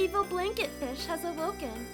evil blanket fish has awoken.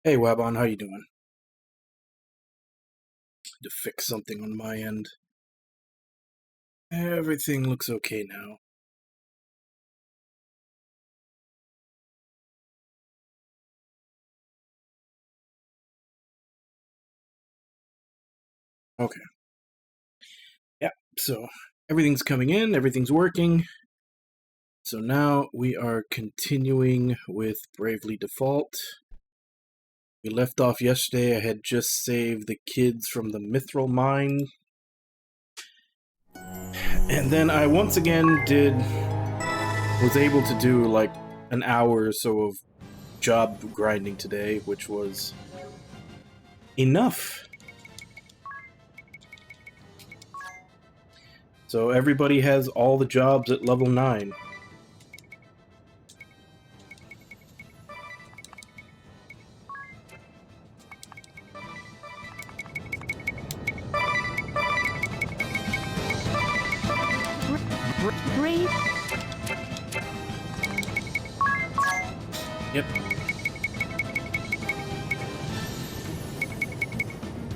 Hey Wabon, how you doing? To fix something on my end. Everything looks okay now. Okay. Yeah, so everything's coming in, everything's working. So now we are continuing with Bravely Default. We left off yesterday. I had just saved the kids from the Mithril mine. And then I once again was able to do like an hour or so of job grinding today, which was enough. So everybody has all the jobs at level 9. Brave. Yep.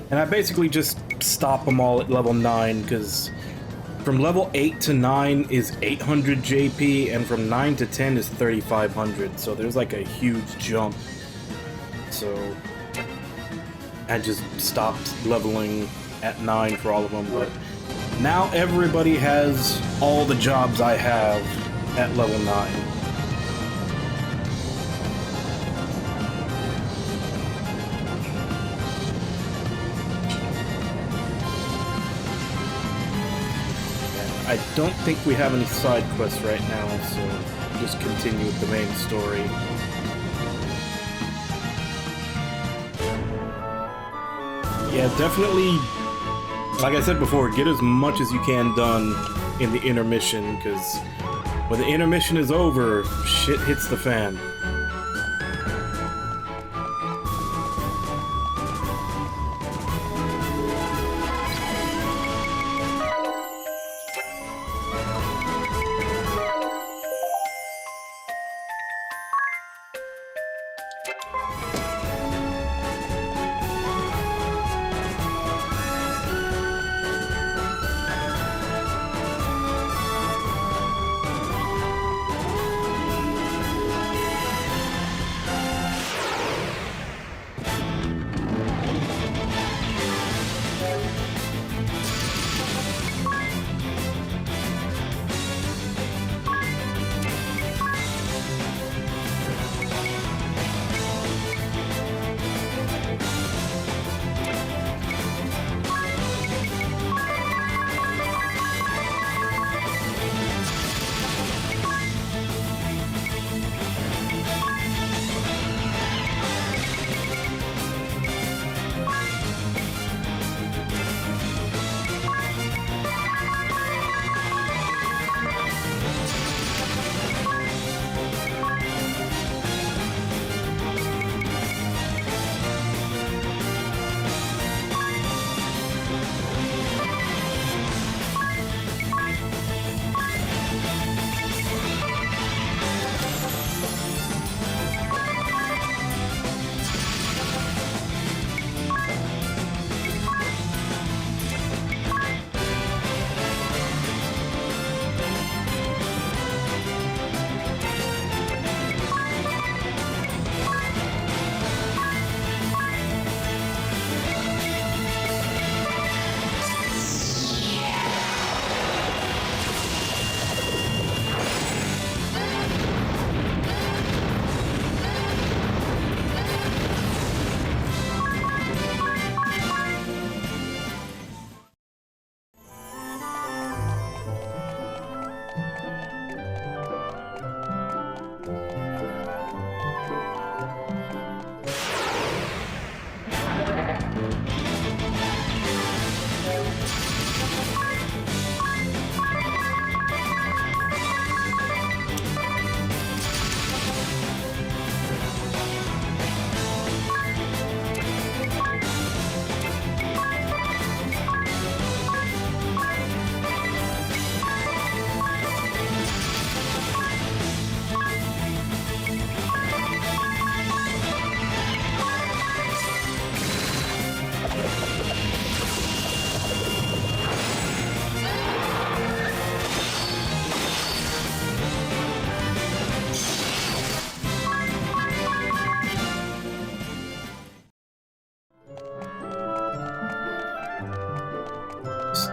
And I basically just stop them all at level 9, because from level 8 to 9 is 800 JP, and from 9 to 10 is 3500, so there's like a huge jump. So I just stopped leveling at 9 for all of them, but now everybody has all the jobs I have at level 9. I don't think we have any side quests right now, so just continue with the main story. Yeah, definitely, like I said before, get as much as you can done in the intermission, because when the intermission is over, shit hits the fan.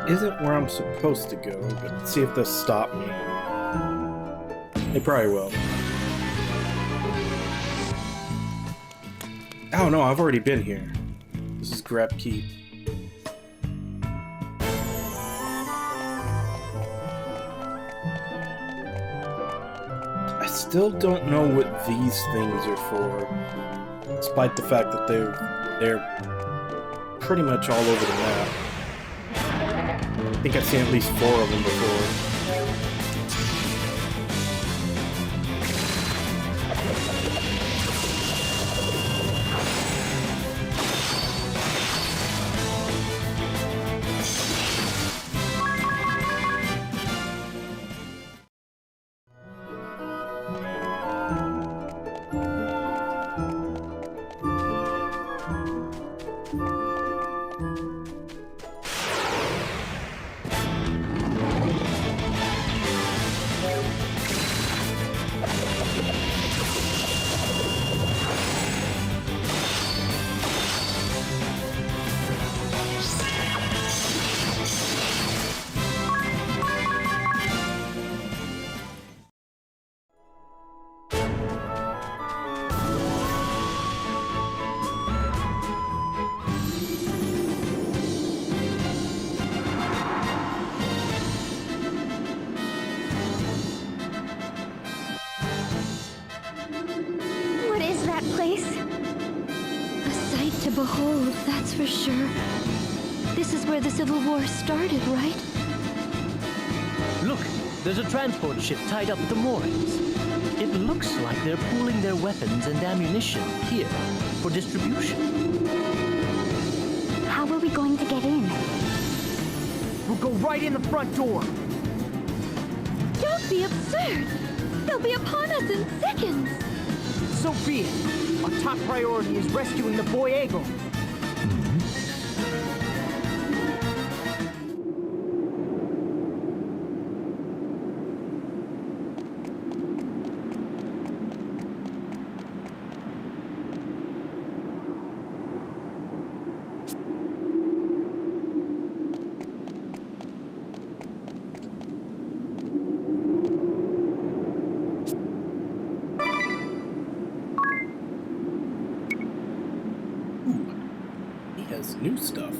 isn't where I'm supposed to go, but let's see if they'll stop me. They probably will. Oh no, I've already been here. This is Grab Keep. I still don't know what these things are for, despite the fact that they're pretty much all over the map. I think I've seen at least 4 of them before. What is that place? A sight to behold, that's for sure. This is where the Civil War started, right? Look, there's a transport ship tied up at the moorings. It looks like they're pooling their weapons and ammunition here for distribution. How are we going to get in? We'll go right in the front door. Don't be absurd! They'll be upon us in seconds! So be it. Our top priority is rescuing the Boyego. He has new stuff.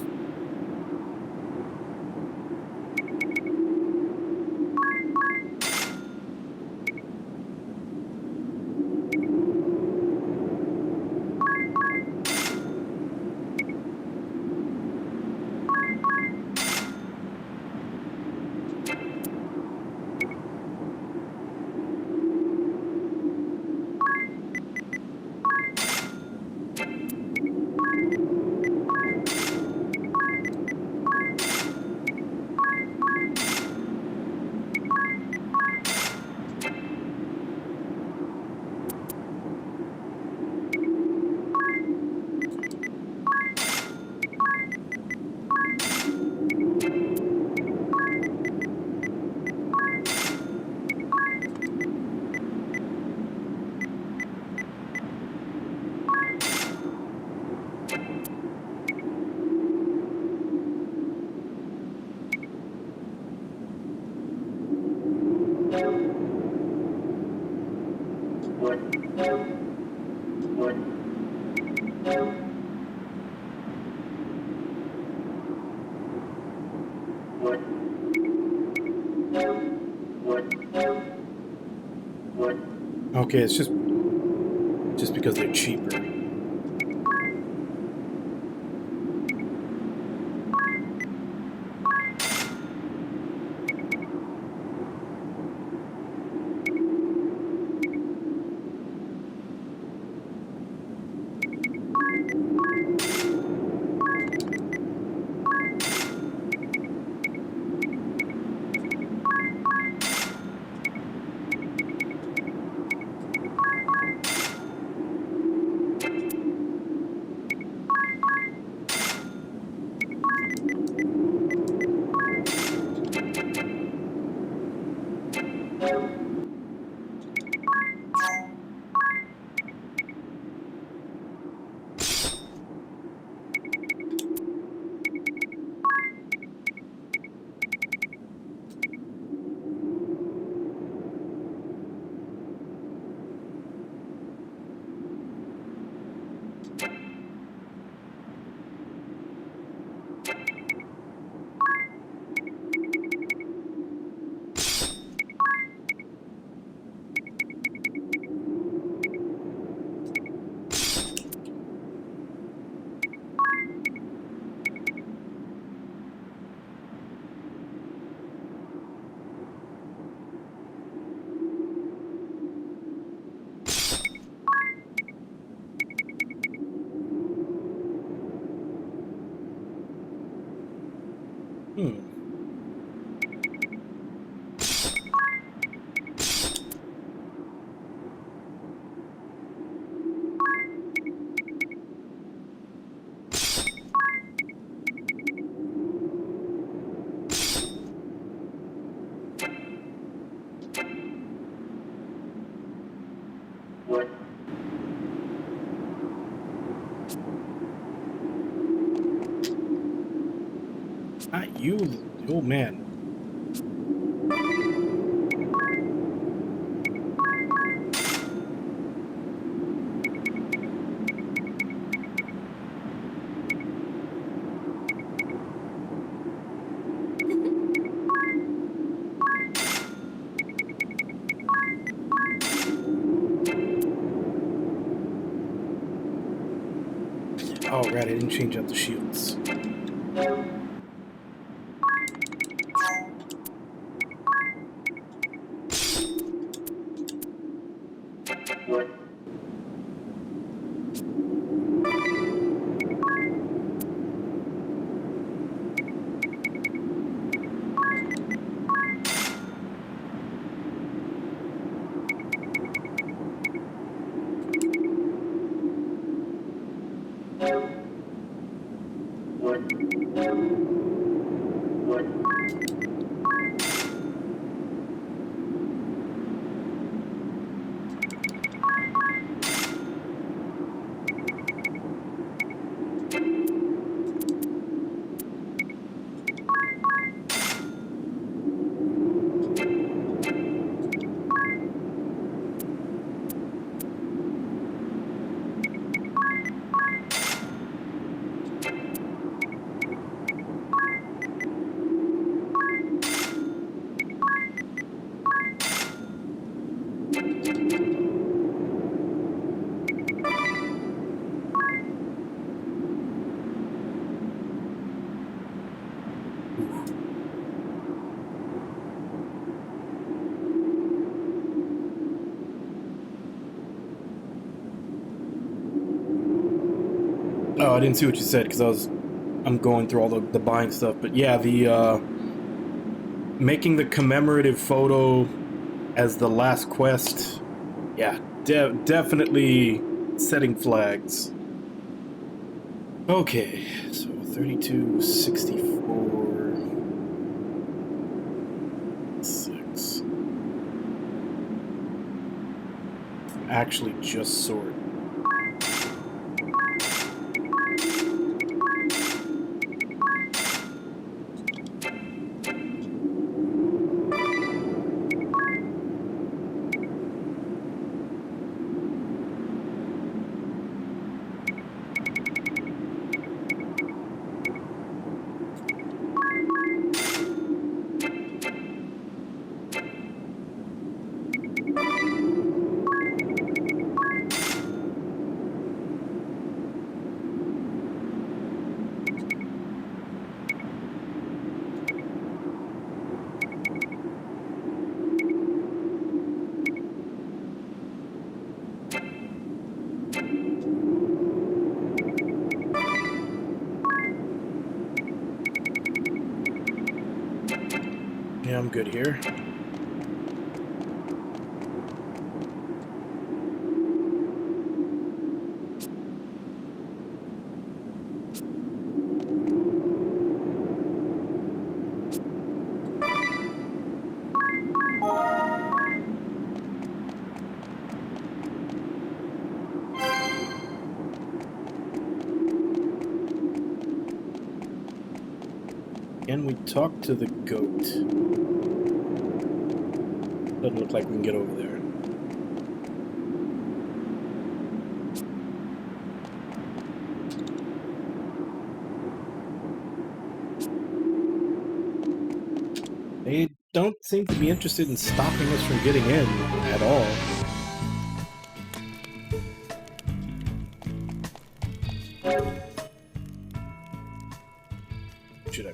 Okay, it's just because they're cheaper. Not you, old man. Oh, right, I didn't change out the shields. Oh, I didn't see what you said because I'm going through all the buying stuff. But yeah, the making the commemorative photo as the last quest. Yeah, definitely setting flags. Okay, so 3264 6. Actually, just sort. Yeah, I'm good here. Can we talk to the goat? Doesn't look like we can get over there. They don't seem to be interested in stopping us from getting in at all. Should I?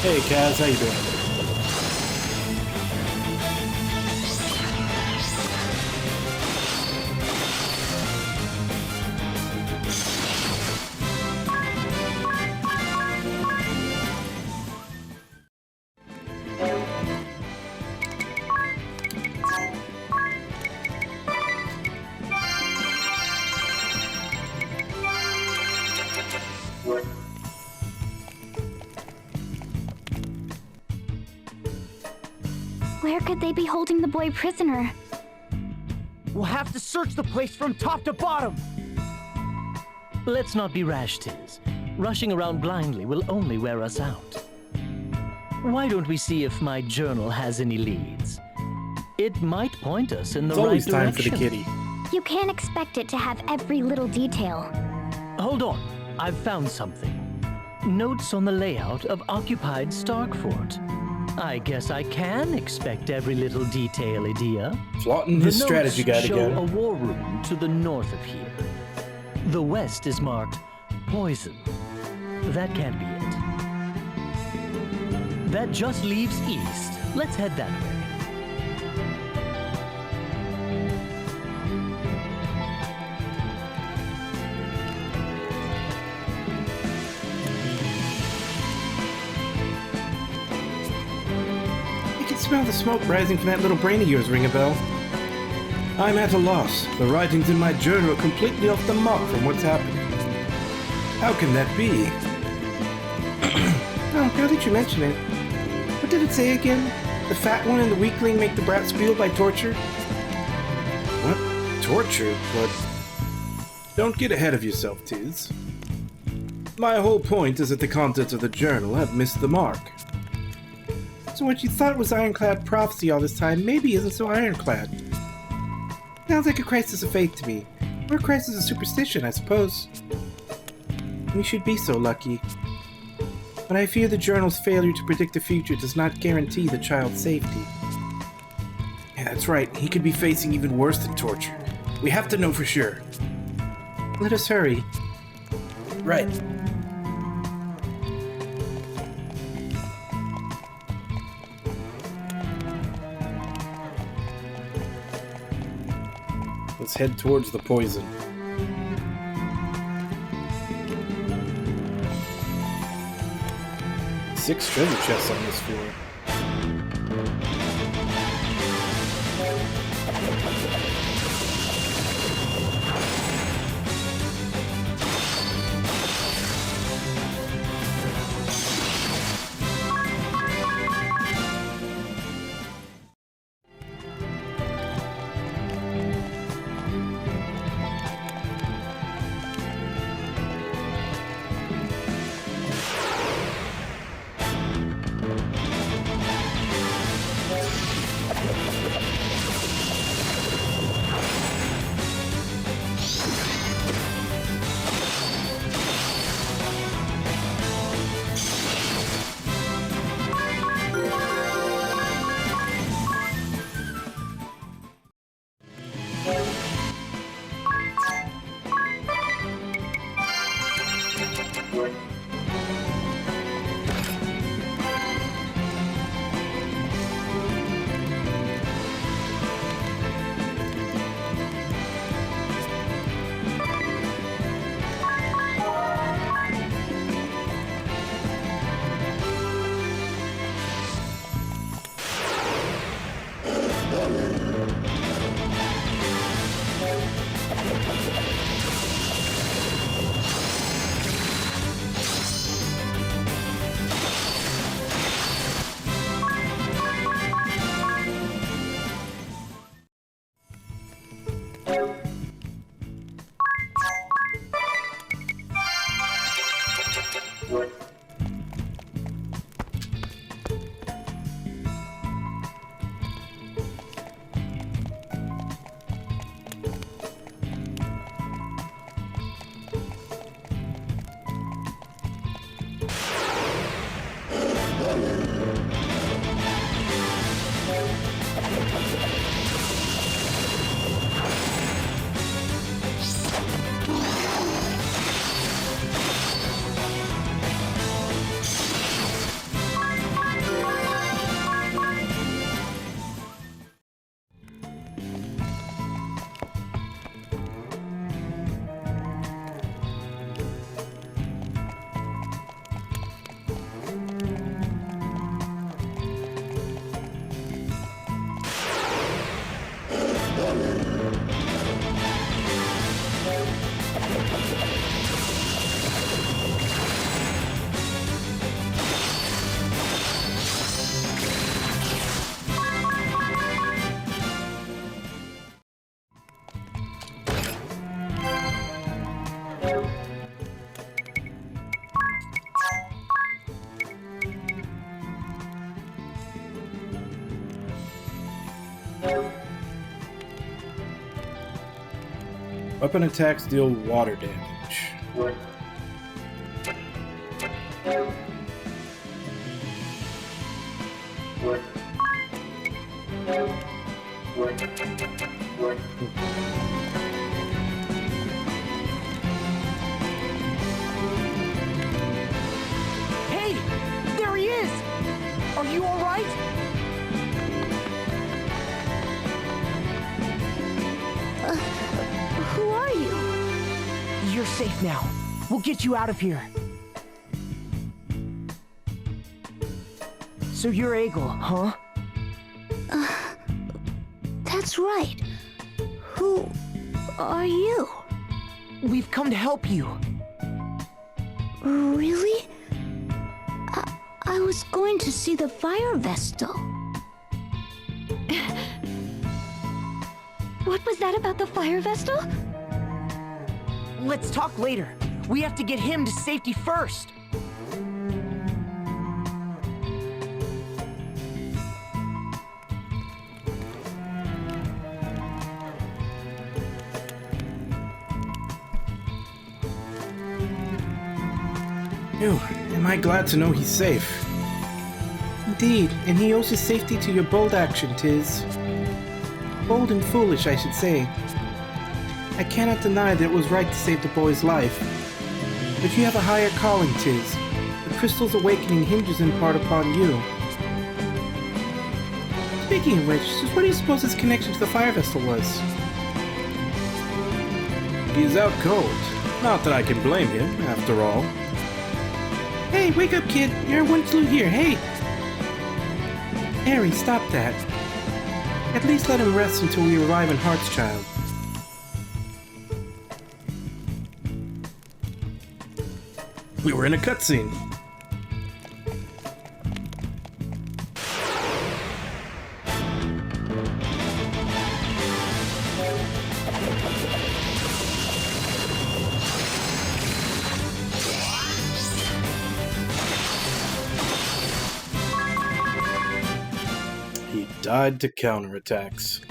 Hey Kaz, how you doing? Where could they be holding the boy prisoner? We'll have to search the place from top to bottom. Let's not be rash, Tiz. Rushing around blindly will only wear us out. Why don't we see if my journal has any leads? It might point us in the It's right always time for direction. the kitty. You can't expect it to have every little detail. Hold on, I've found something. Notes on the layout of occupied Starkfort. I guess I can expect every little detail, Idea. Flaunting his The strategy notes guide show again. a war room to the north of here. The west is marked poison. That can't be it. That just leaves east. Let's head that way. I can smell the smoke rising from that little brain of yours, ring a bell. I'm at a loss. The writings in my journal are completely off the mark from what's happening. How can that be? Oh, now that you mention it. What did it say again? The fat one and the weakling make the brat squeal by torture? What? Torture? What? Don't get ahead of yourself, Tiz. My whole point is that the contents of the journal have missed the mark. So what you thought was ironclad prophecy all this time maybe isn't so ironclad. Sounds like a crisis of faith to me. Or a crisis of superstition, I suppose. We should be so lucky. But I fear the journal's failure to predict the future does not guarantee the child's safety. Yeah, that's right. He could be facing even worse than torture. We have to know for sure. Let us hurry. Right. Let's head towards the poison. Six treasure chests on this floor. Weapon attacks deal water damage. Hey! There he is! Are you alright? Who are you? You're safe now. We'll get you out of here. So you're Egil, huh? That's right. Who are you? We've come to help you. Really? I was going to see the fire vestal. What was that about the fire vestal? Let's talk later. We have to get him to safety first. Ew, am I glad to know he's safe. Indeed, and he owes his safety to your bold action, Tiz. Bold and foolish, I should say. I cannot deny that it was right to save the boy's life. But you have a higher calling, Tiz. The crystal's awakening hinges in part upon you. Speaking of which, just what do you suppose his connection to the fire vessel was? He is out cold. Not that I can blame him, after all. Hey, wake up, kid! You're Winslow here, hey! Harry, stop that. At least let him rest until we arrive in Heartschild. We were in a cutscene. He died to counterattacks.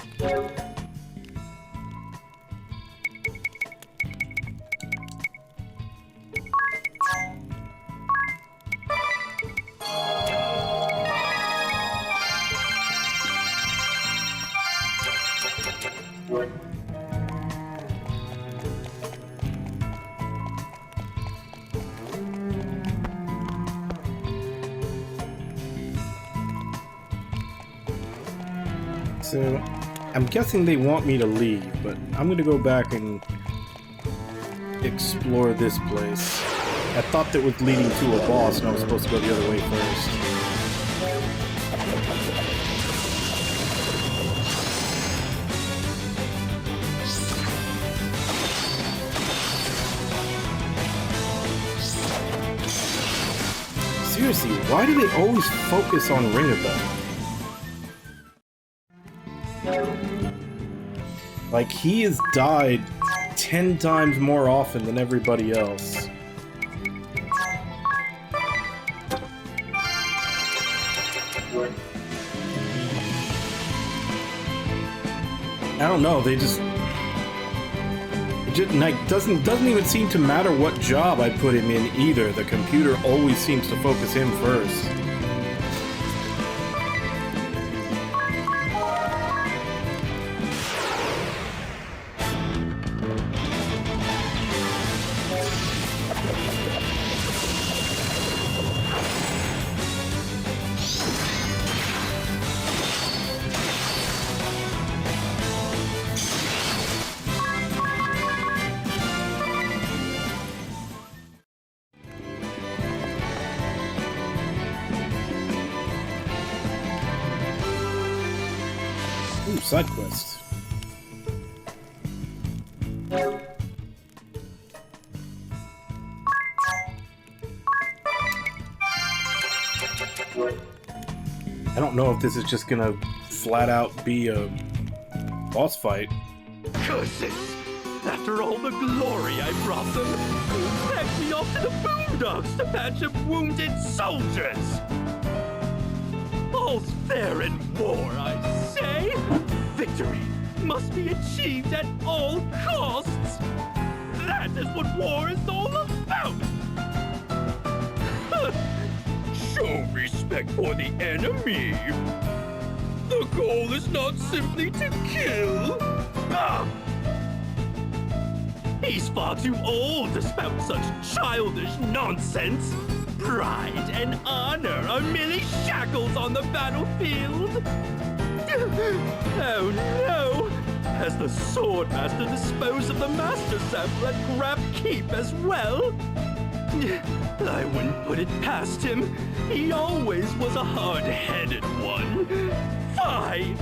So, I'm guessing they want me to leave, but I'm gonna go back and explore this place. I thought that was leading to a boss, and I was supposed to go the other way first. Seriously, why do they always focus on Ringabel? Like, he has died 10 times more often than everybody else. I don't know, they just... It just like, doesn't even seem to matter what job I put him in either. The computer always seems to focus him first. Ooh, side quest. don't know if this is just gonna flat out be a boss fight. Curses! After all the glory I brought them, they packed me off to the boondocks to patch up wounded soldiers! All's fair in war, I say! Victory must be achieved at all costs! That is what war is all about! Show respect for the enemy! The goal is not simply to kill! Ah! He's far too old to spout such childish nonsense! Pride and honor are merely shackles on the battlefield! Oh no! Has the Swordmaster disposed of the Master Sample at Grab Keep as well? I wouldn't put it past him. He always was a hard-headed one. Fine!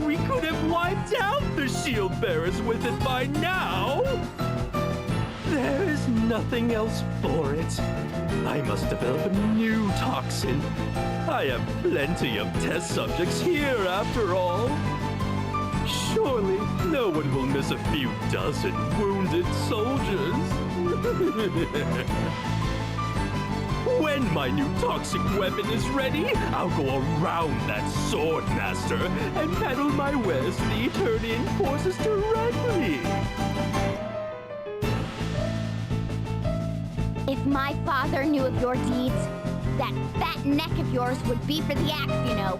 We could have wiped out the shield bearers with it by now! There is nothing else for it. I must develop a new toxin. I have plenty of test subjects here after all. Surely no one will miss a few dozen wounded soldiers. When my new toxic weapon is ready, I'll go around that Swordmaster and peddle my wares to the Eternian forces directly. If my father knew of your deeds, that fat neck of yours would be for the axe, you know.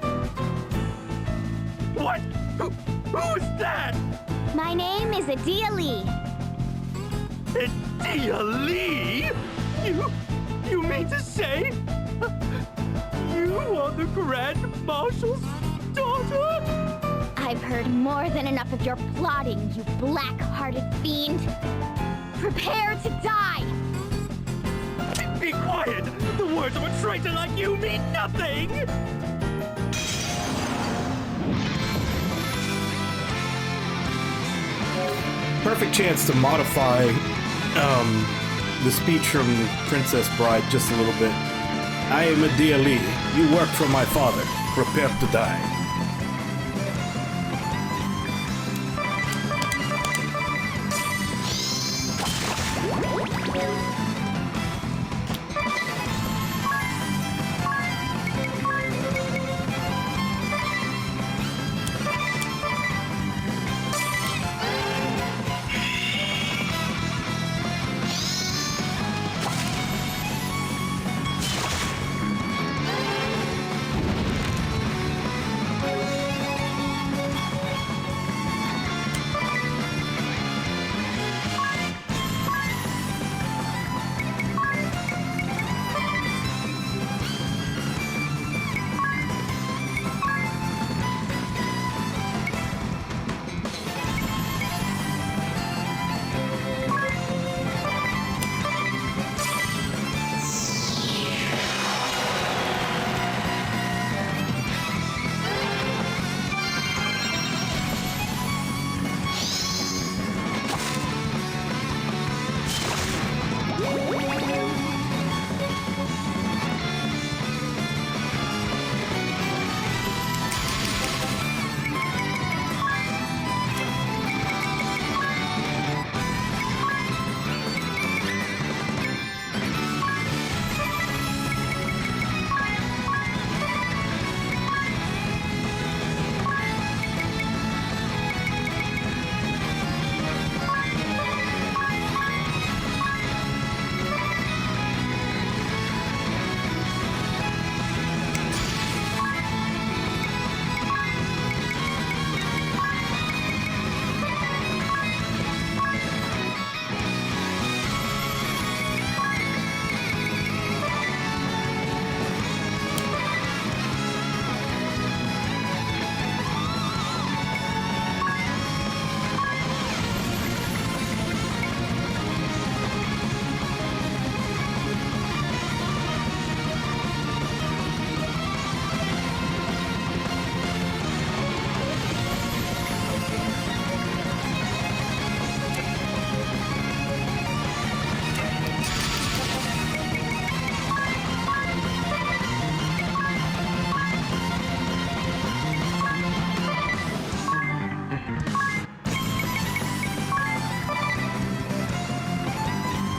What? Who's that? My name is Adia Lee. Adia Lee? You mean to say you are the Grand Marshal's daughter? I've heard more than enough of your plotting, you black-hearted fiend. Prepare to die! Be quiet! The words of a traitor like you mean nothing! Perfect chance to modify the speech from Princess Bride just a little bit. I am Adia Lee. You work for my father. Prepare to die.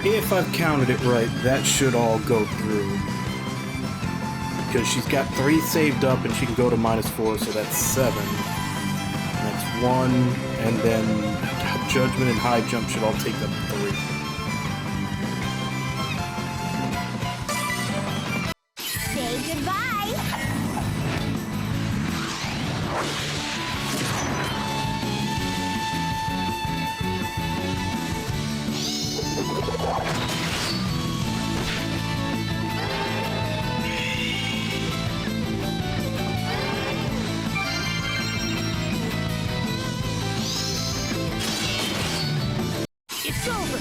if I've counted it right, that should all go through. Because she's got 3 saved up and she can go to -4, so that's 7. That's 1, and then Judgment and High Jump should all take up 3. Say goodbye. It's over!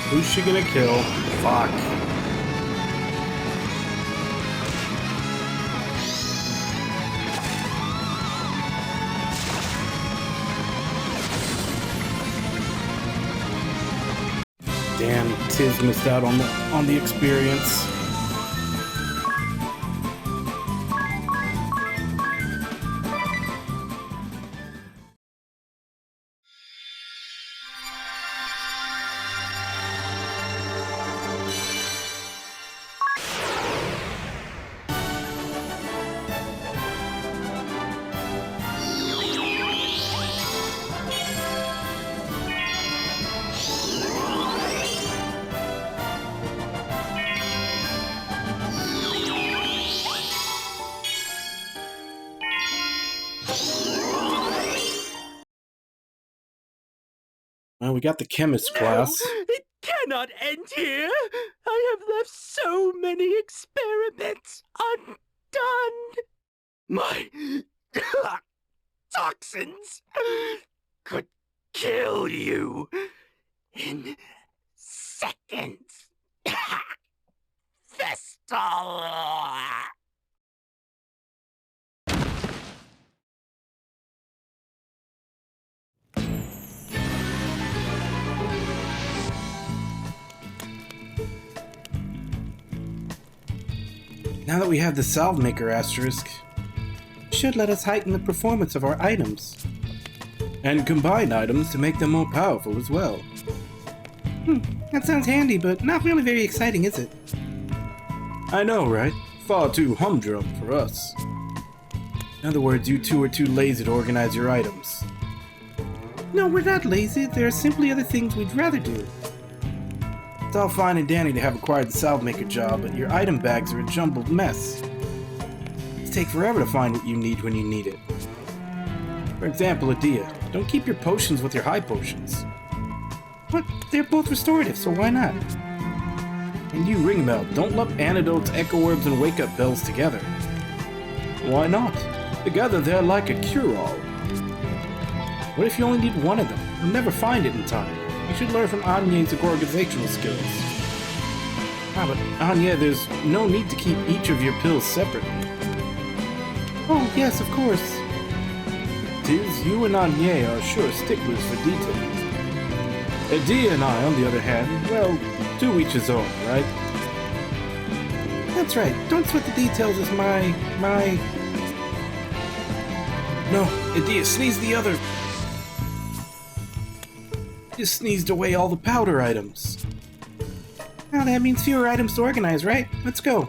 Who's she gonna kill? Fuck. Damn, Tiz missed out on the experience. Well, we got the chemist class. It cannot end here! I have left so many experiments undone! My toxins could kill you in seconds. Vestal. Now that we have the Salve Maker asterisk, it should let us heighten the performance of our items. And combine items to make them more powerful as well. That sounds handy, but not really very exciting, is it? I know, right? Far too humdrum for us. In other words, you two are too lazy to organize your items. No, we're not lazy. There are simply other things we'd rather do. It's all fine and dandy to have acquired the Salve Maker job, but your item bags are a jumbled mess. It takes forever to find what you need when you need it. For example, Adia, don't keep your potions with your high potions. But they're both restorative, so why not? And you, Ringbell, don't lump antidotes, echo orbs, and wake-up bells together. Why not? Together they're like a cure-all. What if you only need one of them? You'll never find it in time. You should learn from Anye's organizational skills. But Anye, there's no need to keep each of your pills separately. Oh, yes, of course. Tiz, you and Anye are sure sticklers for details. Adia and I, on the other hand, well, to each his own, right? That's right. Don't sweat the details as my... No, Adia, sneeze the other... Just sneezed away all the powder items. Now that means fewer items to organize, right? Let's go.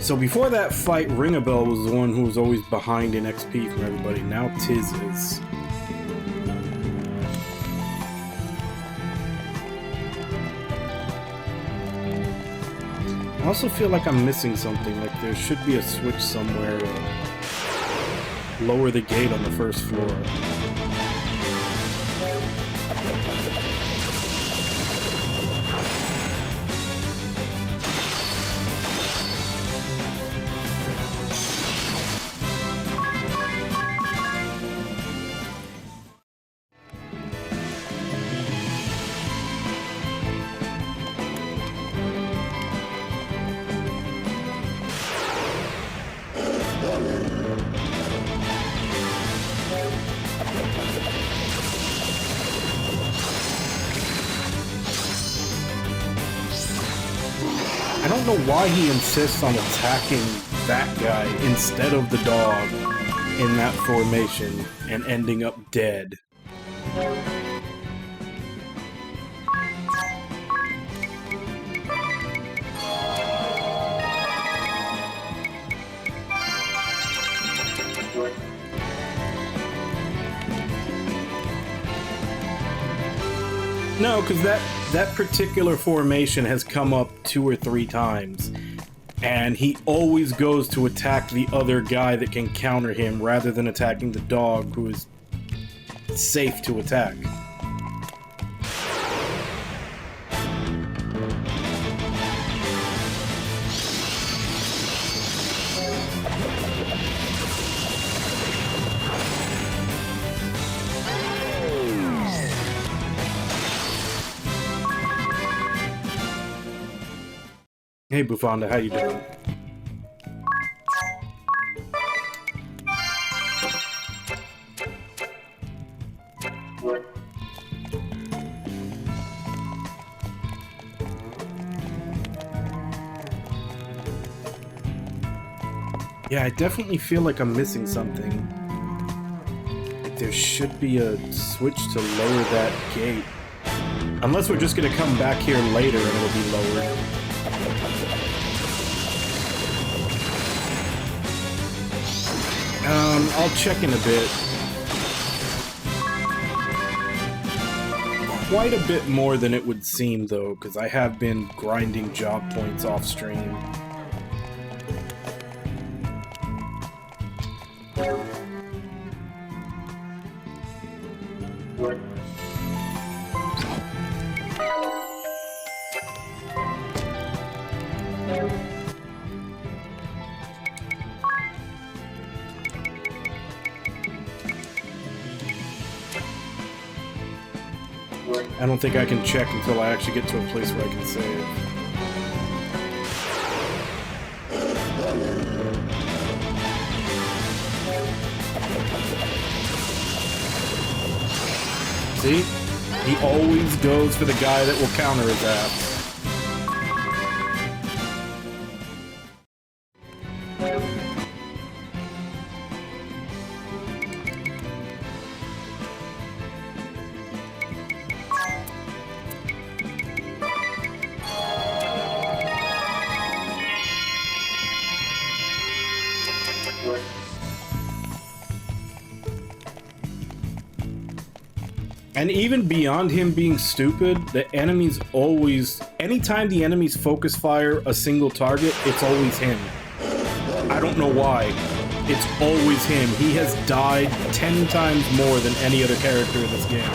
So before that fight, Ringabel was the one who was always behind in XP from everybody. Now Tiz is. I also feel like I'm missing something. Like there should be a switch somewhere to lower the gate on the first floor. I don't know why he insists on attacking that guy instead of the dog in that formation and ending up dead. No, because that particular formation has come up 2 or 3 times, and he always goes to attack the other guy that can counter him rather than attacking the dog, who is safe to attack. Hey Bufonda, how you doing? Yeah, I definitely feel like I'm missing something. Like there should be a switch to lower that gate. Unless we're just gonna come back here later and it'll be lowered. I'll check in a bit. Quite a bit more than it would seem, though, because I have been grinding job points off stream. I don't think I can check until I actually get to a place where I can save. See? He always goes for the guy that will counter his ass. And even beyond him being stupid, the enemies always... Anytime the enemies focus fire a single target, it's always him. I don't know why. It's always him. He has died 10 times more than any other character in this game.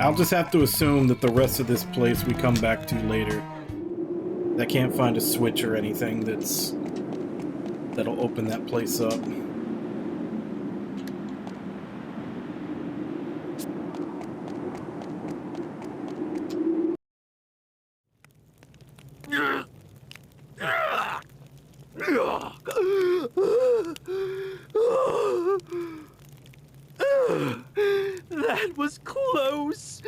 I'll just have to assume that the rest of this place we come back to later. I can't find a switch or anything that'll open that place up. That was close.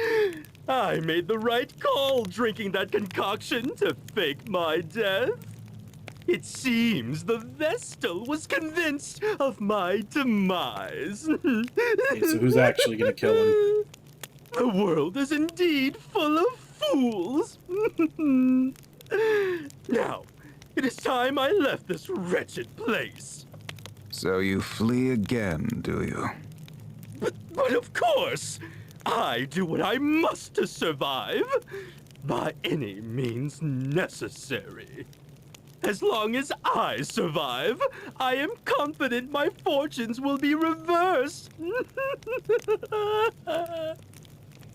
I made the right call drinking that concoction to fake my death. It seems the Vestal was convinced of my demise. Okay, so who's actually gonna kill him? The world is indeed full of fools. Now, it is time I left this wretched place. So you flee again, do you? But of course, I do what I must to survive, by any means necessary. As long as I survive, I am confident my fortunes will be reversed.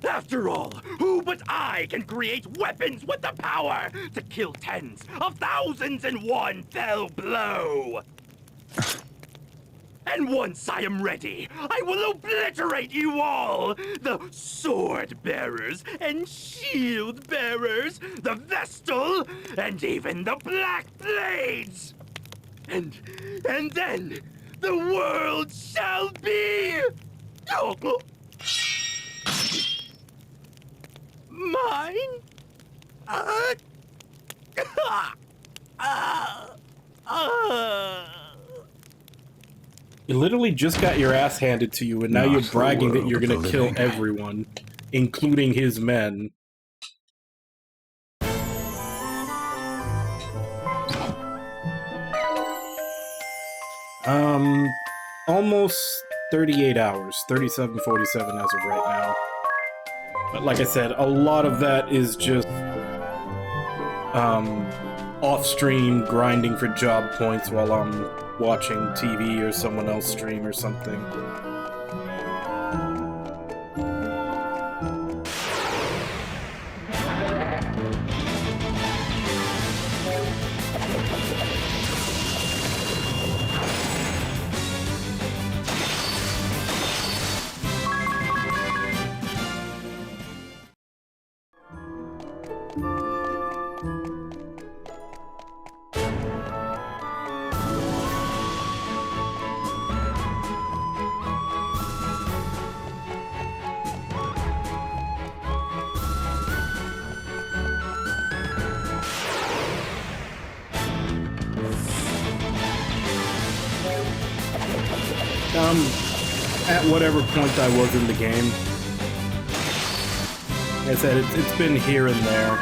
After all, who but I can create weapons with the power to kill tens of thousands in one fell blow? And once I am ready, I will obliterate you all! The sword bearers and shield bearers, the Vestal, and even the Black Blades! And then the world shall be mine. You literally just got your ass handed to you, and now Not you're the bragging that world you're of gonna the kill living. everyone, including his men. Almost 38 hours, 37:47 as of right now. But like I said, a lot of that is just off-stream grinding for job points while I'm watching TV or someone else stream or something. At whatever point I was in the game. Like I said, it's been here and there.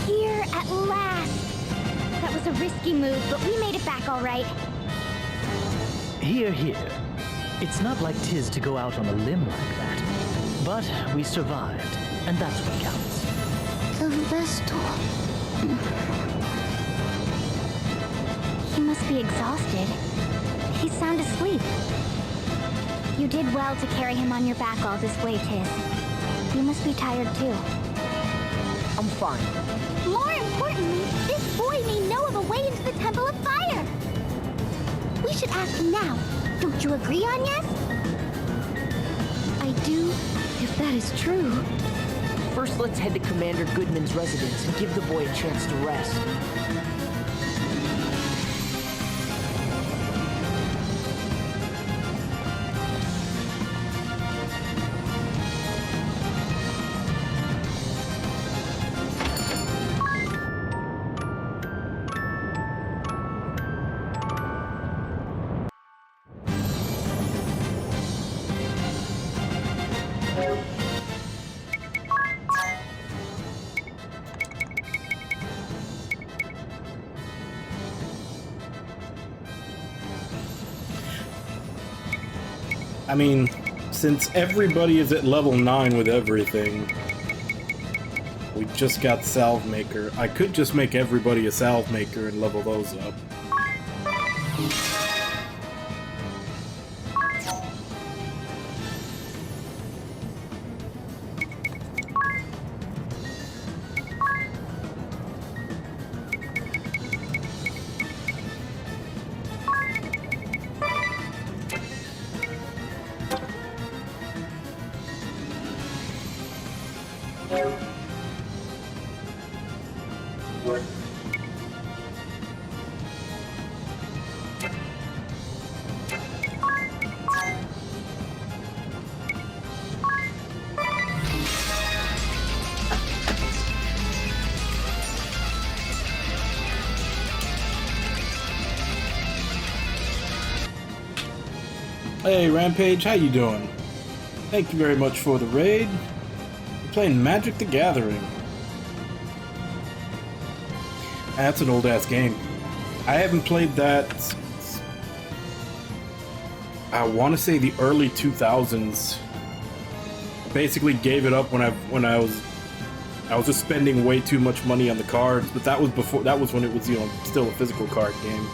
Here at last! That was a risky move, but we made it back all right. Here, here. It's not like 'tis to go out on a limb like that. But we survived, and that's what counts. The Vestal. He must be exhausted. He's sound asleep. You did well to carry him on your back all this way, Tiz. You must be tired too. I'm fine. More importantly, this boy may know of a way into the Temple of Fire. We should ask him now. Don't you agree, Agnes? I do, if that is true. First, let's head to Commander Goodman's residence and give the boy a chance to rest. I mean, since everybody is at level 9 with everything, we just got Salve Maker. I could just make everybody a Salve Maker and level those up. Hey, Rampage, how you doing? Thank you very much for the raid. We're playing Magic the Gathering. That's an old-ass game. I haven't played that since, I want to say, the early 2000s. Basically gave it up when I was just spending way too much money on the cards, but that was when it was, you know, still a physical card game.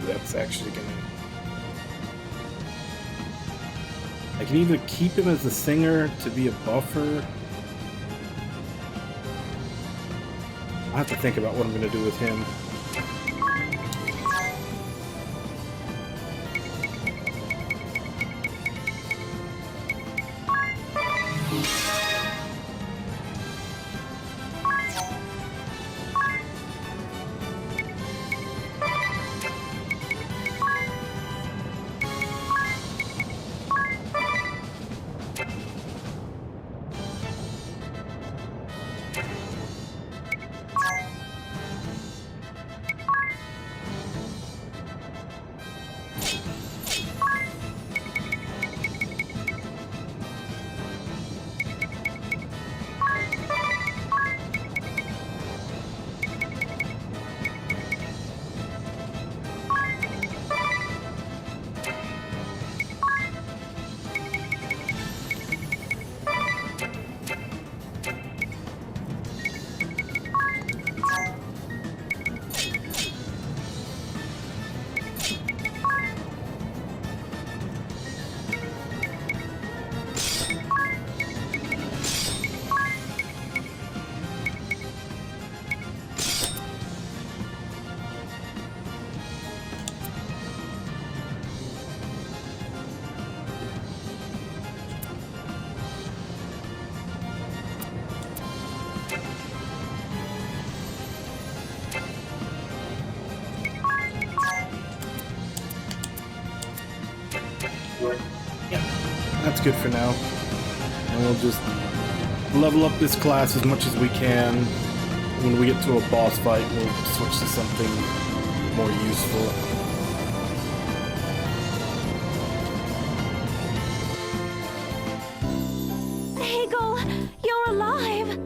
That's actually gonna... I can either keep him as a singer to be a buffer. I'll have to think about what I'm gonna do with him. That's good for now. And we'll just level up this class as much as we can. When we get to a boss fight, we'll switch to something more useful. Hegel, you're alive!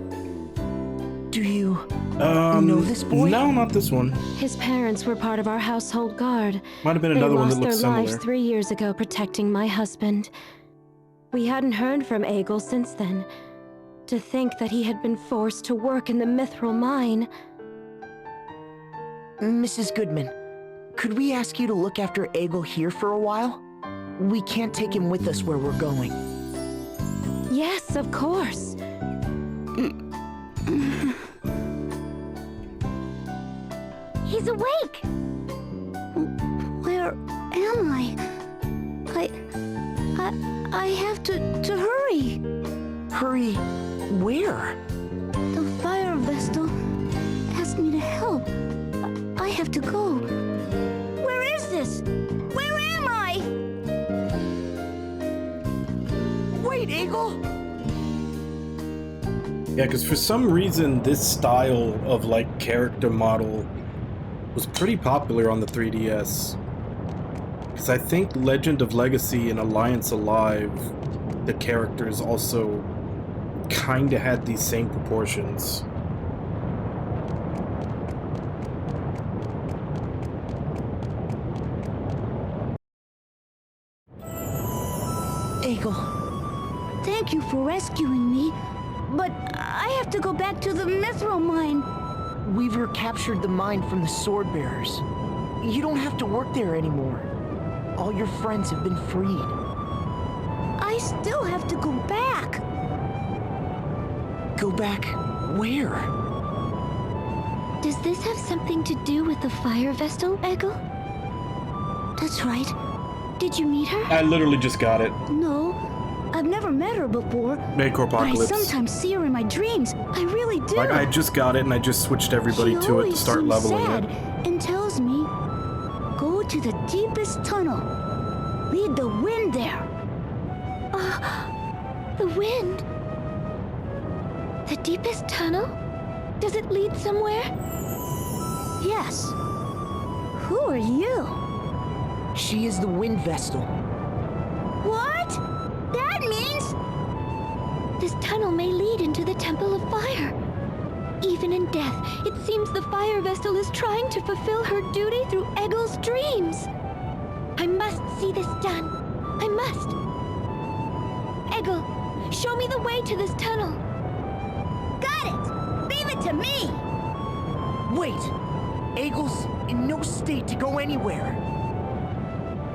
Do you know this boy? No, not this one. His parents were part of our household guard. Might have been another one that They looked lost their lives similar. 3 years ago protecting my husband. We hadn't heard from Egil since then. To think that he had been forced to work in the Mithril mine. Mrs. Goodman, could we ask you to look after Egil here for a while? We can't take him with us where we're going. Yes, of course. He's awake! Where am I? I have to hurry. Hurry, where? The fire vestal asked me to help. I have to go. Where is this? Where am I? Wait, Egil! Yeah, because for some reason, this style of, like, character model was pretty popular on the 3DS. Because I think Legend of Legacy and Alliance Alive, the characters also kinda had these same proportions. Egil, Thank you for rescuing me, but I have to go back to the Mithril mine. Weaver captured the mine from the Sword Bearers. You don't have to work there anymore. All your friends have been freed. I still have to go back. Go back where? Does this have something to do with the Fire Vestal, Egil? That's right. Did you meet her? I literally just got it. No, I've never met her before. But I Macropocalypse. sometimes see her in my dreams. I really do. Like, I just got it and I just switched everybody She to it to always start seems leveling sad it. and tells me, go to the deepest tunnel. Lead the wind there. The wind? The deepest tunnel? Does it lead somewhere? Yes. Who are you? She is the Wind Vestal. What? That means... This tunnel may lead into the Temple of Fire. Even in death, it seems the Fire Vestal is trying to fulfill her duty through Egil's dreams. I must see this done. I must. Egil, show me the way to this tunnel. Got it! Leave it to me! Wait! Egil's in no state to go anywhere.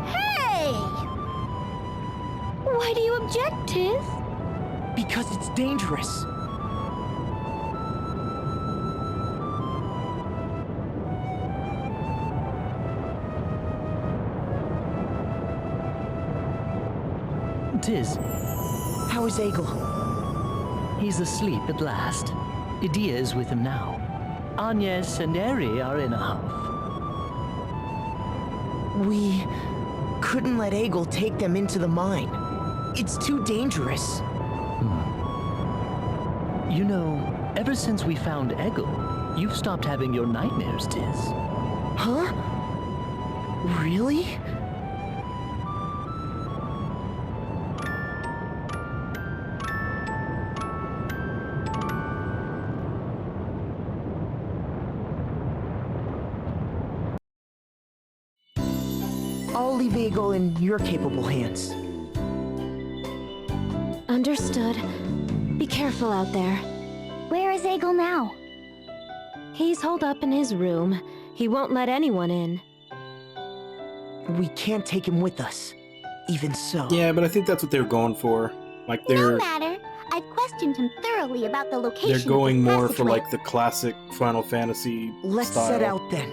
Hey! Why do you object, Tiz? Because it's dangerous. Tiz, How is Egil? he's asleep at last. Idea is with him now. Agnes and Eri are in a huff. We couldn't let Egil take them into the mine. It's too dangerous. You know, ever since we found Egil, you've stopped having your nightmares, Tiz. Huh? Really? I'll leave Egil in your capable hands. Understood. Be careful out there. Where is Egil now? He's holed up in his room. He won't let anyone in. We can't take him with us. Even so. Yeah, but I think that's what they're going for. Like, No they're matter. I've questioned him thoroughly about the location they're of going the more for passageway. like the classic Final Fantasy Let's style. set out then.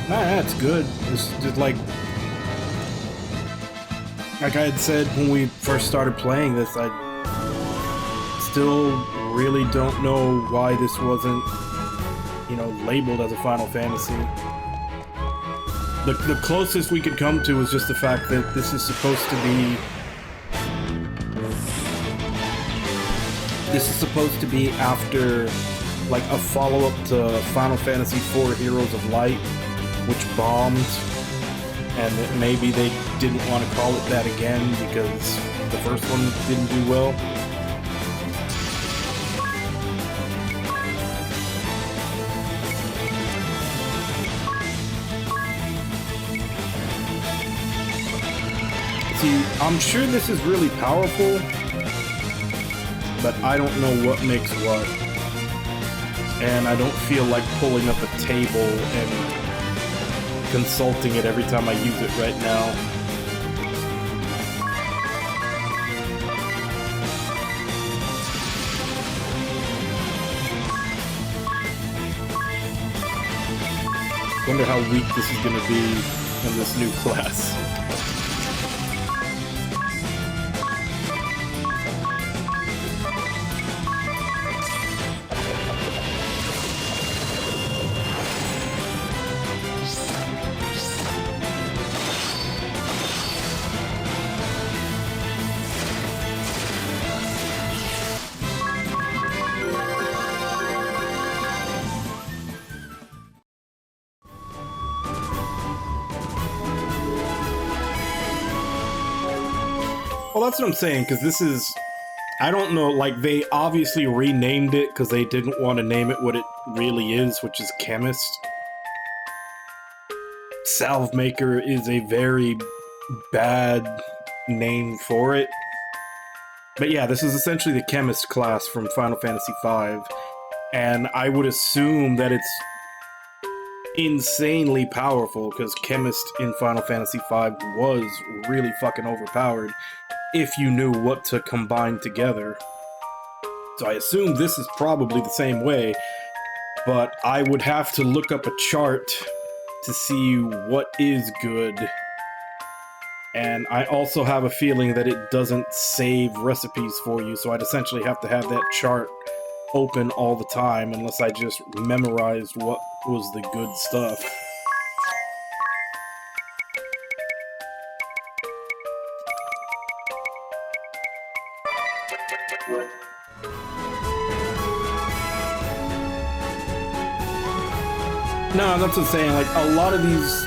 Nah, that's good. It's just like I had said when we first started playing this, I still really don't know why this wasn't, labeled as a Final Fantasy. The closest we could come to is just the fact that this is supposed to be after like a follow-up to Final Fantasy IV Heroes of Light, which bombed, and that maybe they didn't want to call it that again because the first one didn't do well. See, I'm sure this is really powerful, but I don't know what makes what. And I don't feel like pulling up a table and consulting it every time I use it right now. Wonder how weak this is going to be in this new class. Well, that's what I'm saying, because this is... I don't know, like, they obviously renamed it because they didn't want to name it what it really is, which is Chemist. Salve Maker is a very bad name for it. But yeah, this is essentially the Chemist class from Final Fantasy V, and I would assume that it's insanely powerful, because Chemist in Final Fantasy V was really fucking overpowered if you knew what to combine together. So I assume this is probably the same way, but I would have to look up a chart to see what is good. And I also have a feeling that it doesn't save recipes for you, so I'd essentially have to have that chart open all the time unless I just memorized what was the good stuff. No, that's what I'm saying. Like, a lot of these,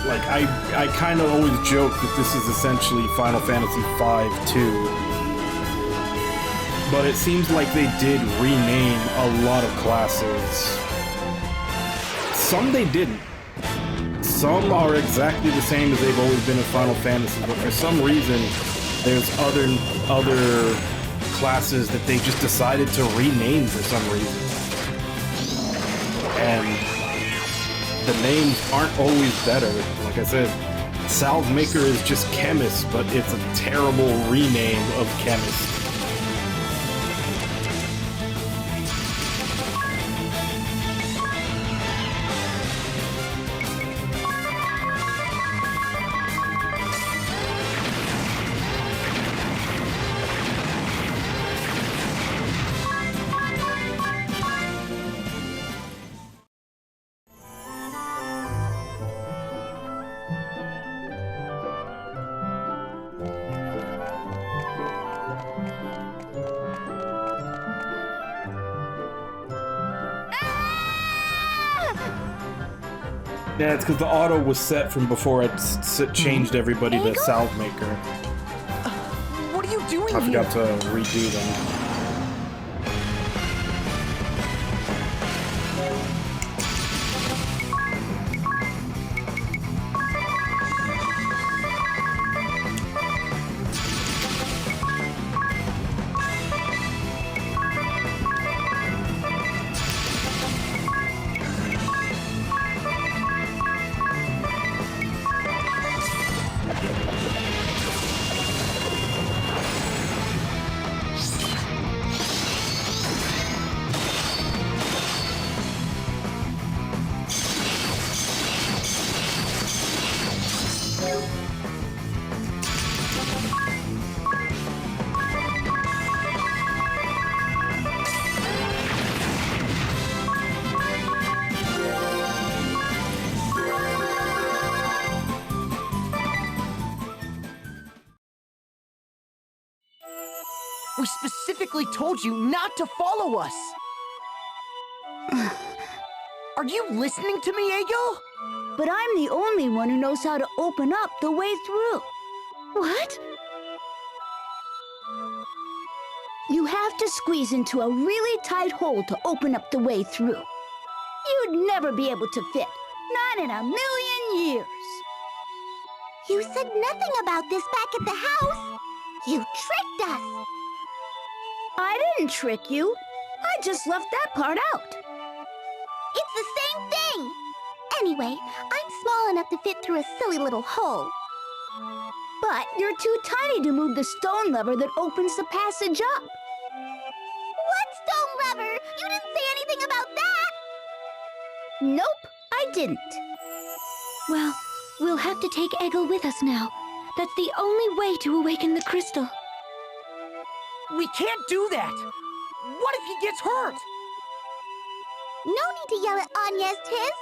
like, I kind of always joke that this is essentially Final Fantasy V 2. But it seems like they did rename a lot of classes. Some they didn't. Some are exactly the same as they've always been in Final Fantasy, but for some reason, there's other classes that they just decided to rename for some reason. And the names aren't always better. Like I said, Salve Maker is just Chemist, but it's a terrible rename of Chemist. Yeah, it's because the auto was set from before I changed everybody to Salve Maker. What are you doing I here? forgot to redo them. We specifically told you not to follow us! Are you listening to me, Egil? But I'm the only one who knows how to open up the way through. What? You have to squeeze into a really tight hole to open up the way through. You'd never be able to fit. Not in a million years. You said nothing about this back at the house. You tricked us. I didn't trick you. I just left that part out. It's the same thing. Anyway, I'm small enough to fit through a silly little hole. But you're too tiny to move the stone lever that opens the passage up. What stone lever? You didn't say anything about that. Nope, I didn't. Well, we'll have to take Egil with us now. That's the only way to awaken the crystal. We can't do that! What if he gets hurt? No need to yell at Agnes, Tiz.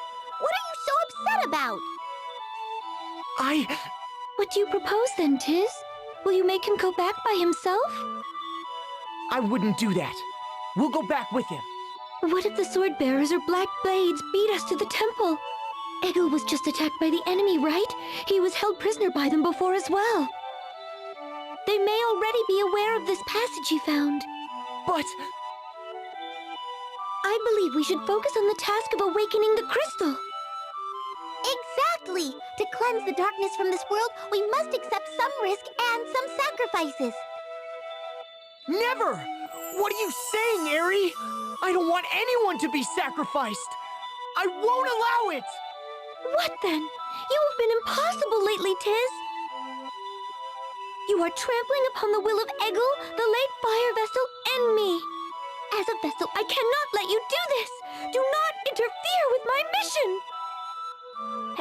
What are you so upset about? What do you propose then, Tiz? Will you make him go back by himself? I wouldn't do that. We'll go back with him. What if the sword bearers or black blades beat us to the temple? Egil was just attacked by the enemy, right? He was held prisoner by them before as well. They may already be aware of this passage he found. But I believe we should focus on the task of awakening the crystal. Exactly! To cleanse the darkness from this world, we must accept some risk and some sacrifices. never! What are you saying, Eri? I don't want anyone to be sacrificed! I won't allow it! What then? You have been impossible lately, Tiz. You are trampling upon the will of Egil, the late fire vessel, and me. As a vessel, I cannot let you do this. Do not interfere with my mission.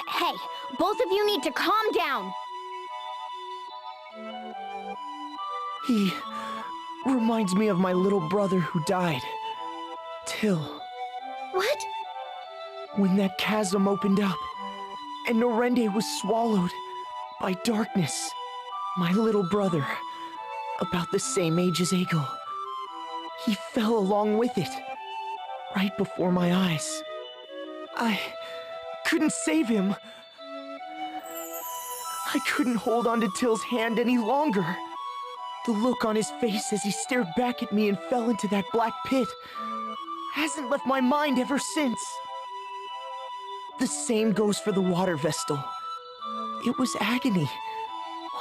Hey, both of you need to calm down. He reminds me of my little brother who died. Till, What? when that chasm opened up, and Norende was swallowed by darkness, my little brother, about the same age as Egil, he fell along with it, right before my eyes. I couldn't save him. I couldn't hold on to Till's hand any longer. The look on his face as he stared back at me and fell into that black pit hasn't left my mind ever since. The same goes for the water vestal. It was agony,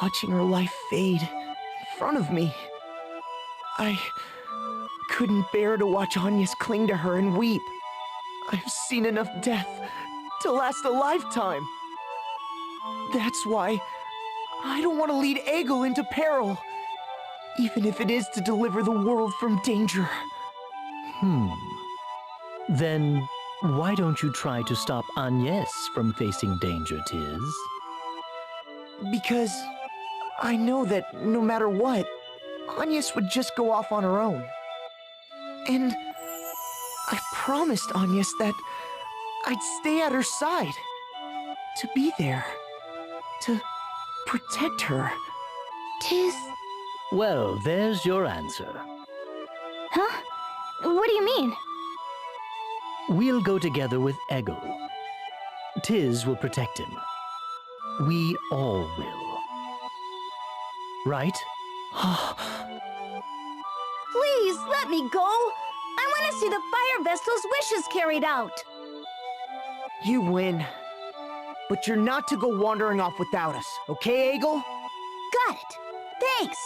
watching her life fade in front of me. I couldn't bear to watch Agnes cling to her and weep. I've seen enough death to last a lifetime. That's why I don't want to lead Egil into peril, even if it is to deliver the world from danger. Then why don't you try to stop Agnes from facing danger, Tiz? Because I know that no matter what, Agnes would just go off on her own. And I promised Agnes that I'd stay at her side, to be there, to protect her. Tiz. Well, there's your answer. Huh? What do you mean? We'll go together with Egil. Tiz will protect him. We all will. Right? Please, let me go. I want to see the fire vessel's wishes carried out. You win. But you're not to go wandering off without us, okay, Egil? Got it. Thanks.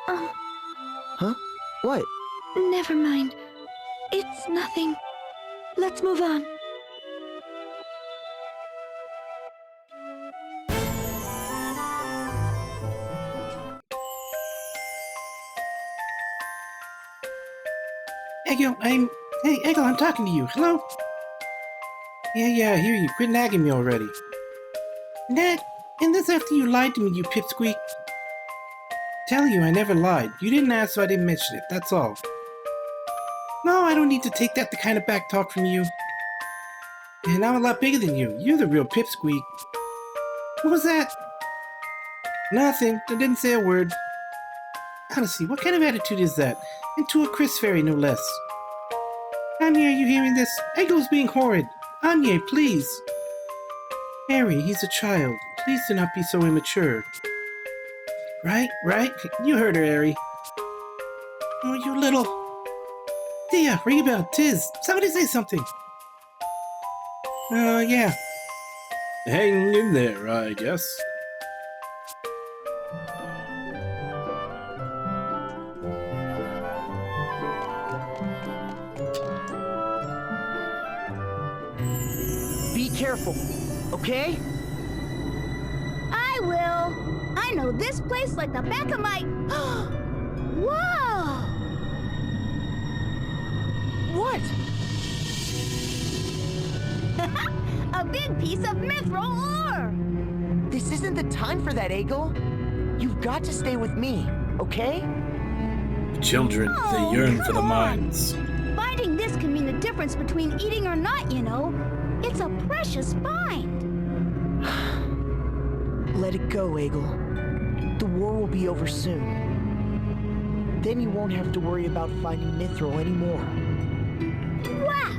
Huh? What? Never mind. It's nothing. Let's move on. Egil, Hey, Egil, I'm talking to you. Hello? Yeah, I hear you. Quit nagging me already. Nag? And that's after you lied to me, you pipsqueak. Tell you, I never lied. You didn't ask, so I didn't mention it. That's all. No, I don't need to take that the kind of back talk from you. And I'm a lot bigger than you. You're the real pipsqueak. What was that? Nothing. I didn't say a word. Honestly, what kind of attitude is that? And to a Chris Fairy, no less. Anya, are you hearing this? Egil's being horrid. Anya, please. Harry, he's a child. Please do not be so immature. Right? You heard her, Harry. Oh, you little... Thea, ring a bell. Tiz, somebody say something. Yeah. Hang in there, I guess. Be careful, okay? I will. I know this place like the back of my... Whoa! What? A big piece of mithril ore! This isn't the time for that, Egil. You've got to stay with me, okay? Children, they yearn for the mines. Finding this can mean the difference between eating or not, you know. It's a precious find. Let it go, Egil. The war will be over soon. Then you won't have to worry about finding mithril anymore. Wow!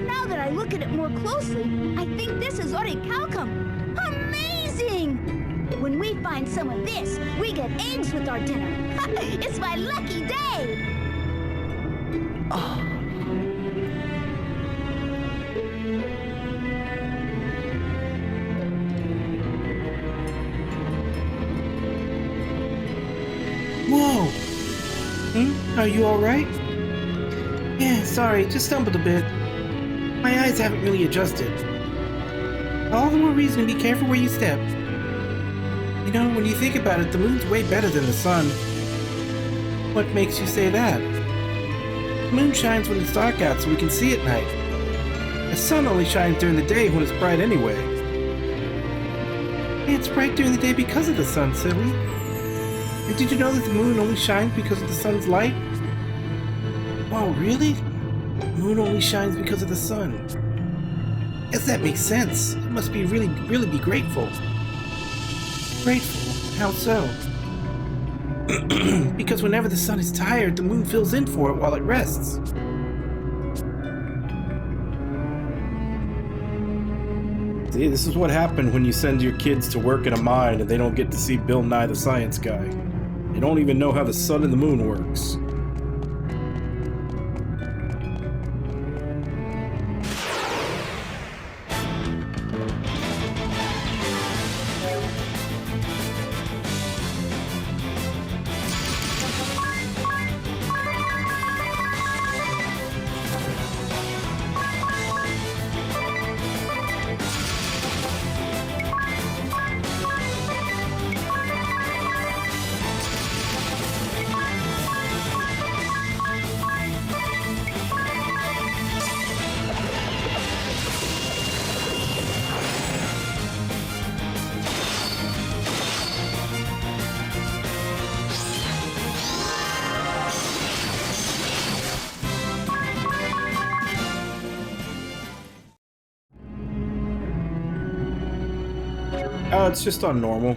Now that I look at it more closely, I think this is orichalcum. Amazing! When we find some of this, we get eggs with our dinner. It's my lucky day! Whoa! Are you alright? Yeah, sorry, just stumbled a bit. My eyes haven't really adjusted. All the more reason to be careful where you step. You know, when you think about it, the moon's way better than the sun. What makes you say that? The moon shines when it's dark out so we can see at night. The sun only shines during the day when it's bright anyway. Yeah, it's bright during the day because of the sun, silly. And did you know that the moon only shines because of the sun's light? Oh, really? The moon only shines because of the sun. Yes, that makes sense. It must be really be grateful. Grateful? How so? Because whenever the sun is tired, the moon fills in for it while it rests. See, this is what happened when you send your kids to work in a mine and they don't get to see Bill Nye the Science Guy. They don't even know how the sun and the moon works. Oh, it's just on normal.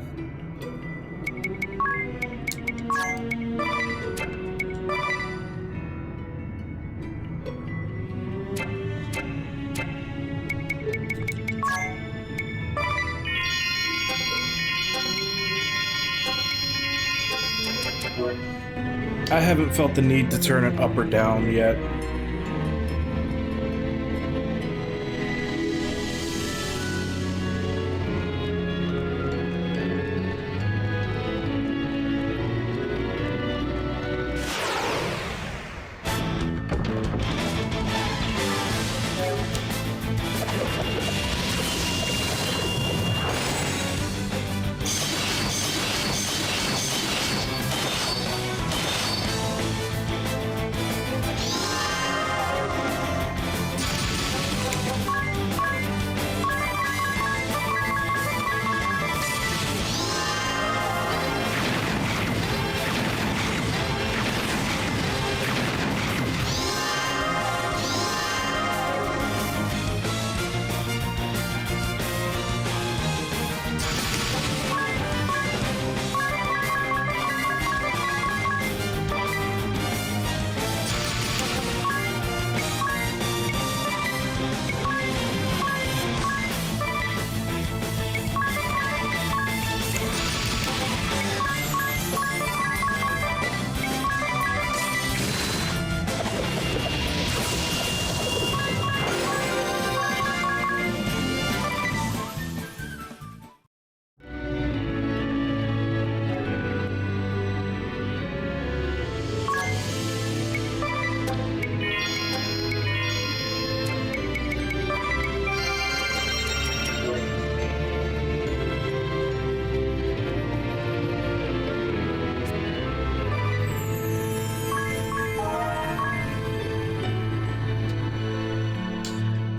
I haven't felt the need to turn it up or down yet.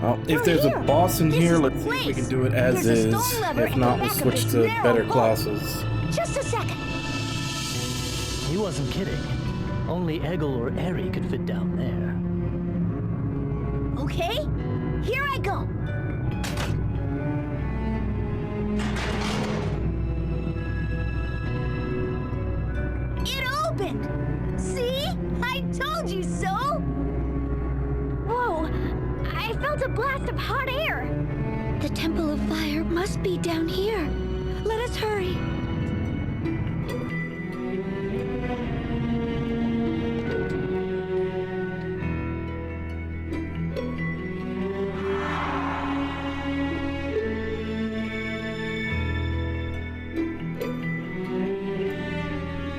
Well, if there's a boss in here, let's see if we can do it as is. If not, we'll switch to better classes. Just a second. He wasn't kidding. Only Eggle or Eri could fit down there. Okay, here I go. It opened! See? I told you so! Whoa! I felt a blast of hot air! The Temple of Fire must be down here. Let us hurry.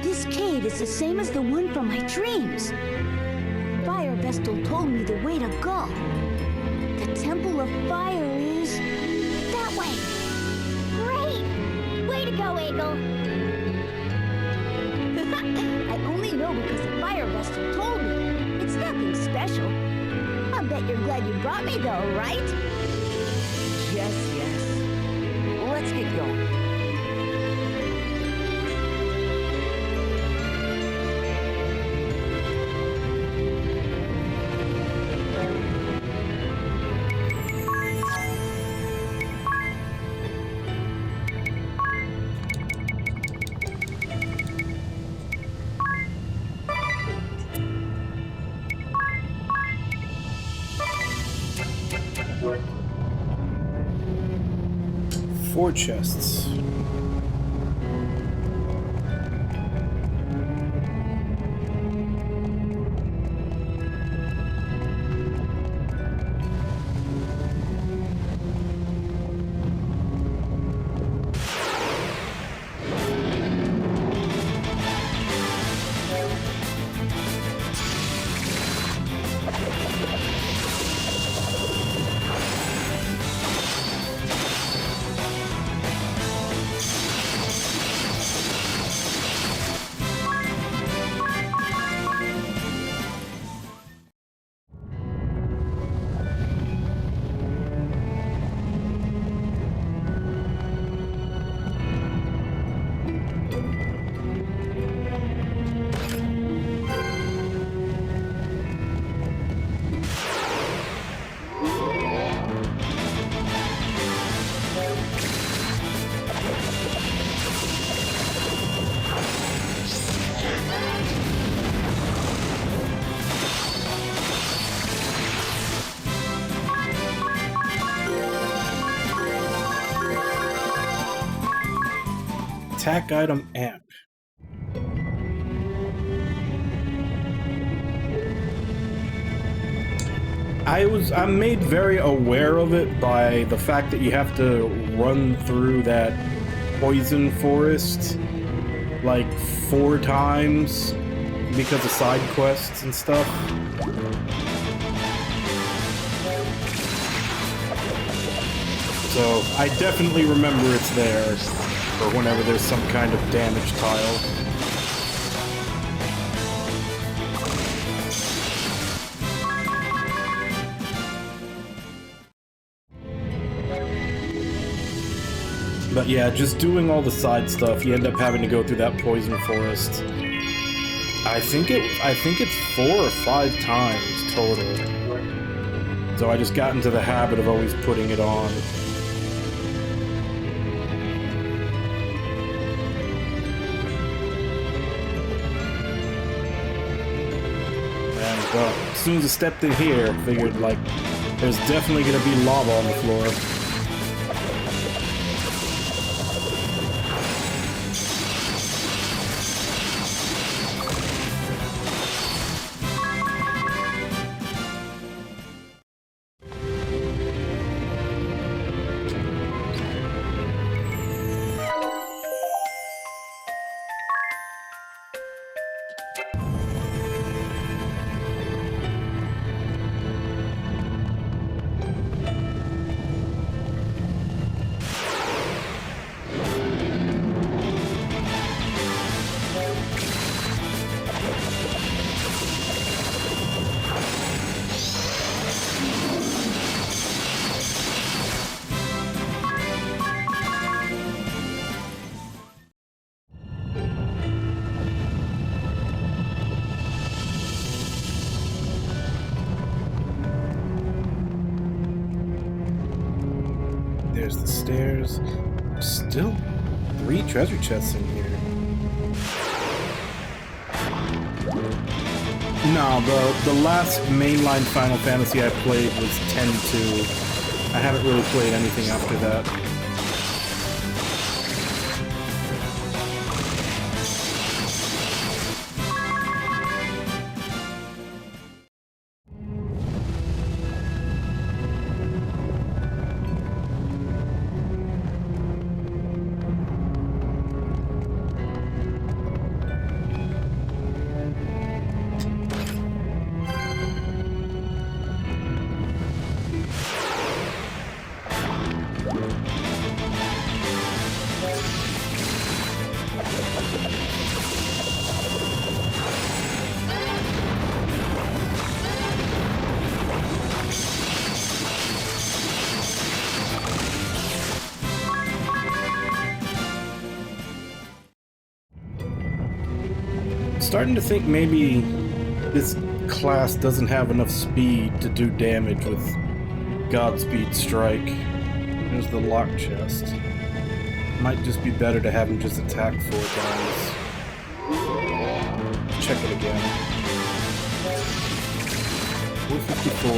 This cave is the same as the one from my dreams. Fire Vestal told me the way to go. The Temple of Fire is that way. Great! Way to go, Eagle. I only know because the Fire Vestal told me. It's nothing special. I bet you're glad you brought me, though, right? Yes, yes. Let's get going. Four chests. Attack item amp. I'm made very aware of it by the fact that you have to run through that poison forest like 4 times because of side quests and stuff. So I definitely remember it's there for whenever there's some kind of damage tile. But yeah, just doing all the side stuff, you end up having to go through that poison forest. I think it's 4 or 5 times total. So I just got into the habit of always putting it on. And well, as soon as I stepped in here, I figured like there's definitely gonna be lava on the floor. There's the stairs. Still 3 treasure chests in here. No, the last mainline Final Fantasy I played was 10-2. I haven't really played anything after that. starting to think maybe this class doesn't have enough speed to do damage with Godspeed Strike. There's the lock chest. Might just be better to have him just attack 4 times. Check it again. 454.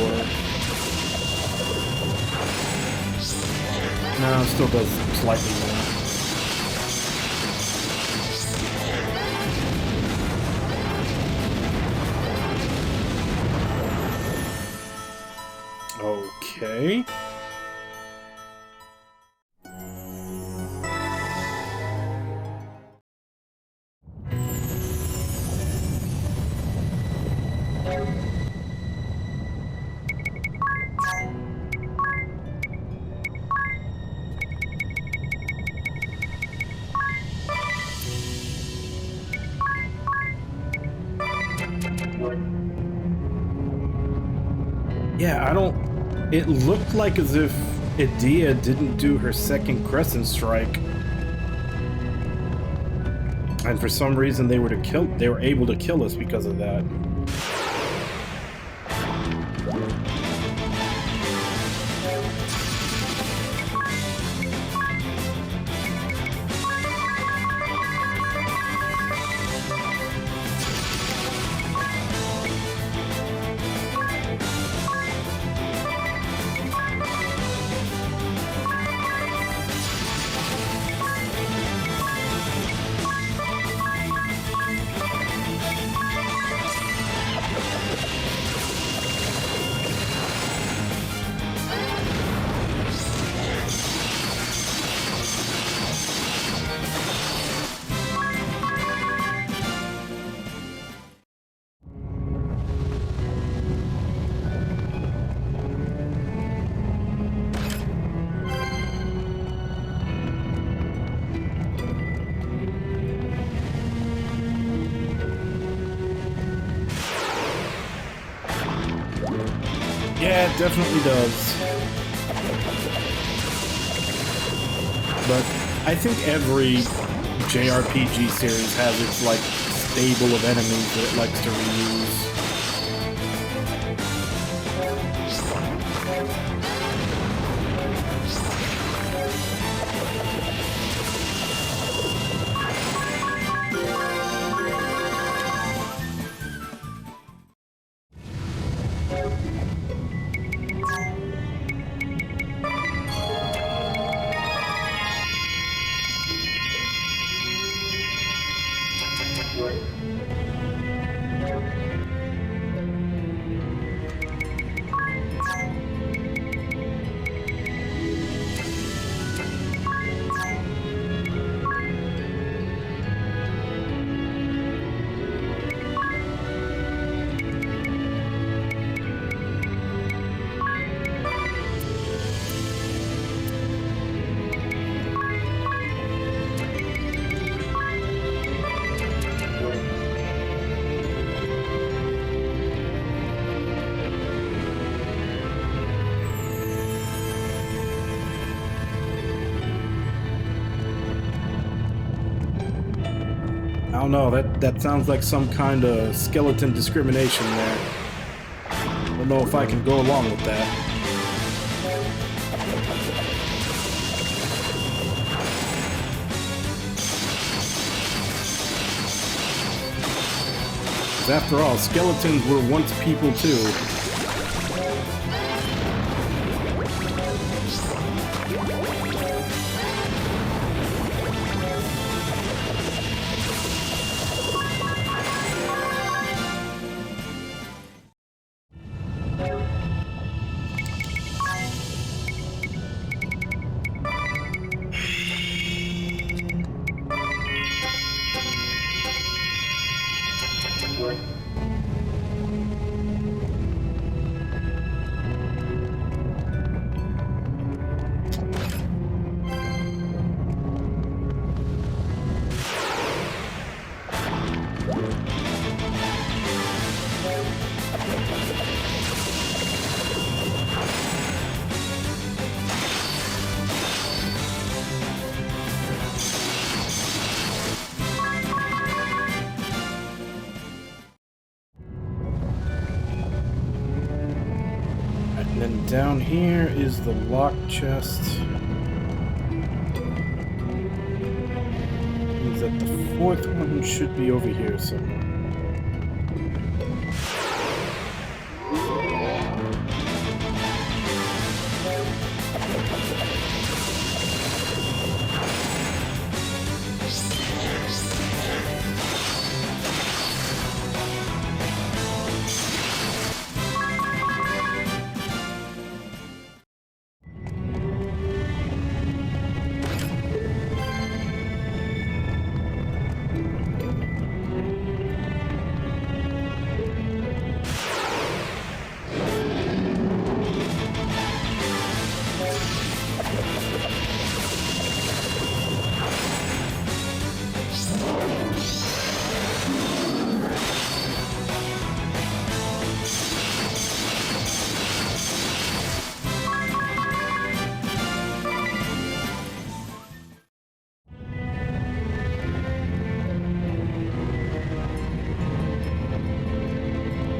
No, it still does slightly more. Okay. Yeah, I don't... It looked like as if Edea didn't do her second Crescent Strike. And for some reason they were able to kill us because of that. Yeah, it definitely does. But I think every JRPG series has its, like, stable of enemies that it likes to reuse. I don't know, that sounds like some kind of skeleton discrimination there. I don't know if I can go along with that. 'Cause after all, skeletons were once people too. then down here is the lock chest. Means that the fourth one should be over here somewhere.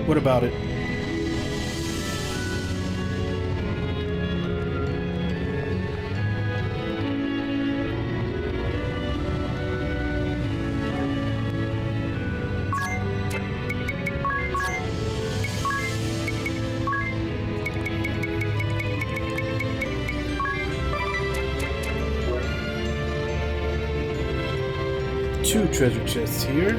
What about it? Two treasure chests here.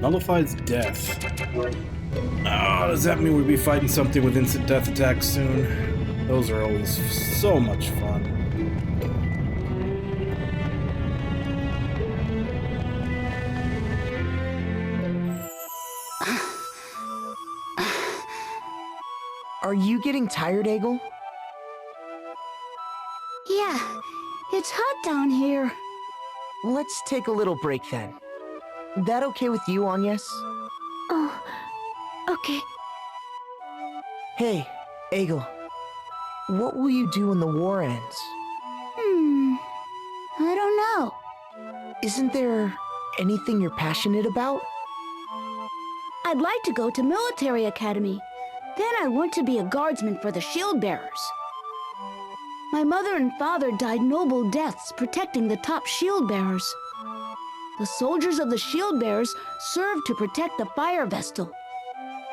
Nullifies death. Oh, does that mean we'll be fighting something with instant death attacks soon? Those are always so much fun. Are you getting tired, Egil? Yeah, it's hot down here. Let's take a little break then. That okay with you, Agnes? Oh, okay. Hey, Egil. What will you do when the war ends? I don't know. Isn't there anything you're passionate about? I'd like to go to military academy. Then I want to be a guardsman for the shield bearers. My mother and father died noble deaths protecting the top shield bearers. The soldiers of the shield bearers served to protect the fire vestal.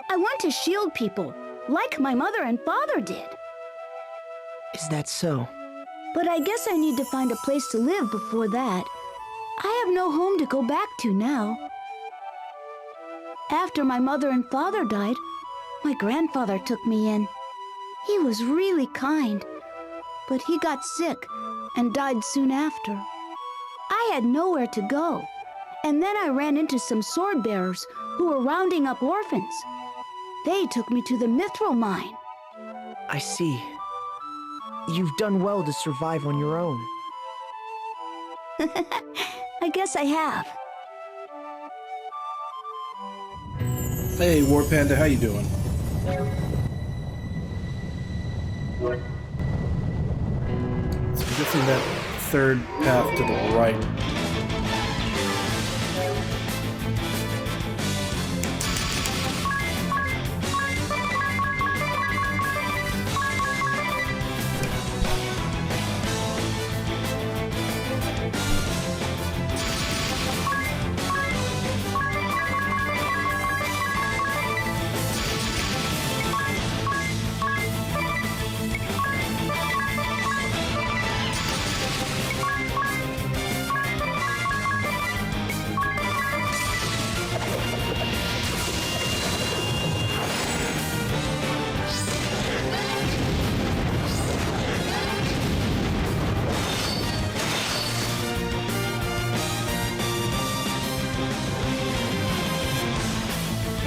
I want to shield people, like my mother and father did. Is that so? But I guess I need to find a place to live before that. I have no home to go back to now. After my mother and father died, my grandfather took me in. He was really kind, but he got sick and died soon after. I had nowhere to go, and then I ran into some sword bearers who were rounding up orphans. They took me to the Mithril mine. I see. You've done well to survive on your own. I guess I have. Hey, War Panda, how you doing? So I'm guessing that third path to the right.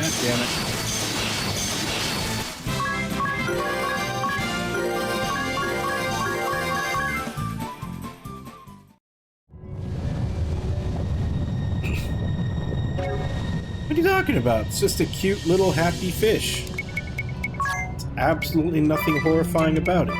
God damn it. What are you talking about? It's just a cute little happy fish. There's absolutely nothing horrifying about it.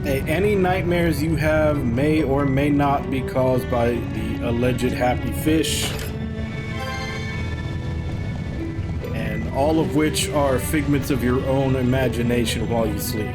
Hey, any nightmares you have may or may not be caused by the alleged happy fish, and all of which are figments of your own imagination while you sleep.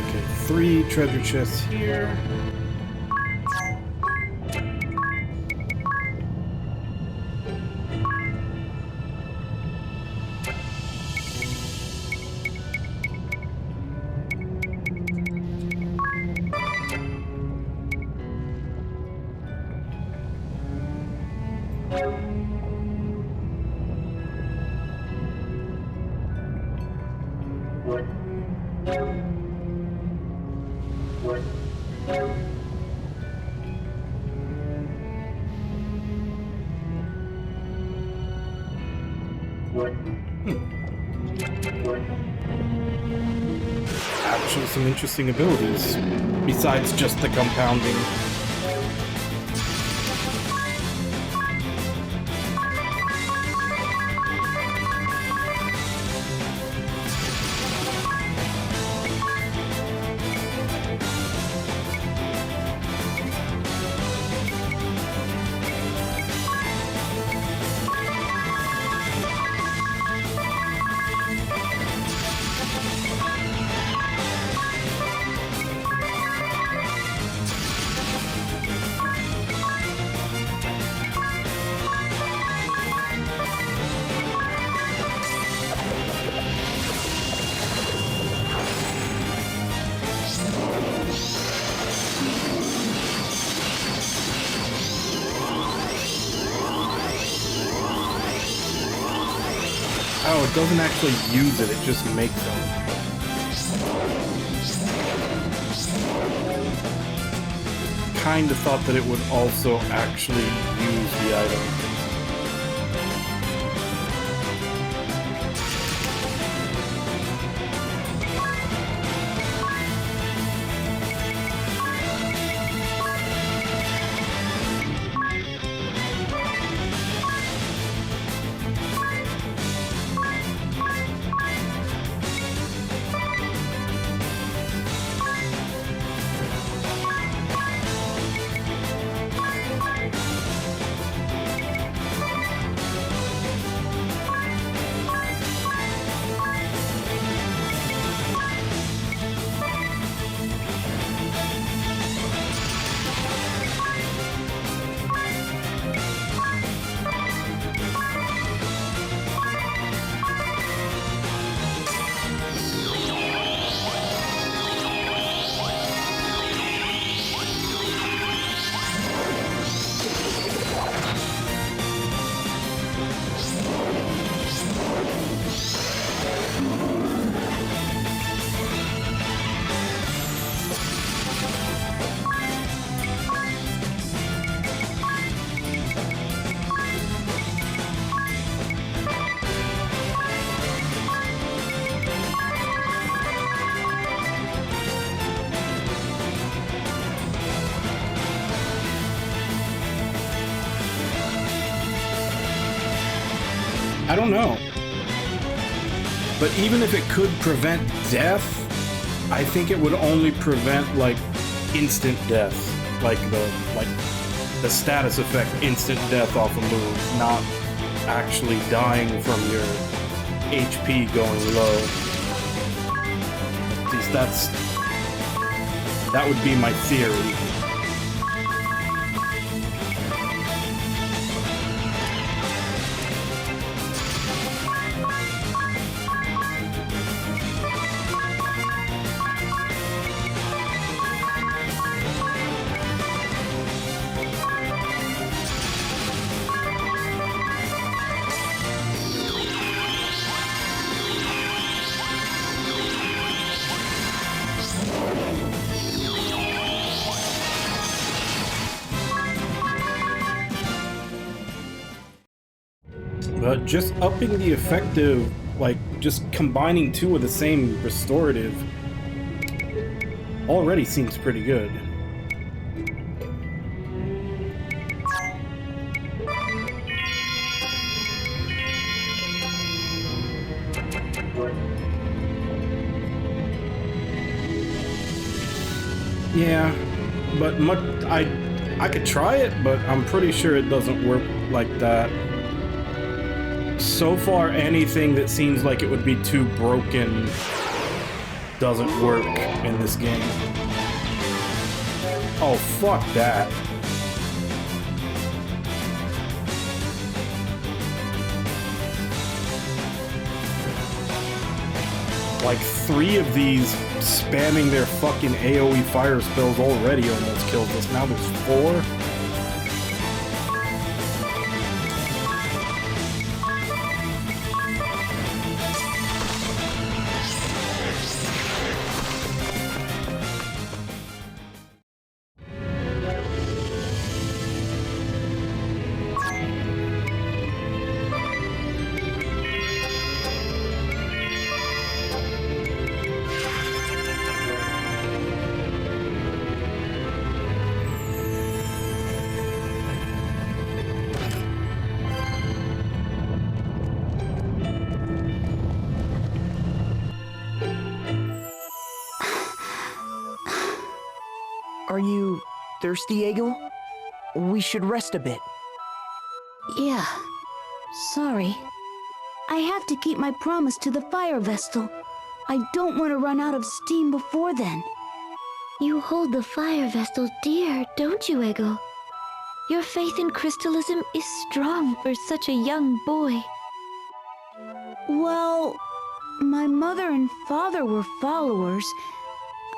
Okay, 3 treasure chests here. actually some interesting abilities, besides just the compounding. Oh, it doesn't actually use it, it just makes them. Kinda thought that it would also actually use the item. I don't know. But even if it could prevent death, I think it would only prevent like instant death. Like the status effect instant death off a move, not actually dying from your HP going low. At least that would be my theory. But just upping the effective, like just combining two of the same restorative already seems pretty good. Yeah, but I could try it, but I'm pretty sure it doesn't work like that. So far, anything that seems like it would be too broken doesn't work in this game. Oh, fuck that. Like 3 of these spamming their fucking AoE fire spells already almost killed us. Now there's 4. Are you thirsty, Egil? We should rest a bit. Yeah. Sorry. I have to keep my promise to the Fire Vestal. I don't want to run out of steam before then. You hold the Fire Vestal dear, don't you, Egil? Your faith in crystalism is strong for such a young boy. Well, my mother and father were followers.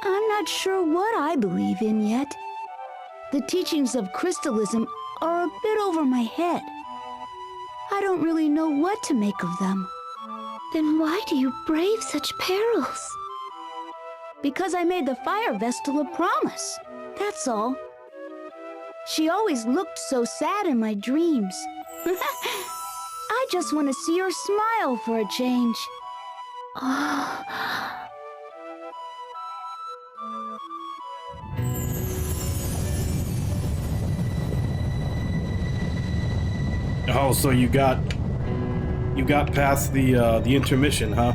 I'm not sure what I believe in yet. The teachings of crystalism are a bit over my head. I don't really know what to make of them. Then why do you brave such perils? Because I made the Fire Vestal a promise. That's all. She always looked so sad in my dreams. I just want to see her smile for a change. Oh, so you got past the intermission, huh?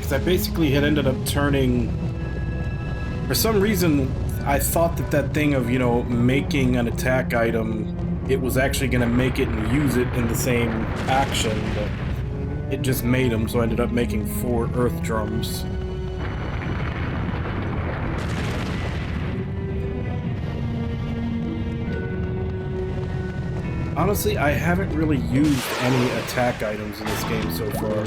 Because I basically had ended up turning... For some reason, I thought that thing of, you know, making an attack item, it was actually going to make it and use it in the same action, but it just made them, so I ended up making 4 earth drums. Honestly, I haven't really used any attack items in this game so far.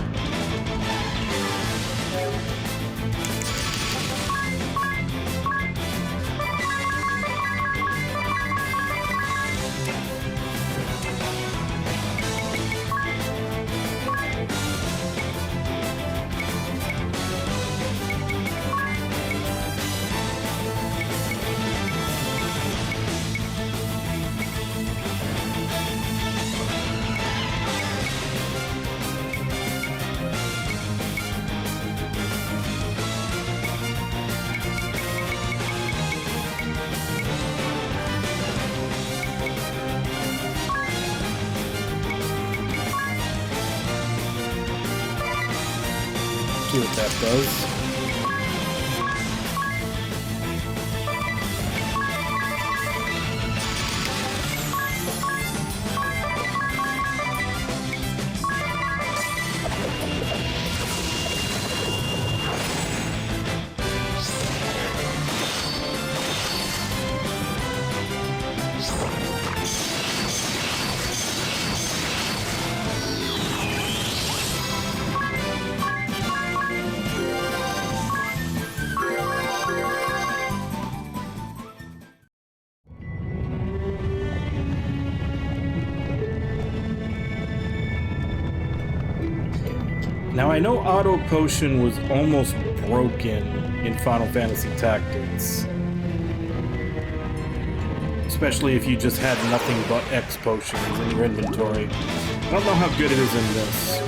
See what that does. Now I know Auto Potion was almost broken in Final Fantasy Tactics. Especially if you just had nothing but X potions in your inventory. I don't know how good it is in this.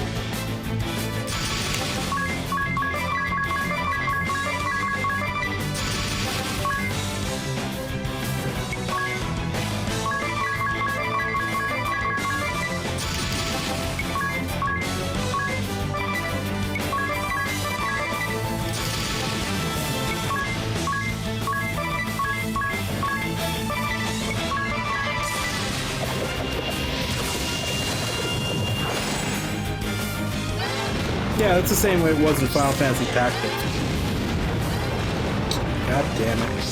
Yeah, it's the same way it was in Final Fantasy Tactics. God damn it.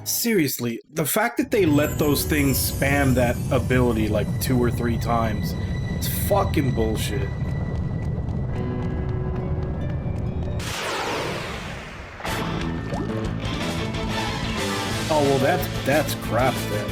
Seriously, the fact that they let those things spam that ability like 2 or 3 times, it's fucking bullshit. Oh, well, that's crap then.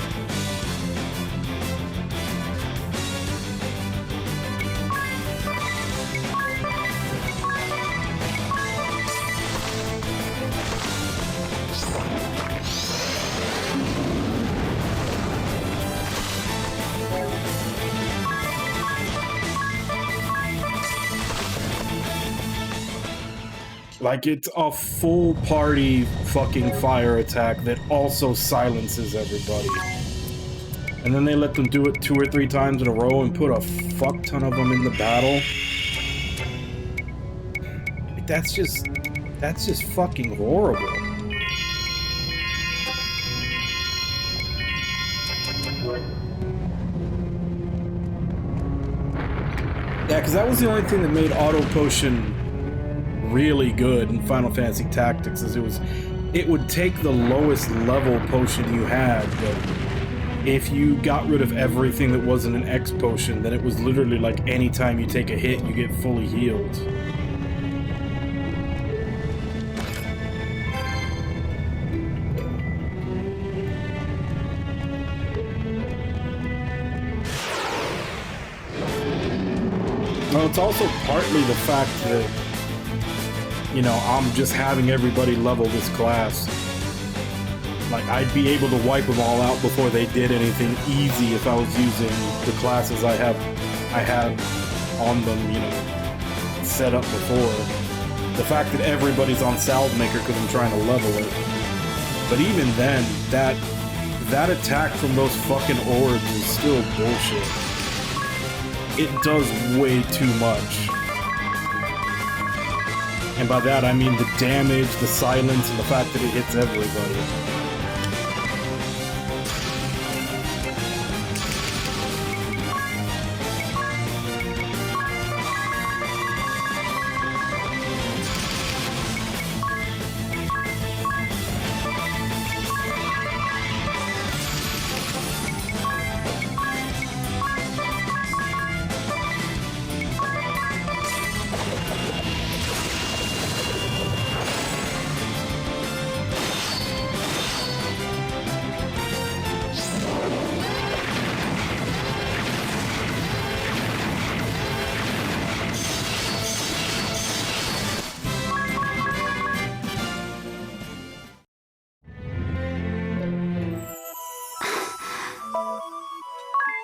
Like, it's a full party fucking fire attack that also silences everybody. And then they let them do it 2 or 3 times in a row and put a fuck ton of them in the battle. That's just fucking horrible. Yeah, because that was the only thing that made Auto Potion really good in Final Fantasy Tactics, is it would take the lowest level potion you had, but if you got rid of everything that wasn't an X potion, then it was literally like any time you take a hit, you get fully healed. Well, it's also partly the fact that, you know, I'm just having everybody level this class. Like, I'd be able to wipe them all out before they did anything easy if I was using the classes I had on them, you know, set up before. The fact that everybody's on Salvemaker because I'm trying to level it. But even then, that attack from those fucking orbs is still bullshit. It does way too much. And by that I mean the damage, the silence, and the fact that it hits everybody.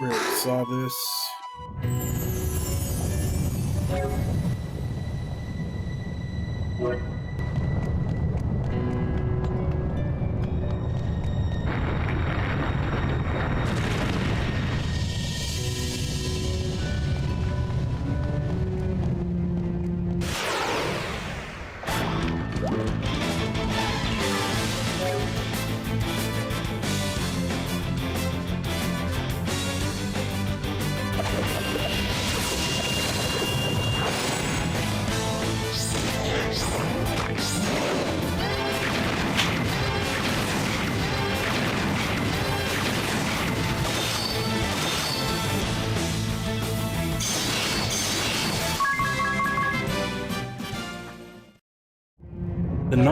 We already saw this.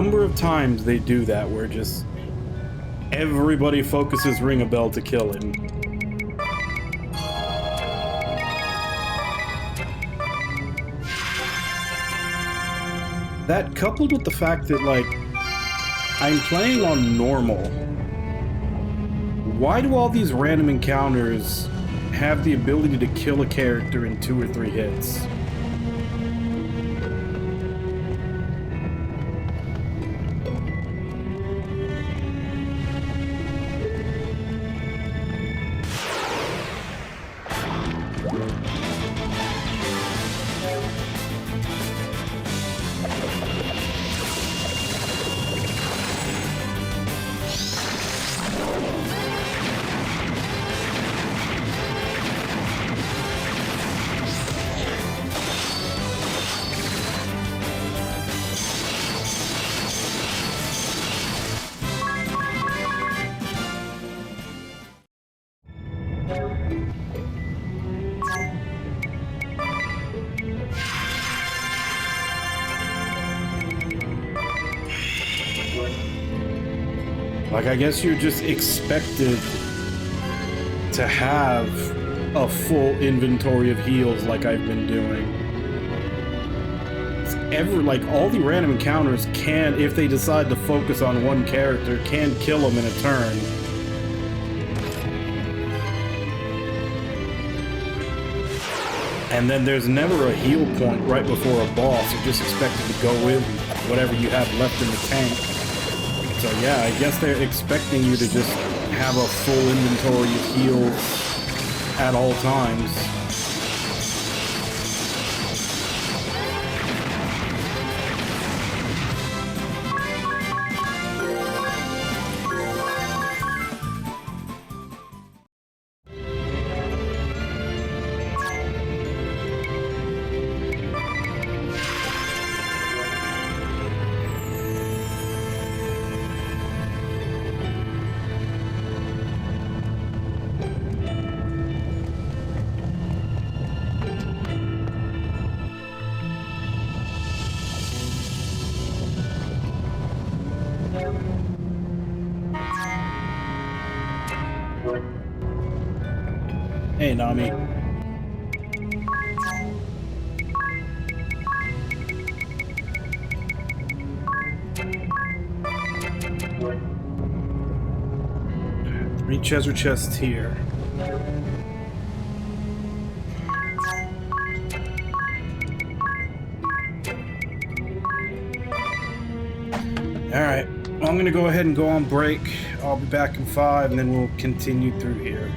number of times they do that where just everybody focuses Ring a Bell to kill him. That coupled with the fact that, like, I'm playing on normal. Why do all these random encounters have the ability to kill a character in 2 or 3 hits? Like, I guess you're just expected to have a full inventory of heals like I've been doing. Like, all the random encounters can, if they decide to focus on one character, can kill them in a turn. And then there's never a heal point right before a boss. You're just expected to go with whatever you have left in the tank. So yeah, I guess they're expecting you to just have a full inventory of heals at all times. Hey, Nami. Three treasure chests here. Alright, well, I'm gonna go ahead and go on break. I'll be back in 5 and then we'll continue through here.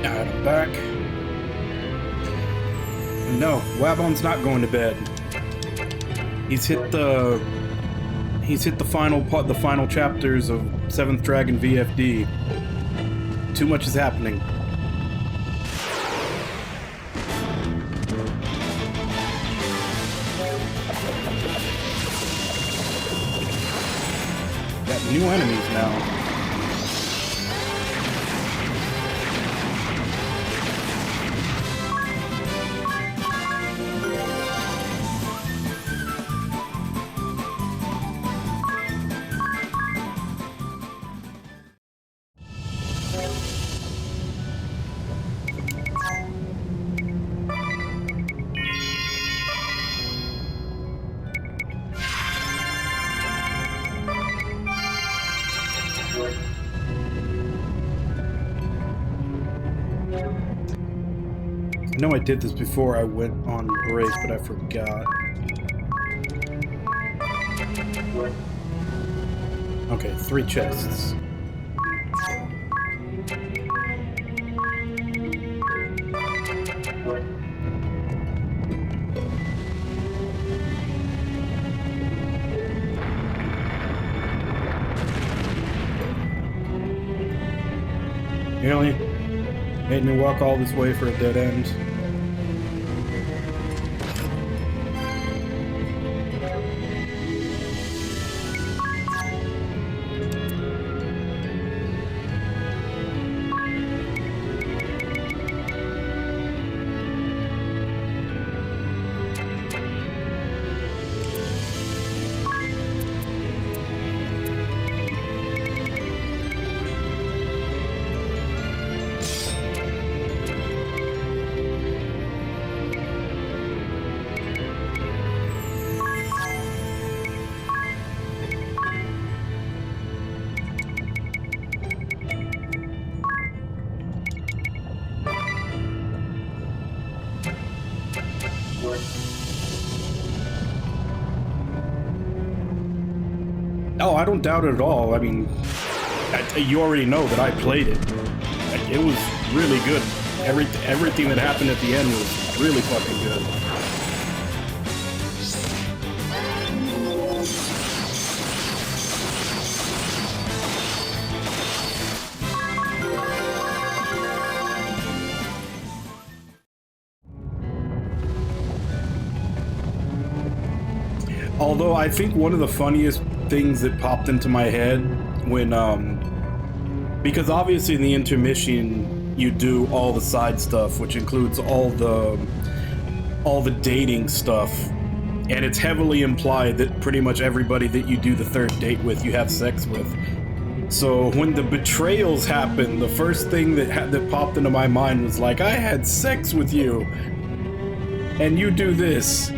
Alright, I'm back. No, Wabon's not going to bed. He's hit the final chapters of 7th Dragon VFD. Too much is happening. Got new enemies now. I know I did this before I went on break, but I forgot. Okay, 3 chests. Really? Made me walk all this way for a dead end. Oh, I don't doubt it at all. I mean, you already know that I played it. Like, it was really good. Everything that happened at the end was really fucking good. Although I think one of the funniest things that popped into my head when because obviously in the intermission you do all the side stuff, which includes all the dating stuff, and it's heavily implied that pretty much everybody that you do the 3rd date with you have sex with. So when the betrayals happened, the first thing that popped into my mind was like, I had sex with you and you do this.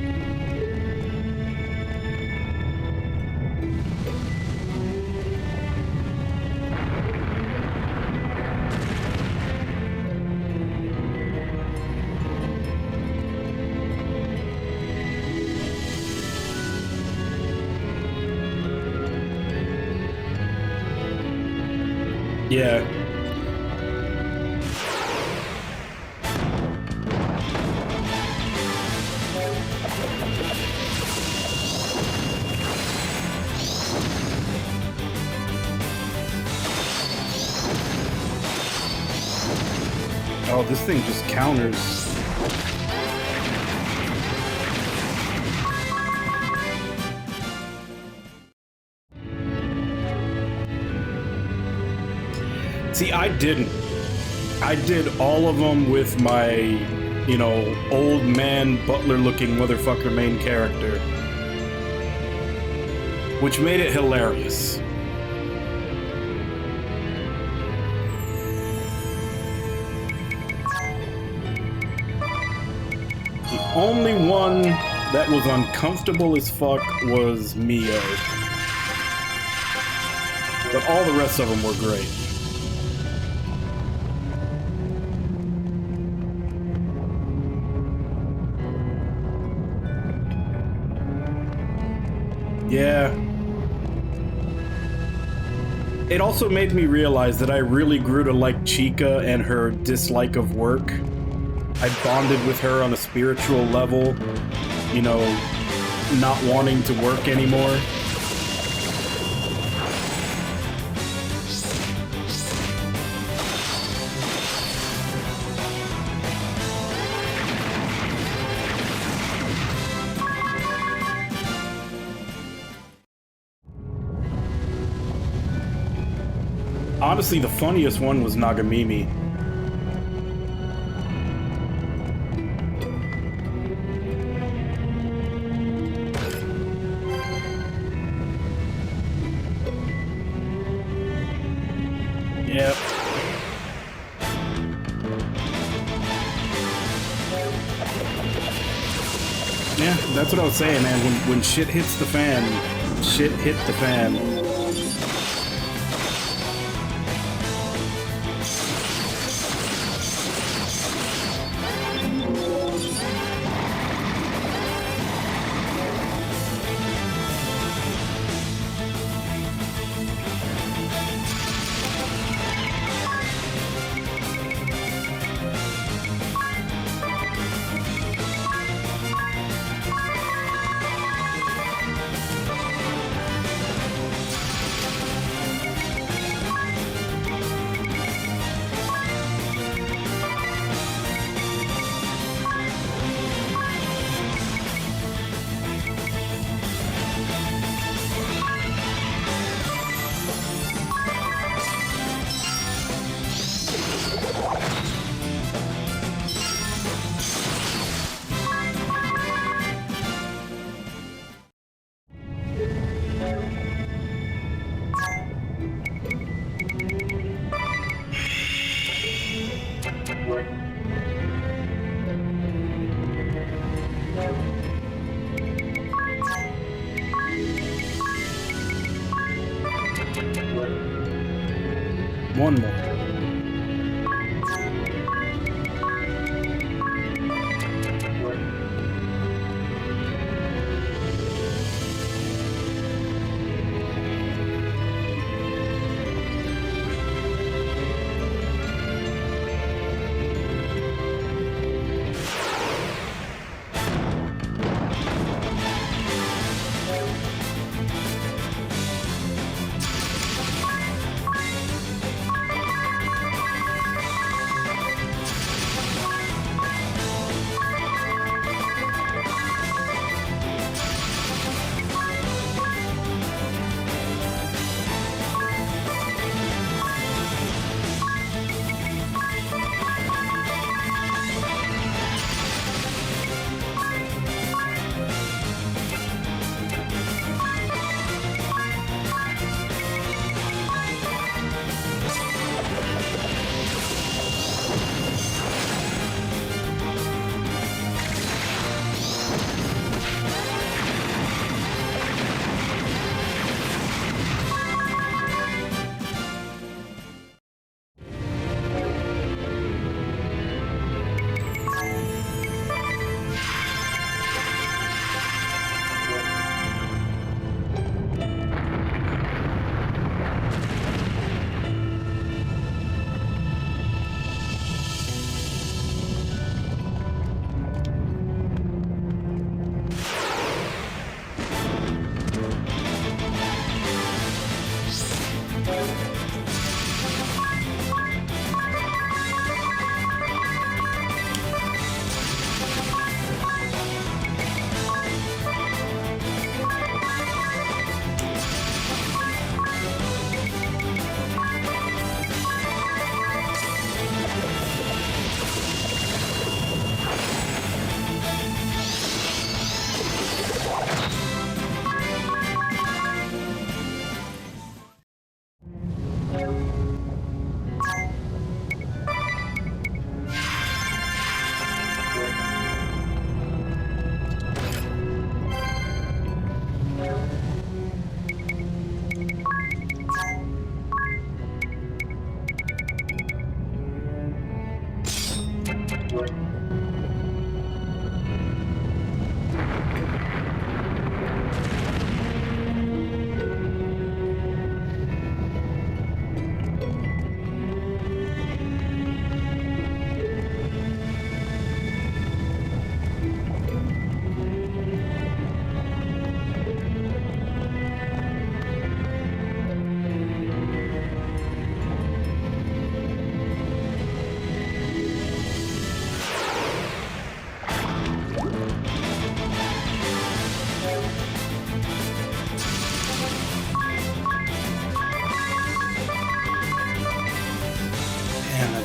Yeah. Oh, this thing just counters. See, I didn't. I did all of them with my, you know, old man butler-looking motherfucker main character, which made it hilarious. The only one that was uncomfortable as fuck was Mio. But all the rest of them were great. Yeah. It also made me realize that I really grew to like Chica and her dislike of work. I bonded with her on a spiritual level, you know, not wanting to work anymore. Honestly, the funniest one was Nagamimi. Yep. Yeah, that's what I was saying, man. When shit hits the fan, shit hit the fan. One more.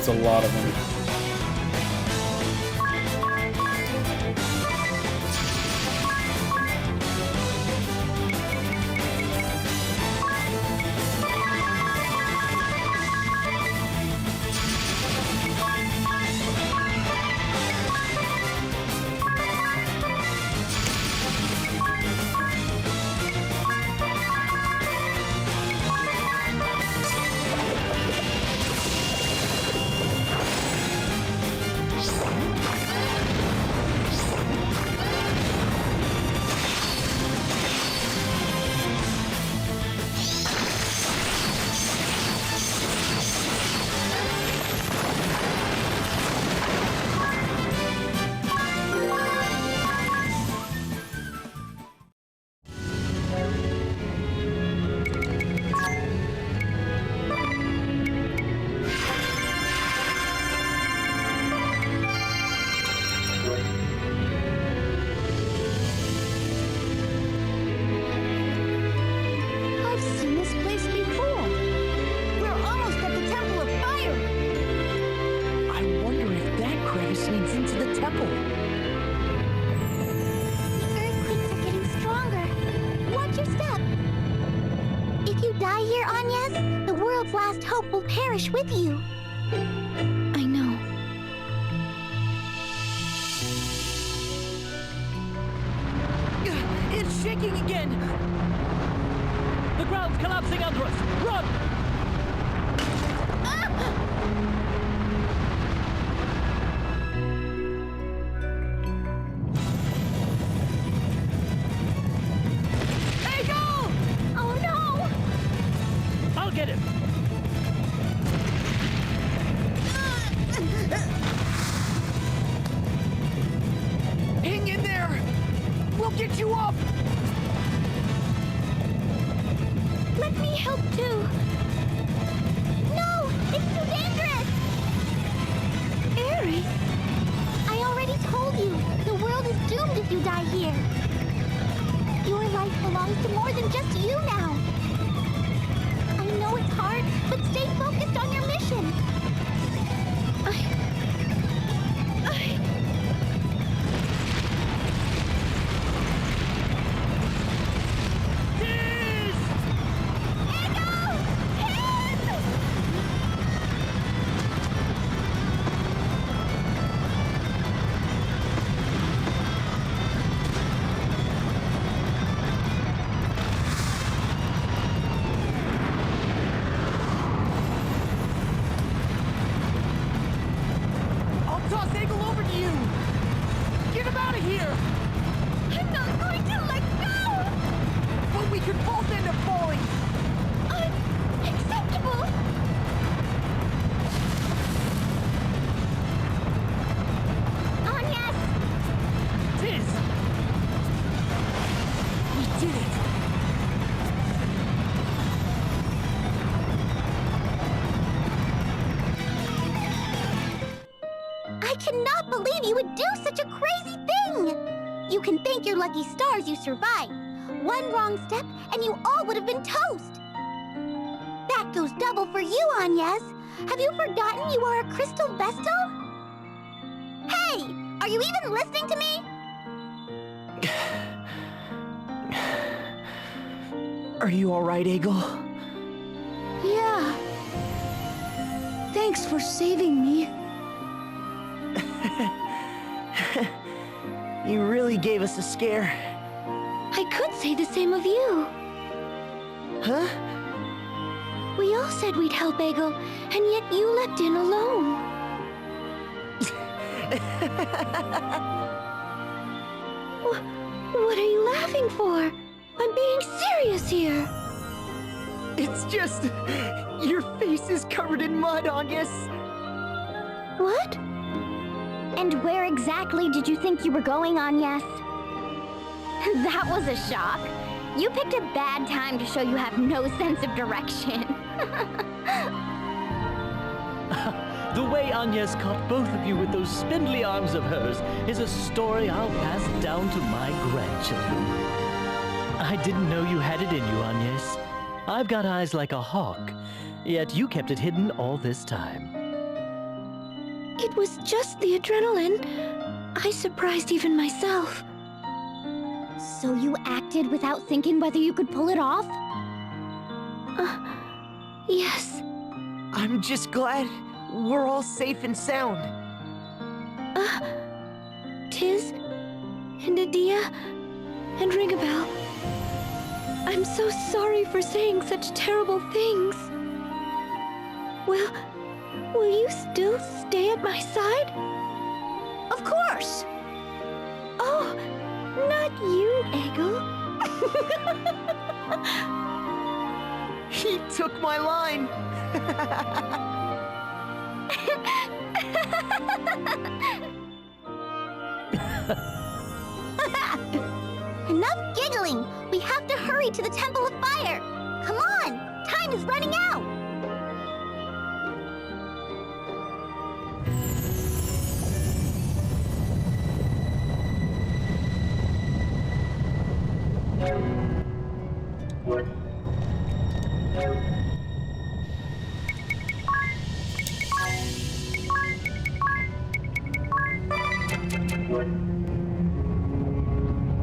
That's a lot of them. I've seen this place before. We're almost at the Temple of Fire. I wonder if that crevice leads into the temple. The earthquakes are getting stronger. Watch your step. If you die here, Agnes, the world's last hope will perish with you. I know. It's shaking again! The ground's collapsing under us! Run! Eagle! Oh no! I'll get him! Hang in there! We'll get you up! Let me help too. No! It's too dangerous! Aerie! I already told you, the world is doomed if you die here. Your life belongs to more than just you now. I know it's hard, but stay focused on your mission. I'll toss Eagle over to you! Get him out of here! I'm not going to let go! But we could both end up falling! Unacceptable! Agnes! Tiz! We did it! I cannot believe you would do such a crazy thing! You can thank your lucky stars you survived. One wrong step, and you all would have been toast! That goes double for you, Agnes! Have you forgotten you are a crystal vestal? Hey! Are you even listening to me? Are you alright, Eagle? Yeah. Thanks for saving me. You really gave us a scare. I could say the same of you. Huh? We all said we'd help Eggle, and yet you leapt in alone. What are you laughing for? I'm being serious here. It's just... your face is covered in mud, Agnes. What? And where exactly did you think you were going, Agnes? That was a shock. You picked a bad time to show you have no sense of direction. The way Agnes caught both of you with those spindly arms of hers is a story I'll pass down to my grandchildren. I didn't know you had it in you, Agnes. I've got eyes like a hawk, yet you kept it hidden all this time. It was just the adrenaline. I surprised even myself. So you acted without thinking whether you could pull it off? Yes. I'm just glad we're all safe and sound. Tiz, and Adia, and Ringabel. I'm so sorry for saying such terrible things. Will you still stay at my side? Of course! Oh, not you, Eggle. He took my line! Enough giggling! We have to hurry to the Temple of Fire! Come on! Time is running out!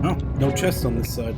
Oh, no chest on this side.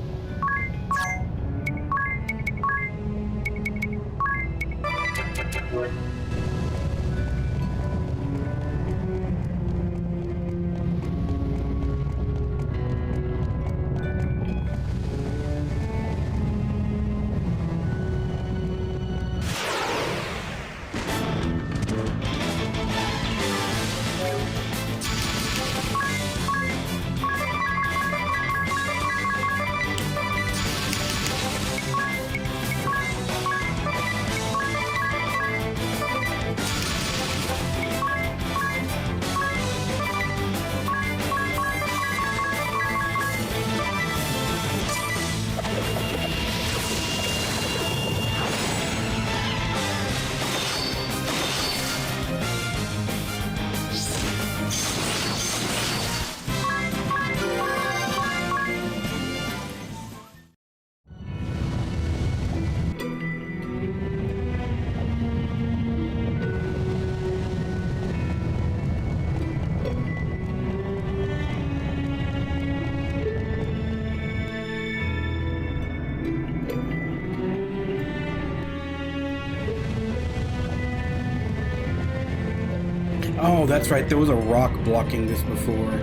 Oh, that's right. There was a rock blocking this before.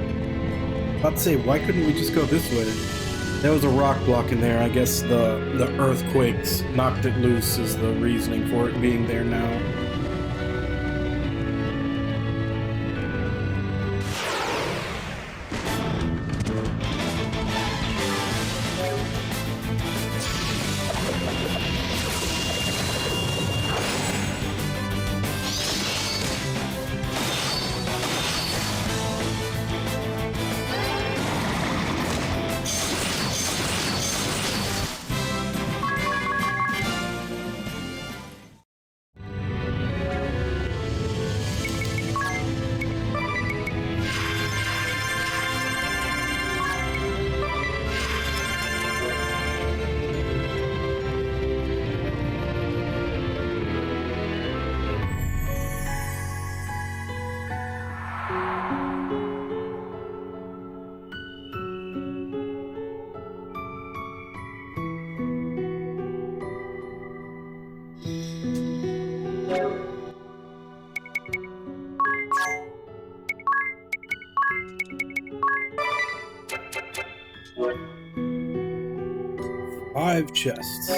About to say, why couldn't we just go this way? There was a rock blocking there. I guess the earthquakes knocked it loose is the reasoning for it being there now. Five chests.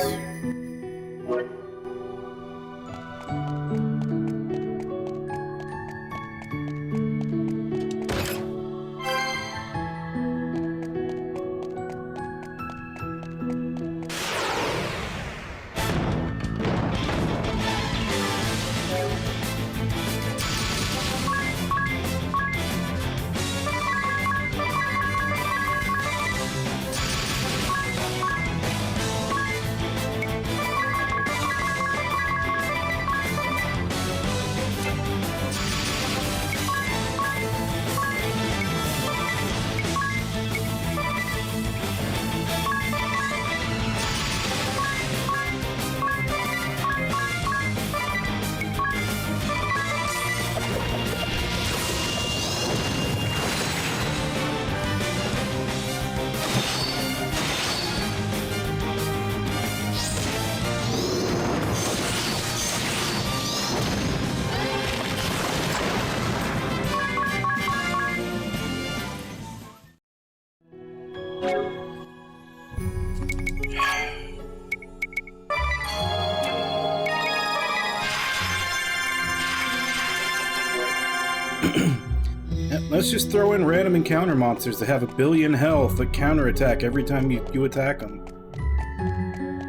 Yeah, let's just throw in random encounter monsters that have 1 billion health that counterattack every time you attack them.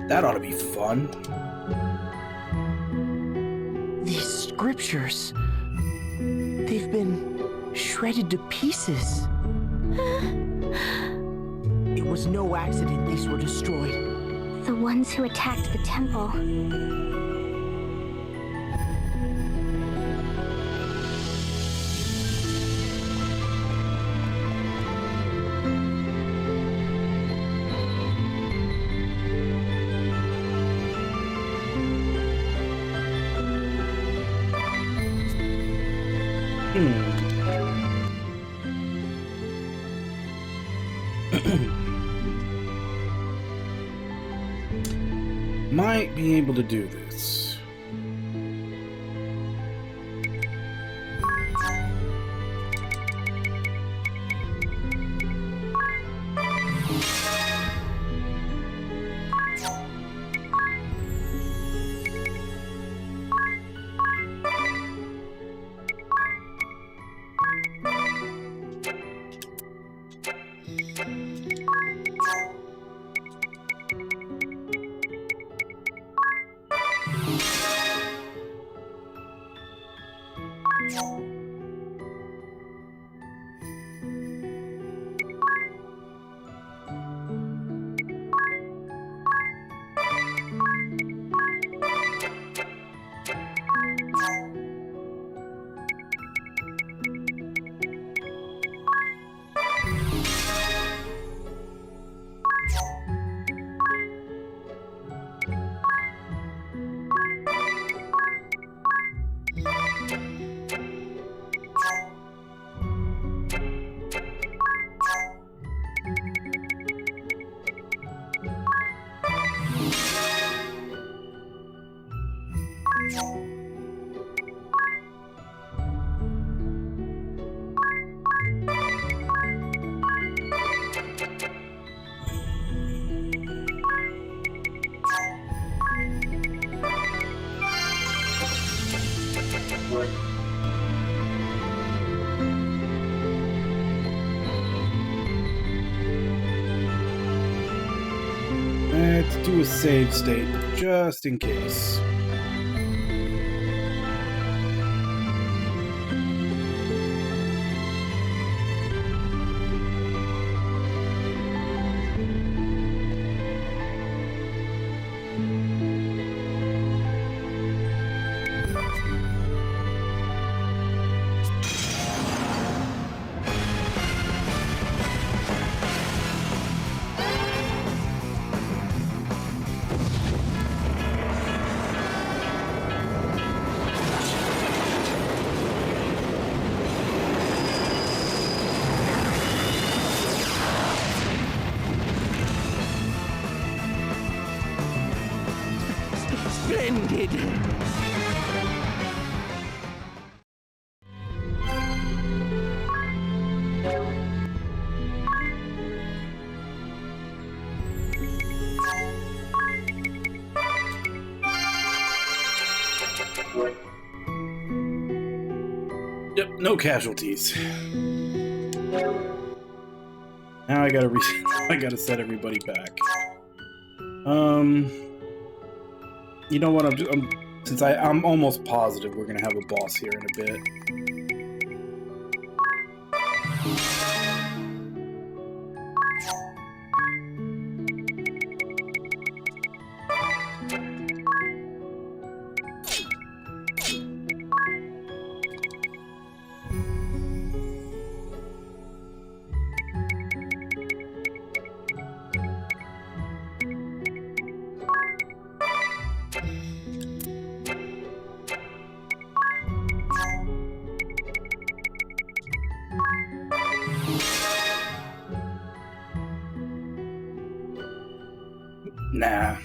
That ought to be fun. These scriptures. They've been shredded to pieces. It was no accident these were destroyed. The ones who attacked the temple. Might be able to do this. Let's do a save state, just in case. Splendid! Yep, no casualties. Now I gotta I gotta set everybody back. You know what? I'm almost positive we're gonna have a boss here in a bit. Nah.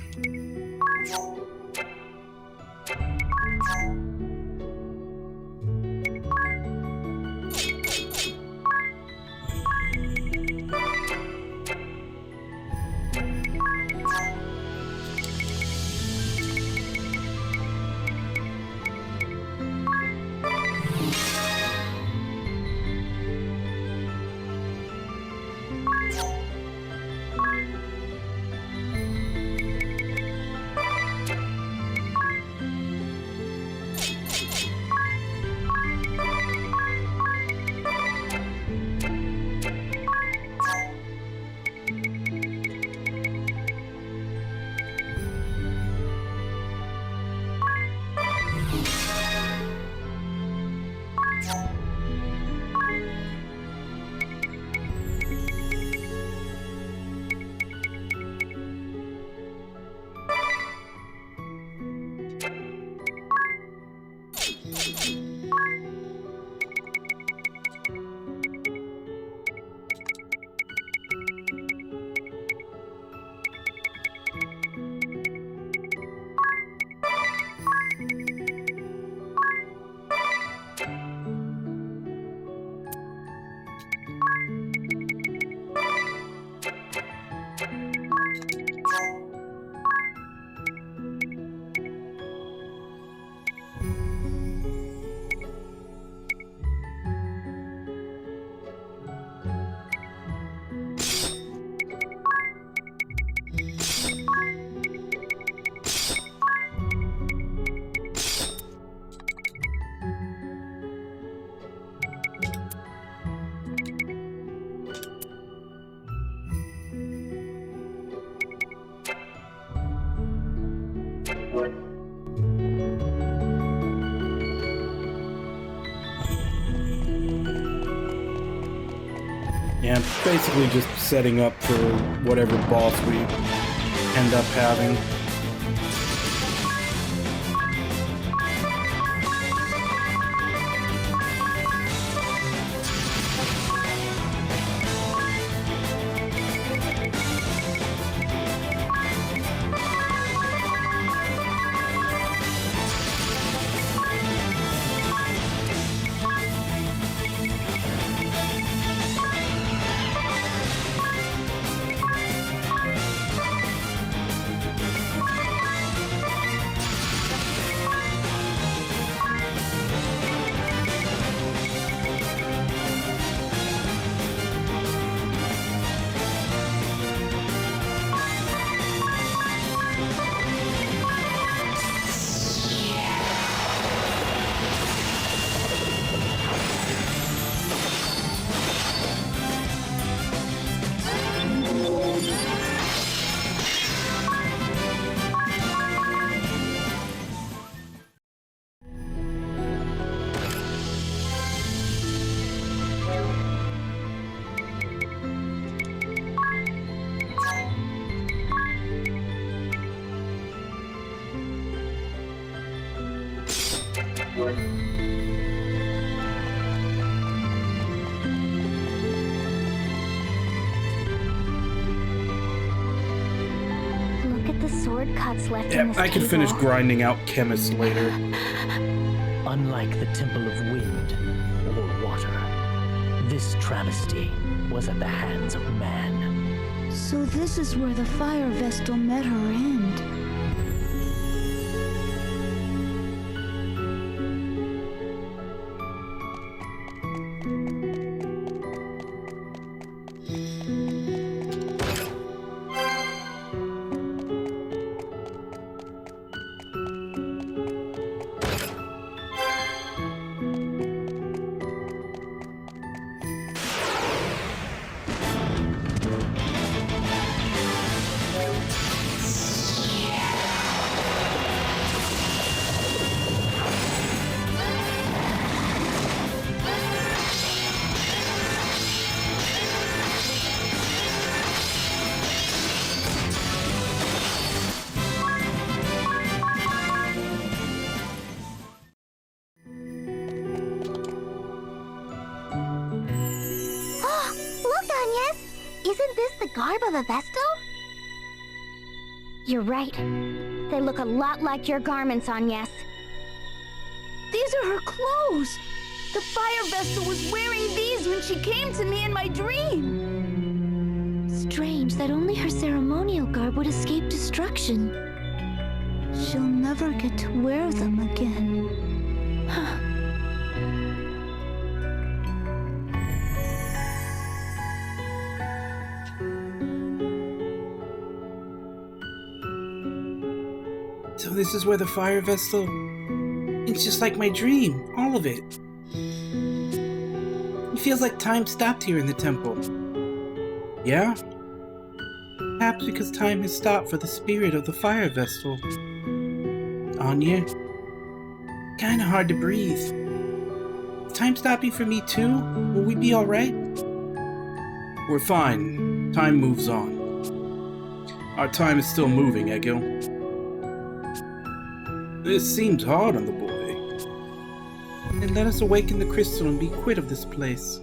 Yeah, basically just setting up for whatever boss we end up having. Look at the sword cuts left in Yeah, this I can table. finish grinding out chemists later. Unlike the Temple of Wind or Water, this travesty was at the hands of man. So this is where the Fire Vestal met her end. Look, Agnes! Isn't this the garb of a Vestal? You're right. They look a lot like your garments, Agnes. These are her clothes! The Fire Vestal was wearing these when she came to me in my dream! Strange that only her ceremonial garb would escape destruction. She'll never get to wear them again. Huh. So this is where the Fire Vestal... It's just like my dream, all of it. It feels like time stopped here in the temple. Yeah? Perhaps because time has stopped for the spirit of the Fire Vestal. Anya? Kinda hard to breathe. Is time stopping for me too? Will we be alright? We're fine. Time moves on. Our time is still moving, Egil. This seems hard on the boy. And let us awaken the crystal and be quit of this place.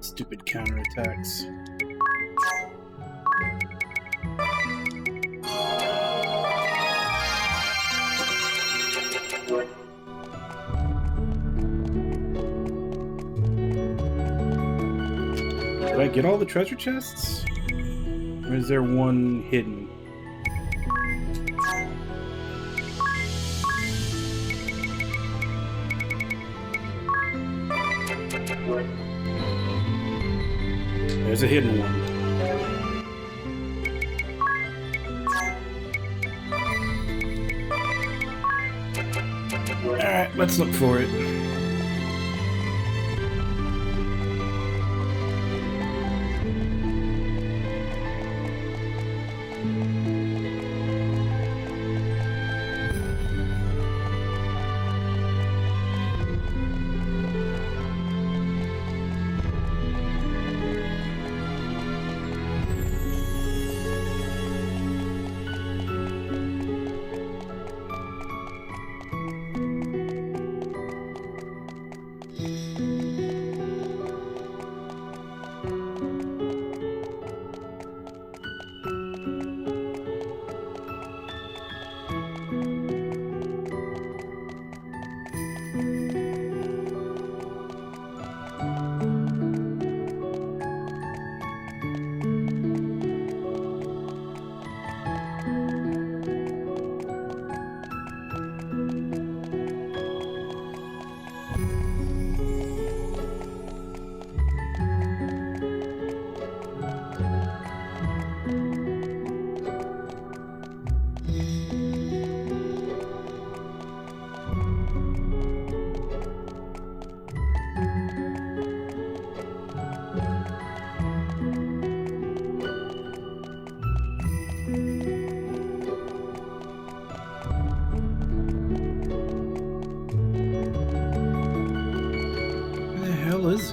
Stupid counterattacks. Did I get all the treasure chests? Or is there one hidden? There's a hidden one. Alright, let's look for it. Is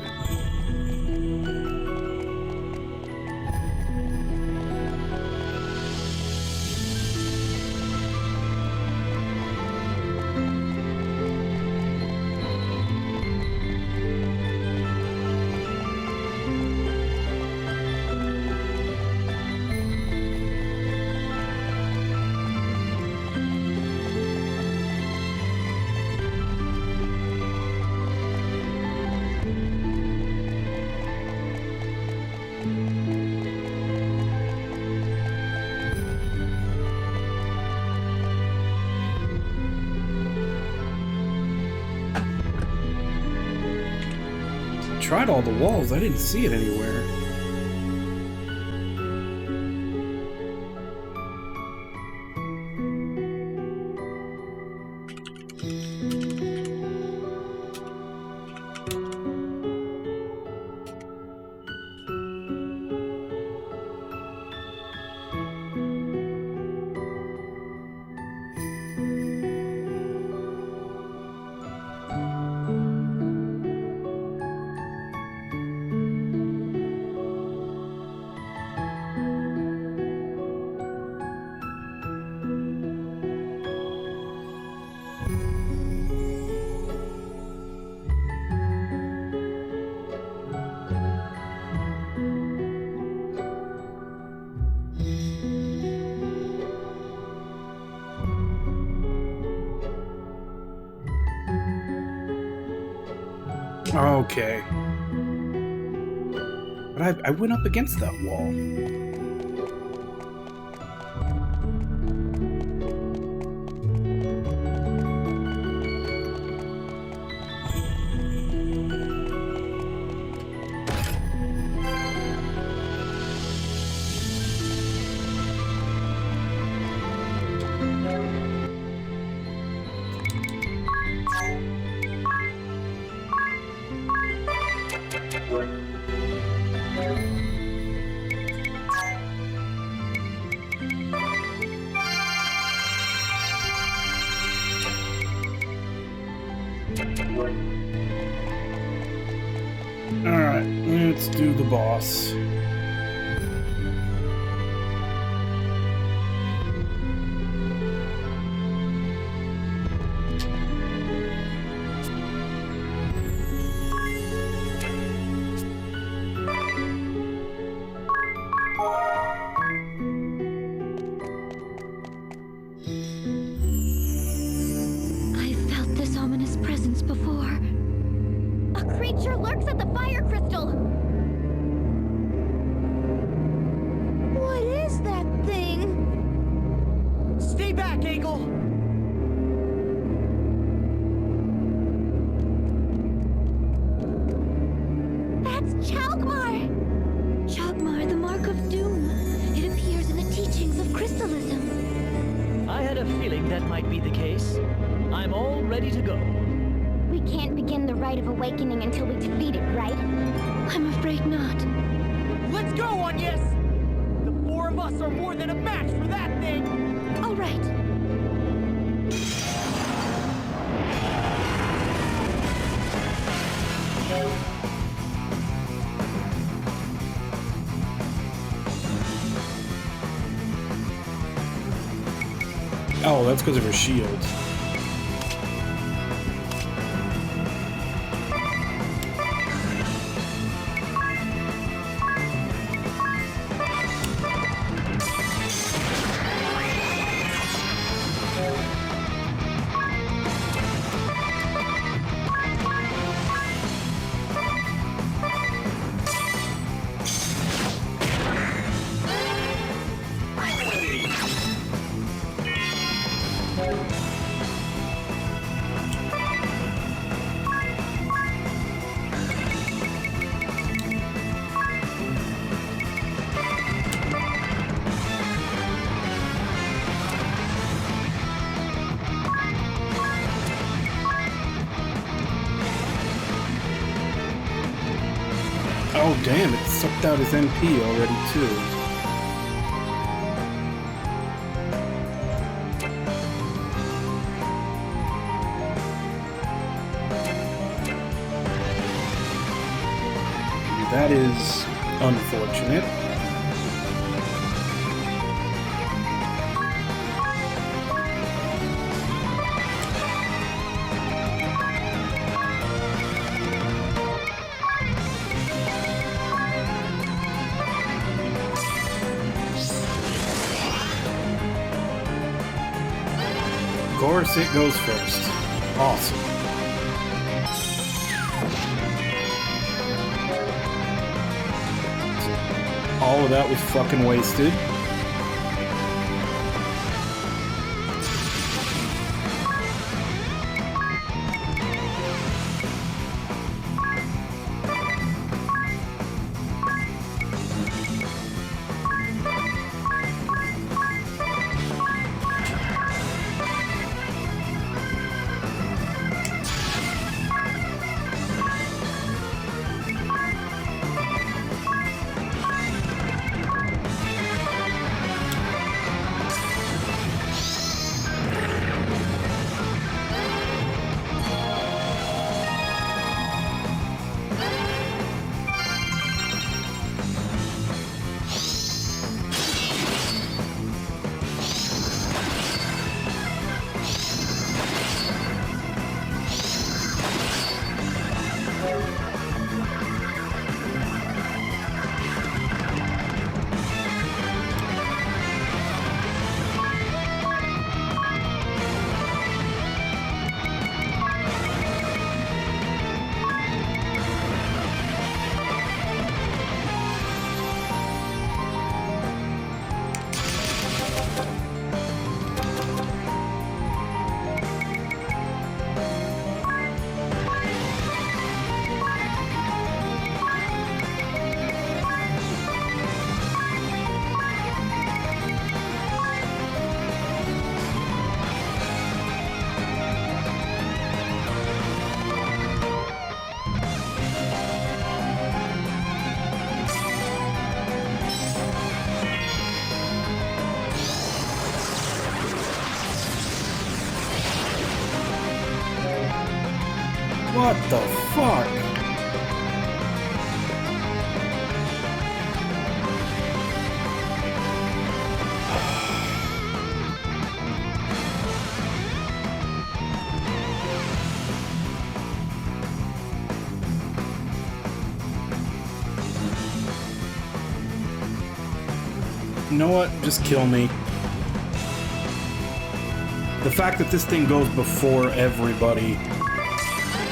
Tried all the walls, I didn't see it anywhere. Okay. But I went up against that wall. Alright, let's do the boss. I felt this ominous presence before. A creature lurks at the fire crystal. What is that thing? Stay back, Eagle! That's Chalkmar! Chogmar, the Mark of Doom. It appears in the teachings of crystalism. I had a feeling that might be the case. I'm all ready to go. We can't begin the Rite of Awakening until we defeat it, right? I'm afraid not. Let's go, Agnes! The four of us are more than a match for that thing! All right. Oh, that's because of her shield. Oh damn, it sucked out his MP already too. That is unfortunate. Of course it goes first. Awesome. All of that was fucking wasted. What the fuck? You know what? Just kill me. The fact that this thing goes before everybody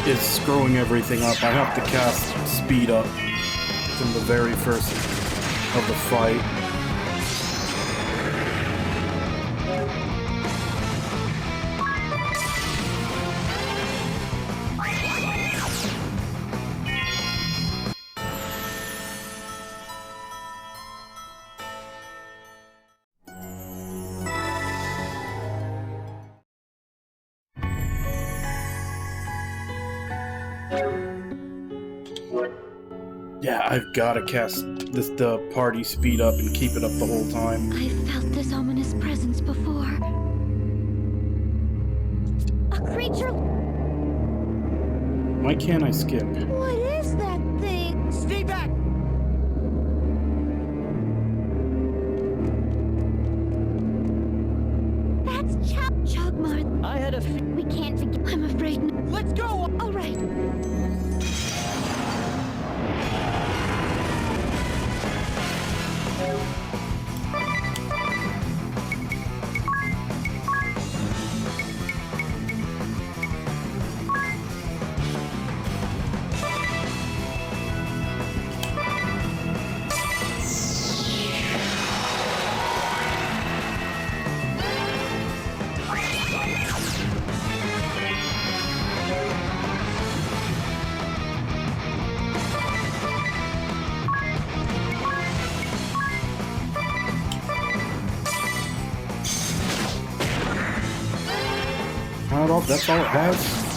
is screwing everything up. I have to cast speed up from the very first of the fight. Yeah, I've gotta cast the party speed up and keep it up the whole time. I felt this ominous presence before. A creature. Why can't I skip? What is that thing? Stay back! That's Chogmar, I had a we can't forget. I'm afraid. Let's go! All right. That's all it has?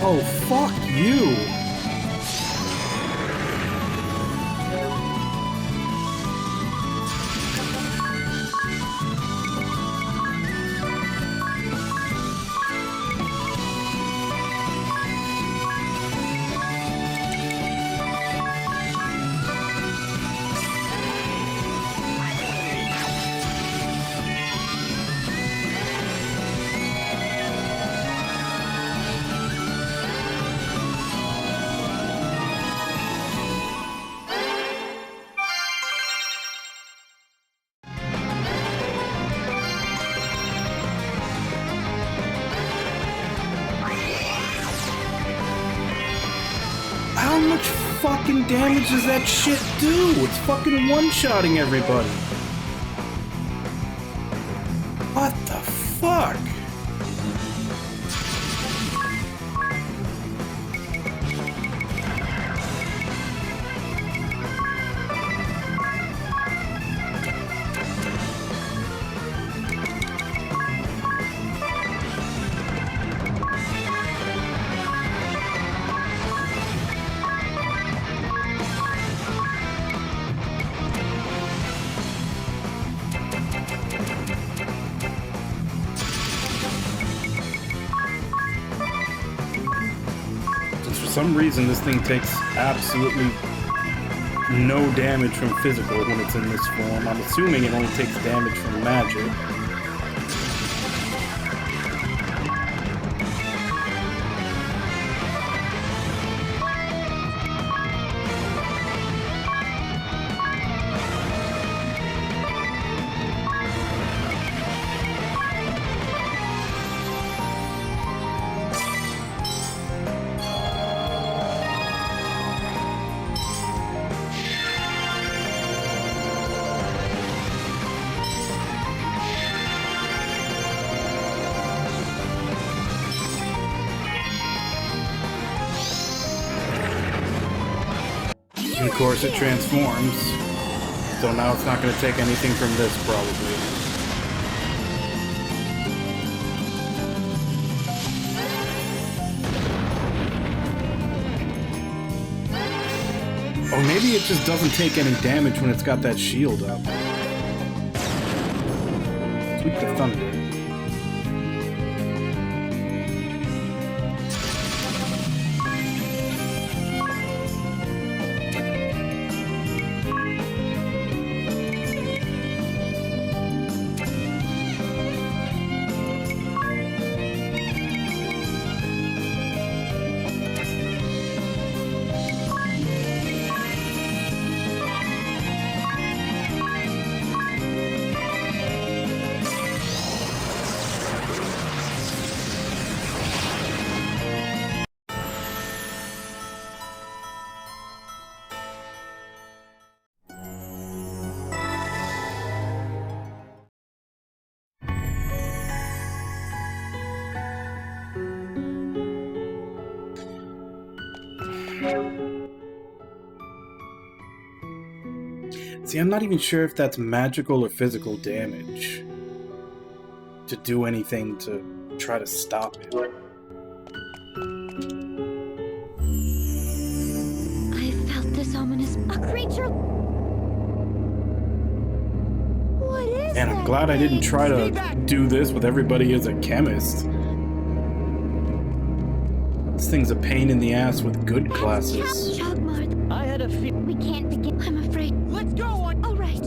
Oh, fuck you! How much fucking damage does that shit do? It's fucking one-shotting everybody. What the fuck? For some reason, this thing takes absolutely no damage from physical when it's in this form. I'm assuming it only takes damage from magic. And of course it transforms, so now it's not going to take anything from this, probably. Or maybe it just doesn't take any damage when it's got that shield up. Sweep the thunder. See, I'm not even sure if that's magical or physical damage to do anything to try to stop it. I felt this ominous... A creature... What is And I'm glad I didn't try to do this with everybody as a chemist. This thing's a pain in the ass with good classes. Chogmar, I had a feeling. we can't begin. I'm afraid. Let's go on. All right.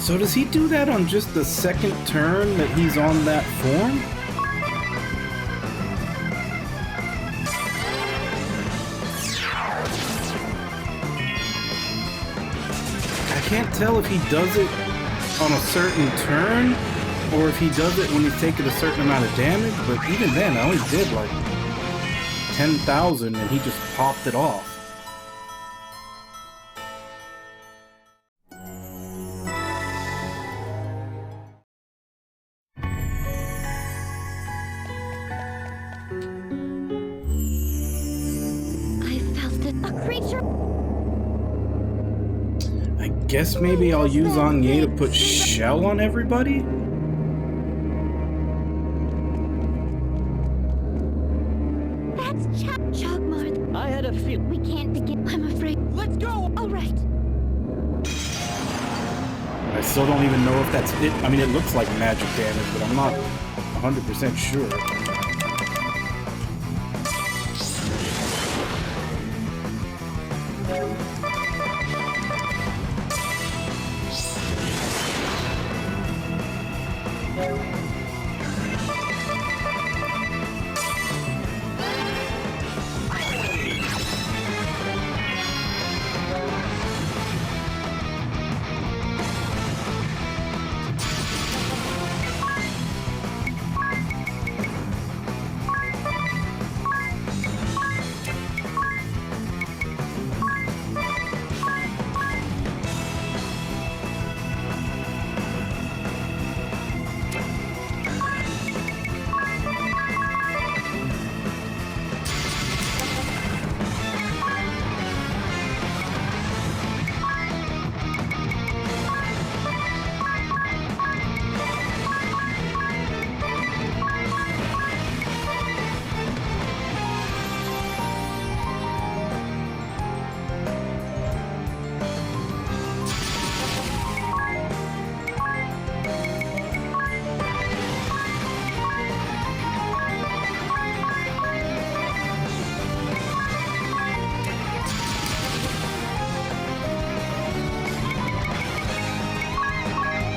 So does he do that on just the second turn that he's on that form? I can't tell if he does it on a certain turn or if he does it when he's taking a certain amount of damage, but even then I only did like 10,000 and he just popped it off. I felt it. A creature. I guess maybe I'll use Anye to put Shell on everybody? That's Chogmar. I had a feeling. We can't begin. I'm afraid. Let's go! All right. I still don't even know if that's it. I mean, it looks like magic damage, but I'm not 100% sure.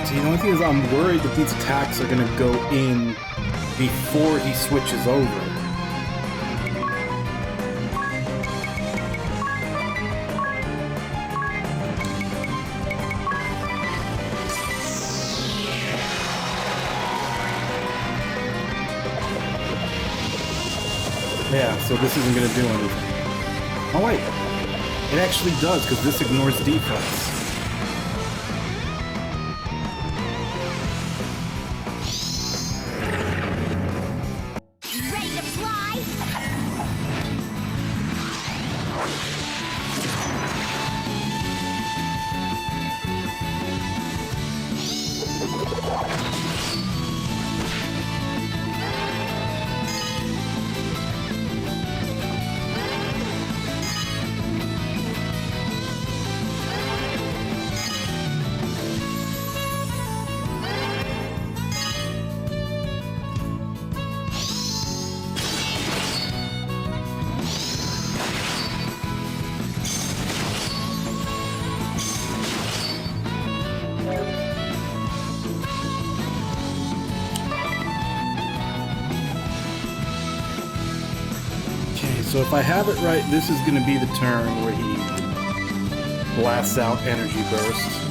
See, the only thing is I'm worried that these attacks are going to go in before he switches over. Yeah, so this isn't going to do anything. Oh wait, it actually does, because this ignores defense. Ready to fly? Okay, so if I have it right, this is going to be the turn where he blasts out Energy Burst.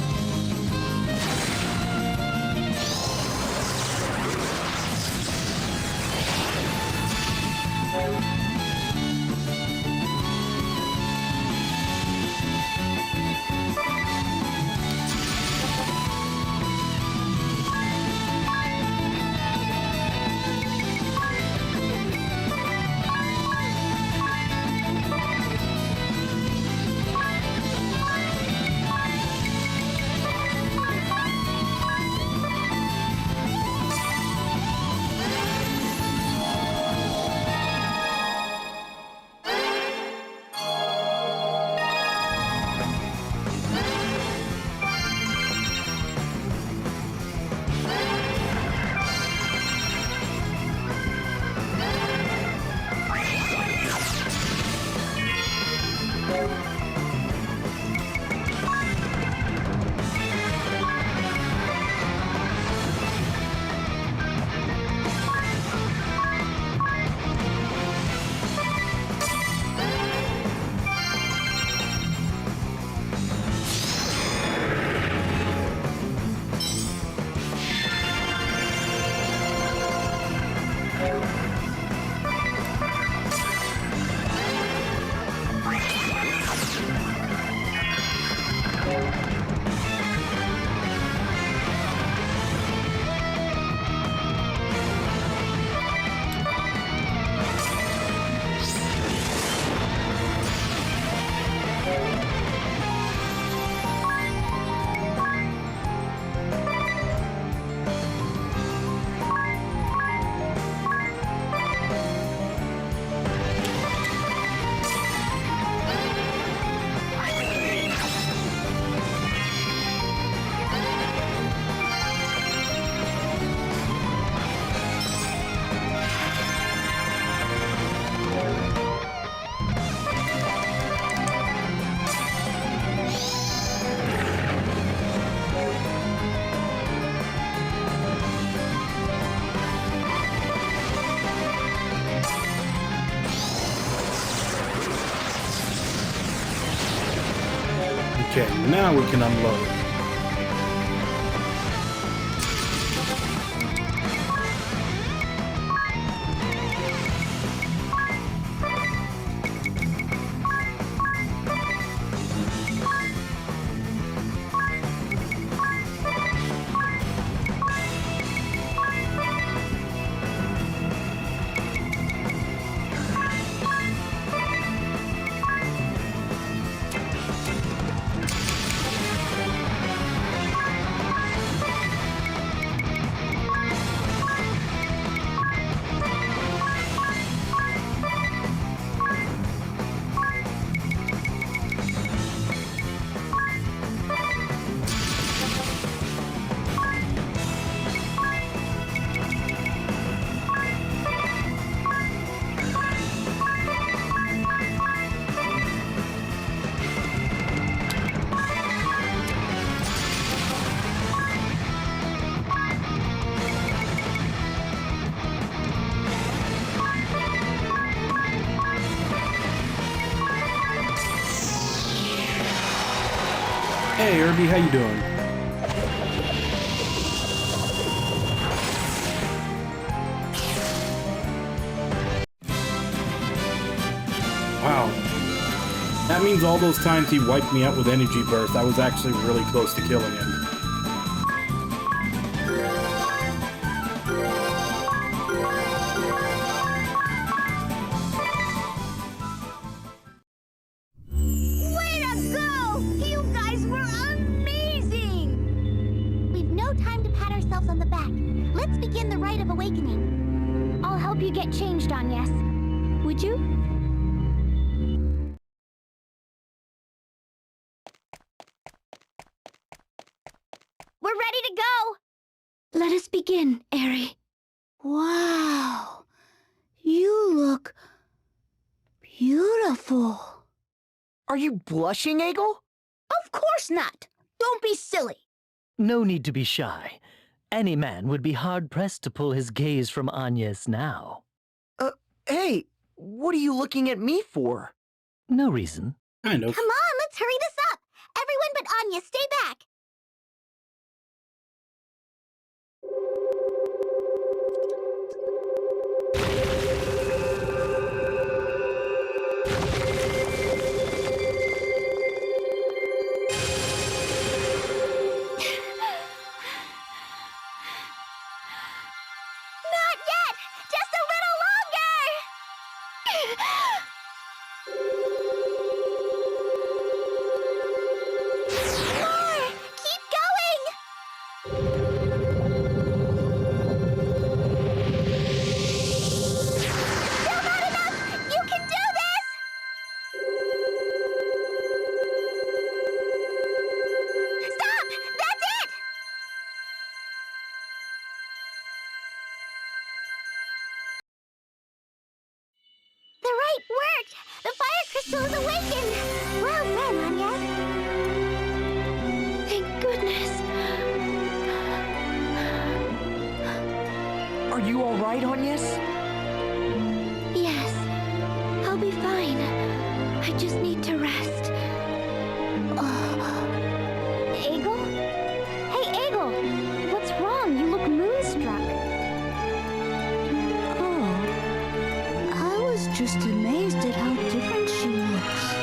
Okay, now we can unload. Hey, Irby, how you doing? Wow. That means all those times he wiped me out with energy burst, I was actually really close to killing him. Way to go! You guys were amazing! We've no time to pat ourselves on the back. Let's begin the rite of awakening. I'll help you get changed, Agnes. Would you? We're ready to go! Let us begin, Eri. Wow. You look beautiful. Are you blushing, Egel? Of course not. Don't be silly. No need to be shy. Any man would be hard-pressed to pull his gaze from Agnes now. Hey, what are you looking at me for? No reason. Kind of. Come on, let's hurry this up. Everyone but Anya, stay back. Not yet! Just a little longer! More! Keep going! Still not enough! You can do this! Stop! That's it! The rite worked! The fire crystal is awakened! Well done, Anya! Thank goodness. Are you all right, Agnes? Yes, I'll be fine. I just need to rest. Egel? Hey, Egel! What's wrong? You look moonstruck. Oh. I was just amazed at how different she looks.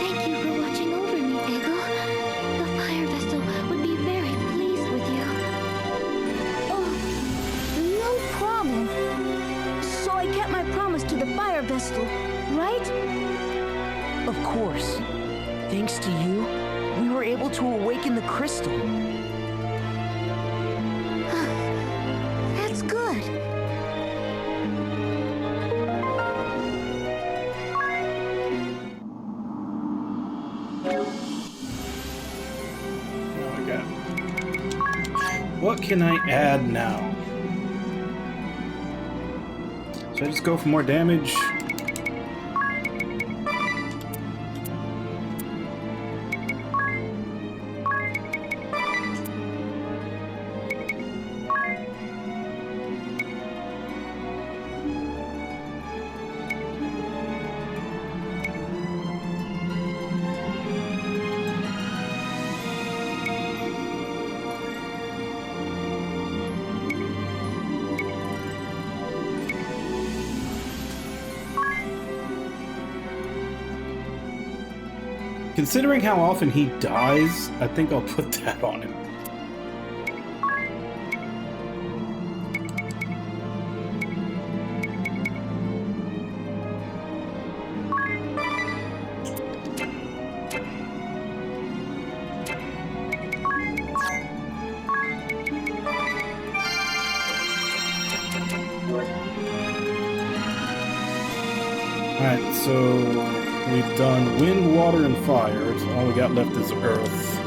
Thank you for watching over me, Egel. The fire vessel would be very pleased with you. Oh, no problem. So I kept my promise to the fire vessel, right? Of course. Thanks to you, we were able to awaken the crystal. That's good. Okay. What can I add now? Should I just go for more damage? Considering how often he dies, I think I'll put that on him. Alright, so we've done wind, water, and fire, so all we got left is earth.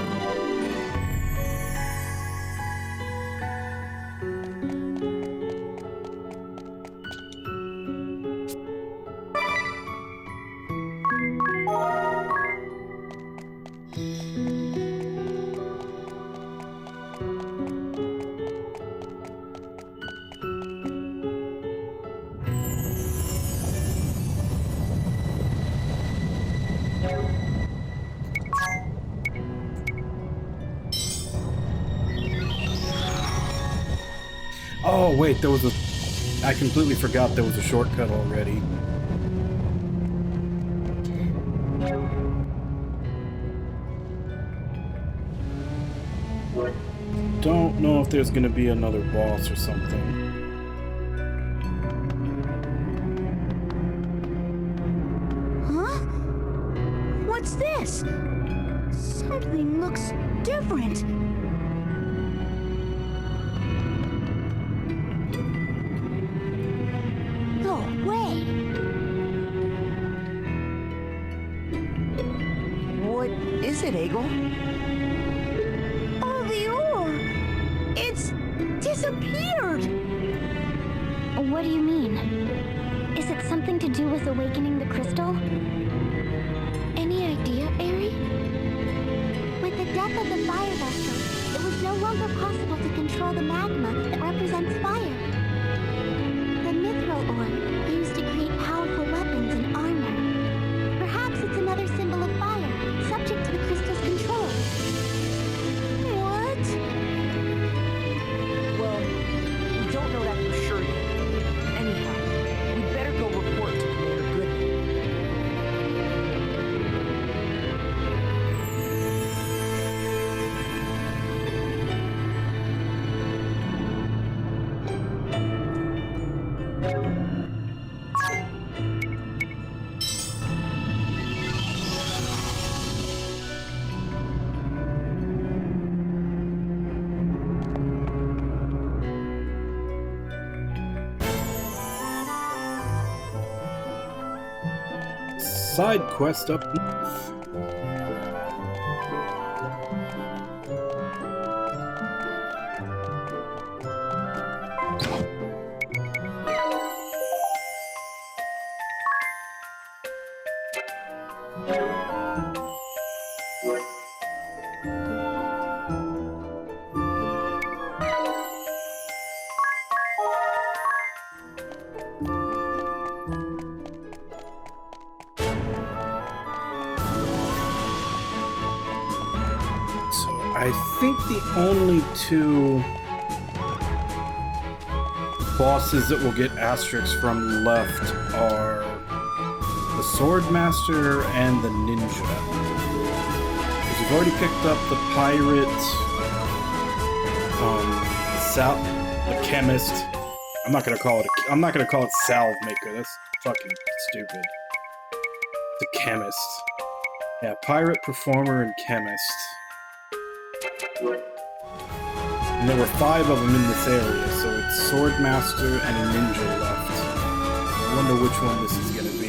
Oh, wait, there was a... I completely forgot there was a shortcut already. Don't know if there's gonna be another boss or something. Huh? What's this? Something looks different. Go away. What is it, Eagle? Oh, the ore! It's disappeared! What do you mean? Is it something to do with awakening the crystal? Any idea, Aerie? With the death of the fire vessel, it was no longer possible to control the magma that represents fire. The mithril ore, used to create powerful weapons and armor. Perhaps it's another symbol of fire, subject to the crystal's control. What? Well, we don't know that for sure yet. Anyhow, we'd better go report to Commander Goodman. Side quest up north. I think the only two bosses that will get asterisks from left are the Swordmaster and the Ninja. Because you've already picked up the Pirate, the Chemist. I'm not gonna call it Salve Maker. That's fucking stupid. The Chemist. Yeah, Pirate, Performer, and Chemist. And there were 5 of them in this area, so it's Swordmaster and a Ninja left. I wonder which one this is gonna be.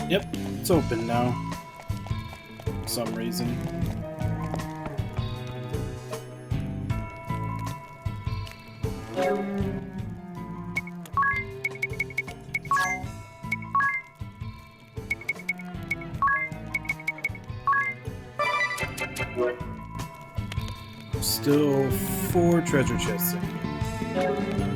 Yep, it's open now. For some reason. Still 4 treasure chests in here.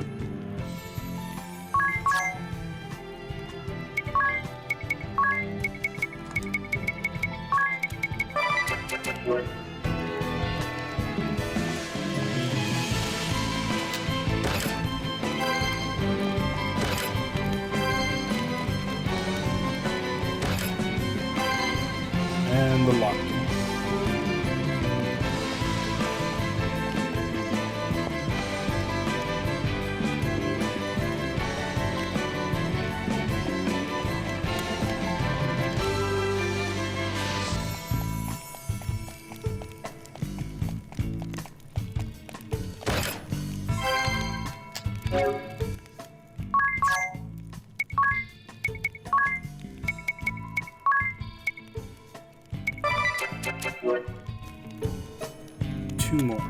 And the lock. Two more.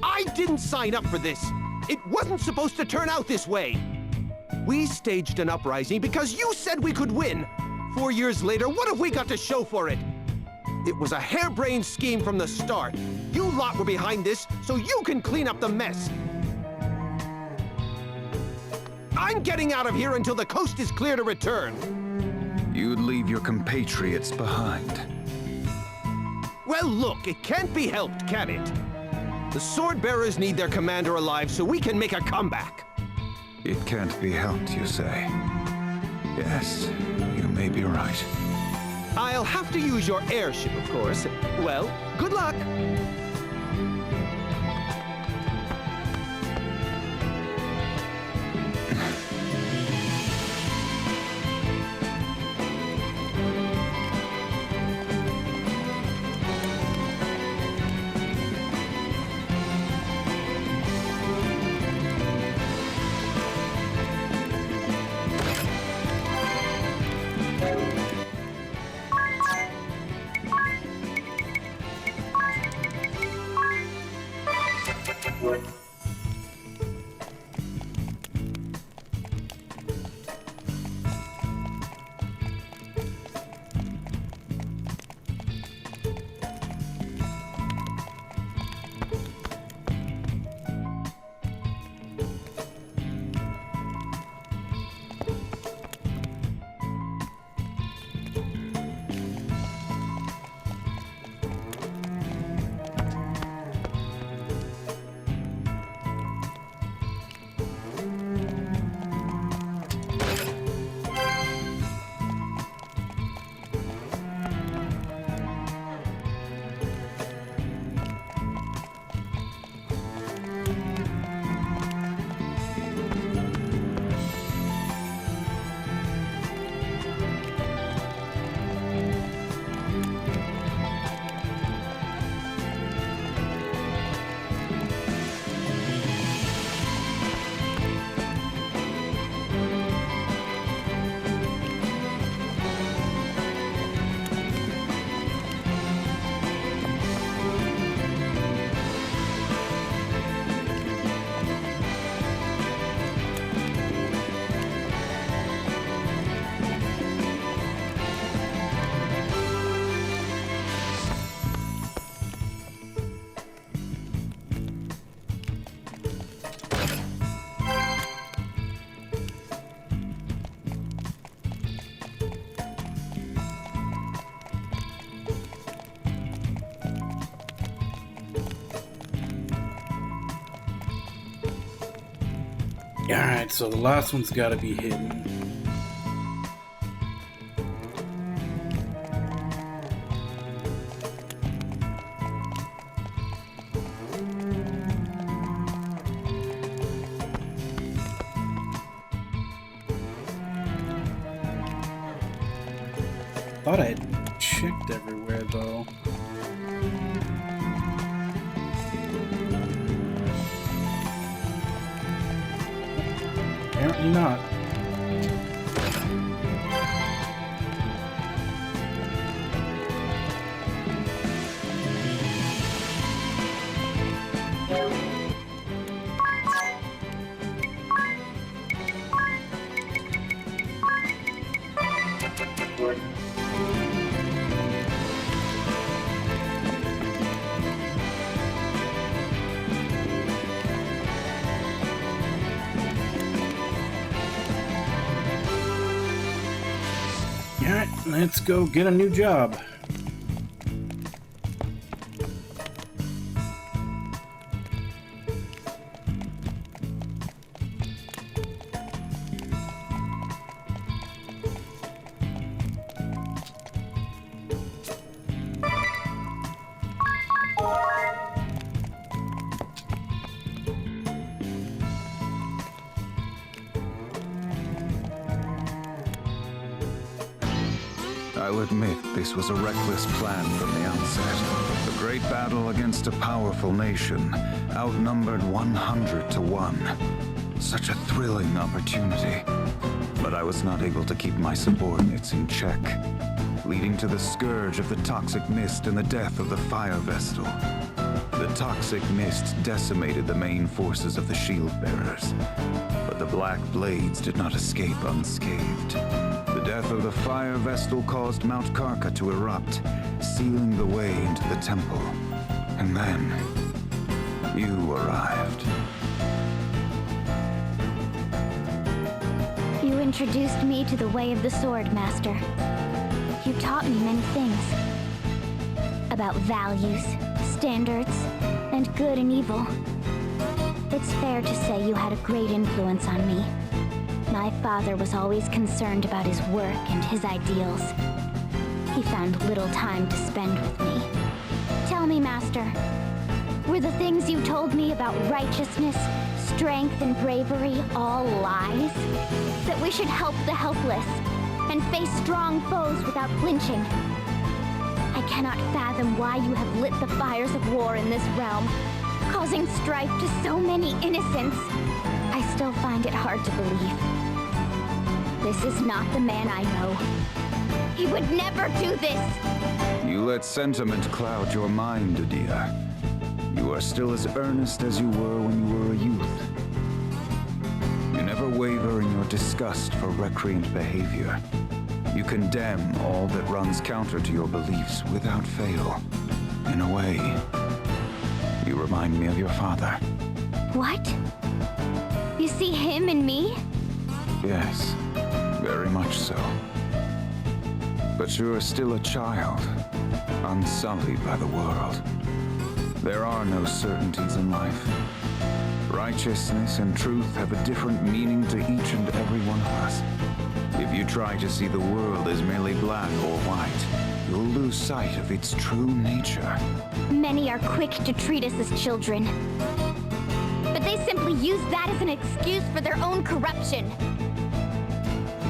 I didn't sign up for this. It wasn't supposed to turn out this way. We staged an uprising because you said we could win. 4 years later, what have we got to show for it? It was a harebrained scheme from the start. You lot were behind this, so you can clean up the mess. I'm getting out of here until the coast is clear to return. You'd leave your compatriots behind. Well, look, it can't be helped, can it? The sword bearers need their commander alive so we can make a comeback. It can't be helped, you say? Yes, you may be right. I'll have to use your airship, of course. Well, good luck. Alright, so the last one's gotta be hidden. Thought I had checked everywhere though. Apparently not. Alright, let's go get a new job. I'll admit this was a reckless plan from the outset. The great battle against a powerful nation, outnumbered 100 to 1. Such a thrilling opportunity. But I was not able to keep my subordinates in check, leading to the scourge of the toxic mist and the death of the fire vestal. The toxic mist decimated the main forces of the shield bearers, but the Black Blades did not escape unscathed. The death of the fire vestal caused Mount Karka to erupt, sealing the way into the temple. And then, you arrived. You introduced me to the way of the sword, Master. You taught me many things. About values, standards, and good and evil. It's fair to say you had a great influence on me. My father was always concerned about his work and his ideals. He found little time to spend with me. Tell me, Master, were the things you told me about righteousness, strength, and bravery all lies? That we should help the helpless and face strong foes without flinching? I cannot fathom why you have lit the fires of war in this realm, causing strife to so many innocents. I still find it hard to believe. This is not the man I know. He would never do this! You let sentiment cloud your mind, Adia. You are still as earnest as you were when you were a youth. You never waver in your disgust for recreant behavior. You condemn all that runs counter to your beliefs without fail. In a way, you remind me of your father. What? You see him in me? Yes, very much so. But you are still a child, unsullied by the world. There are no certainties in life. Righteousness and truth have a different meaning to each and every one of us. If you try to see the world as merely black or white, you'll lose sight of its true nature. Many are quick to treat us as children. But they simply use that as an excuse for their own corruption.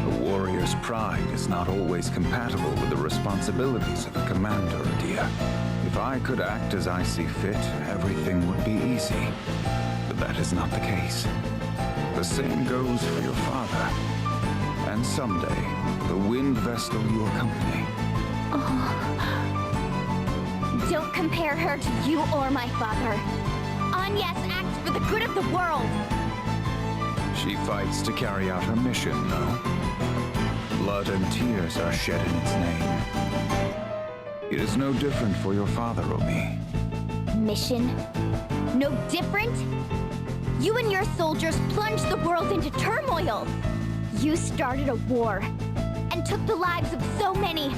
A warrior's pride is not always compatible with the responsibilities of a commander, Adia. If I could act as I see fit, everything would be easy. But that is not the case. The same goes for your father. And someday, the wind vestal you accompany. Don't compare her to you or my father. Agnes acts for the good of the world. She fights to carry out her mission, though. Blood and tears are shed in its name. It is no different for your father or me. Mission? No different? You and your soldiers plunged the world into turmoil. You started a war and took the lives of so many.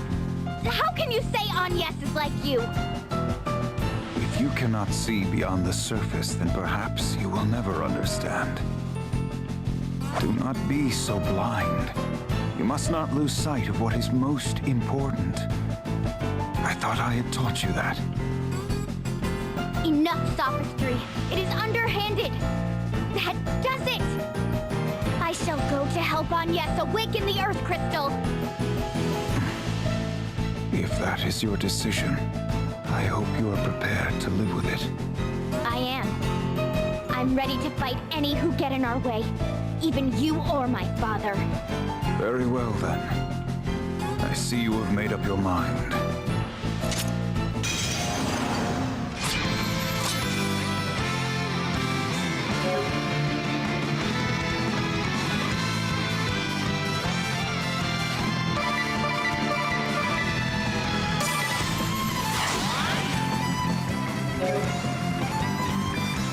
How can you say Agnes is like you? If you cannot see beyond the surface, then perhaps you will never understand. Do not be so blind. You must not lose sight of what is most important. I thought I had taught you that. Enough sophistry. It is underhanded. That does it. I shall go to help Agnes awaken the Earth Crystal. If that is your decision, I hope you are prepared to live with it. I am. I'm ready to fight any who get in our way. Even you or my father. Very well, then. I see you have made up your mind.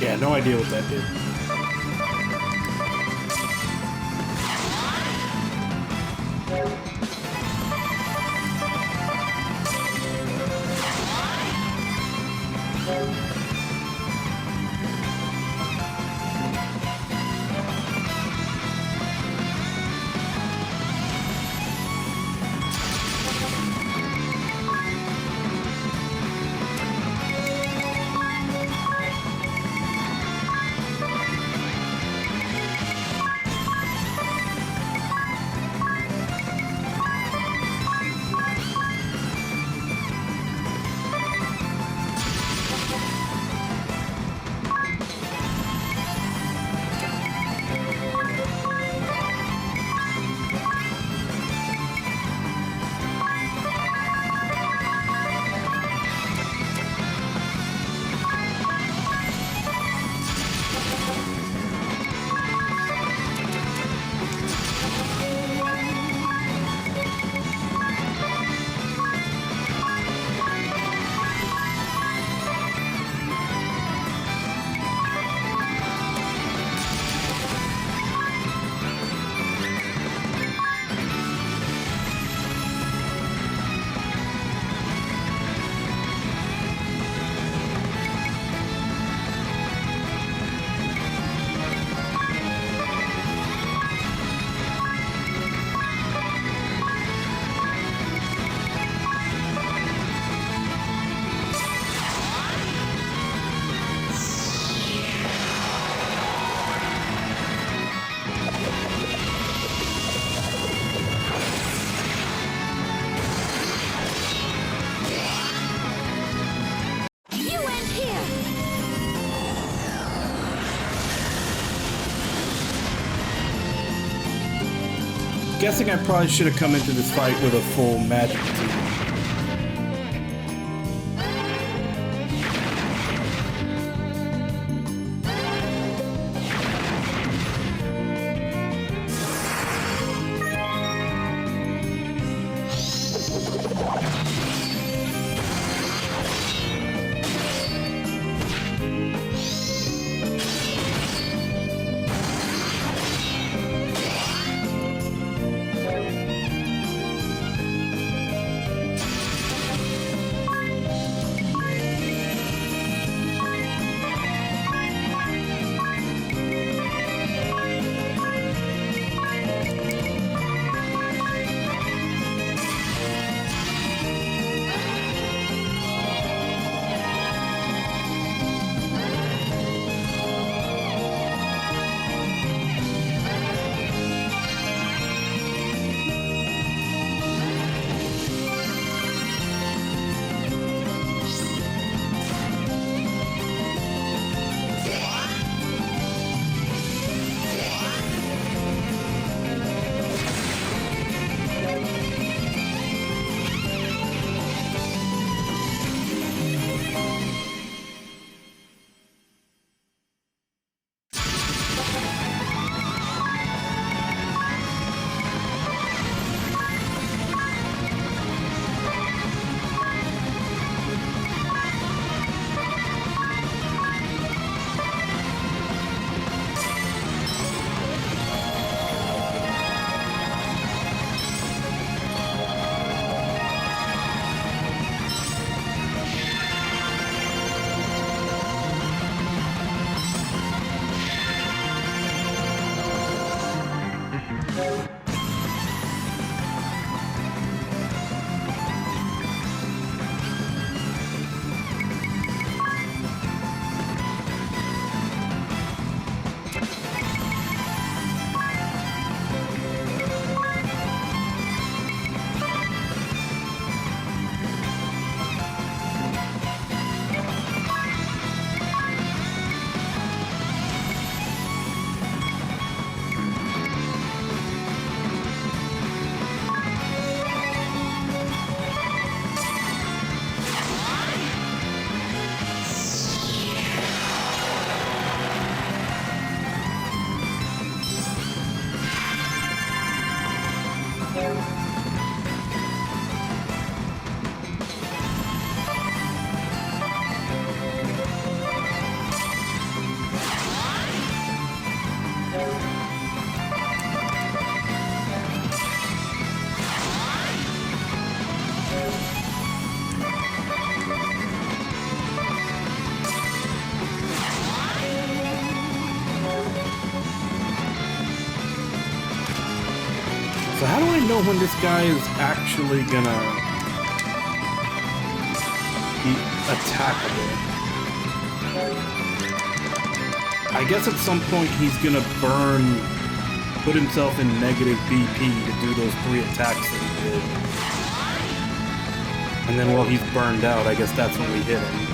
Yeah, no idea what that did. Guessing I probably should have come into this fight with a full magic team. I know when this guy is actually gonna be attackable? I guess at some point he's gonna put himself in negative BP to do those 3 attacks that he did. And then while he's burned out, I guess that's when we hit him.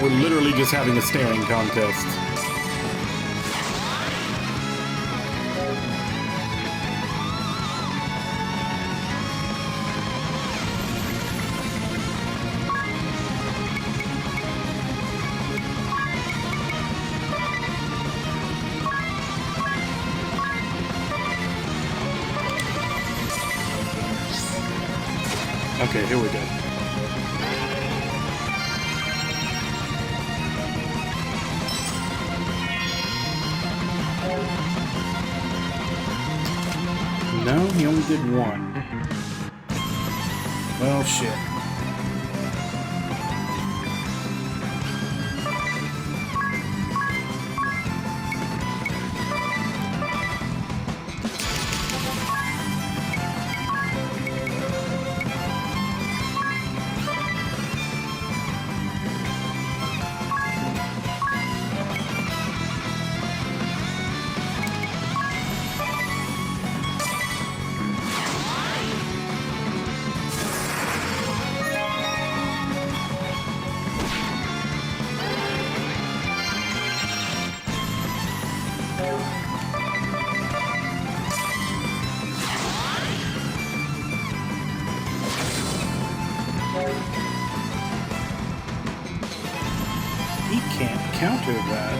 We're literally just having a staring contest. Okay, here we go. No, he only did 1. Well, shit. He can't counter that.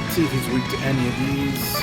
Let's see if he's weak to any of these.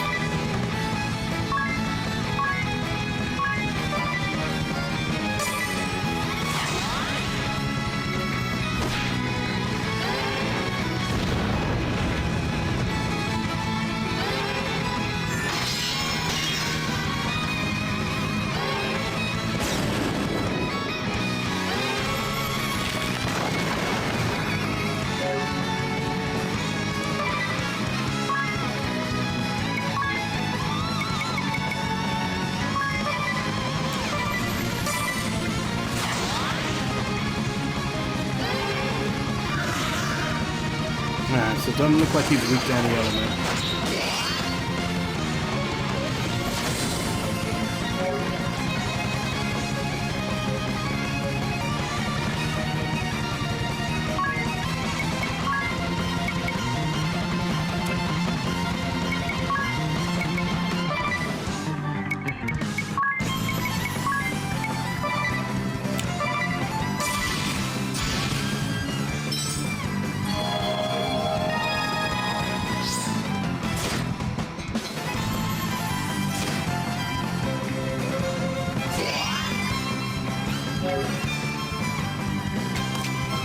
Alright, so it doesn't look like he's weak to any element.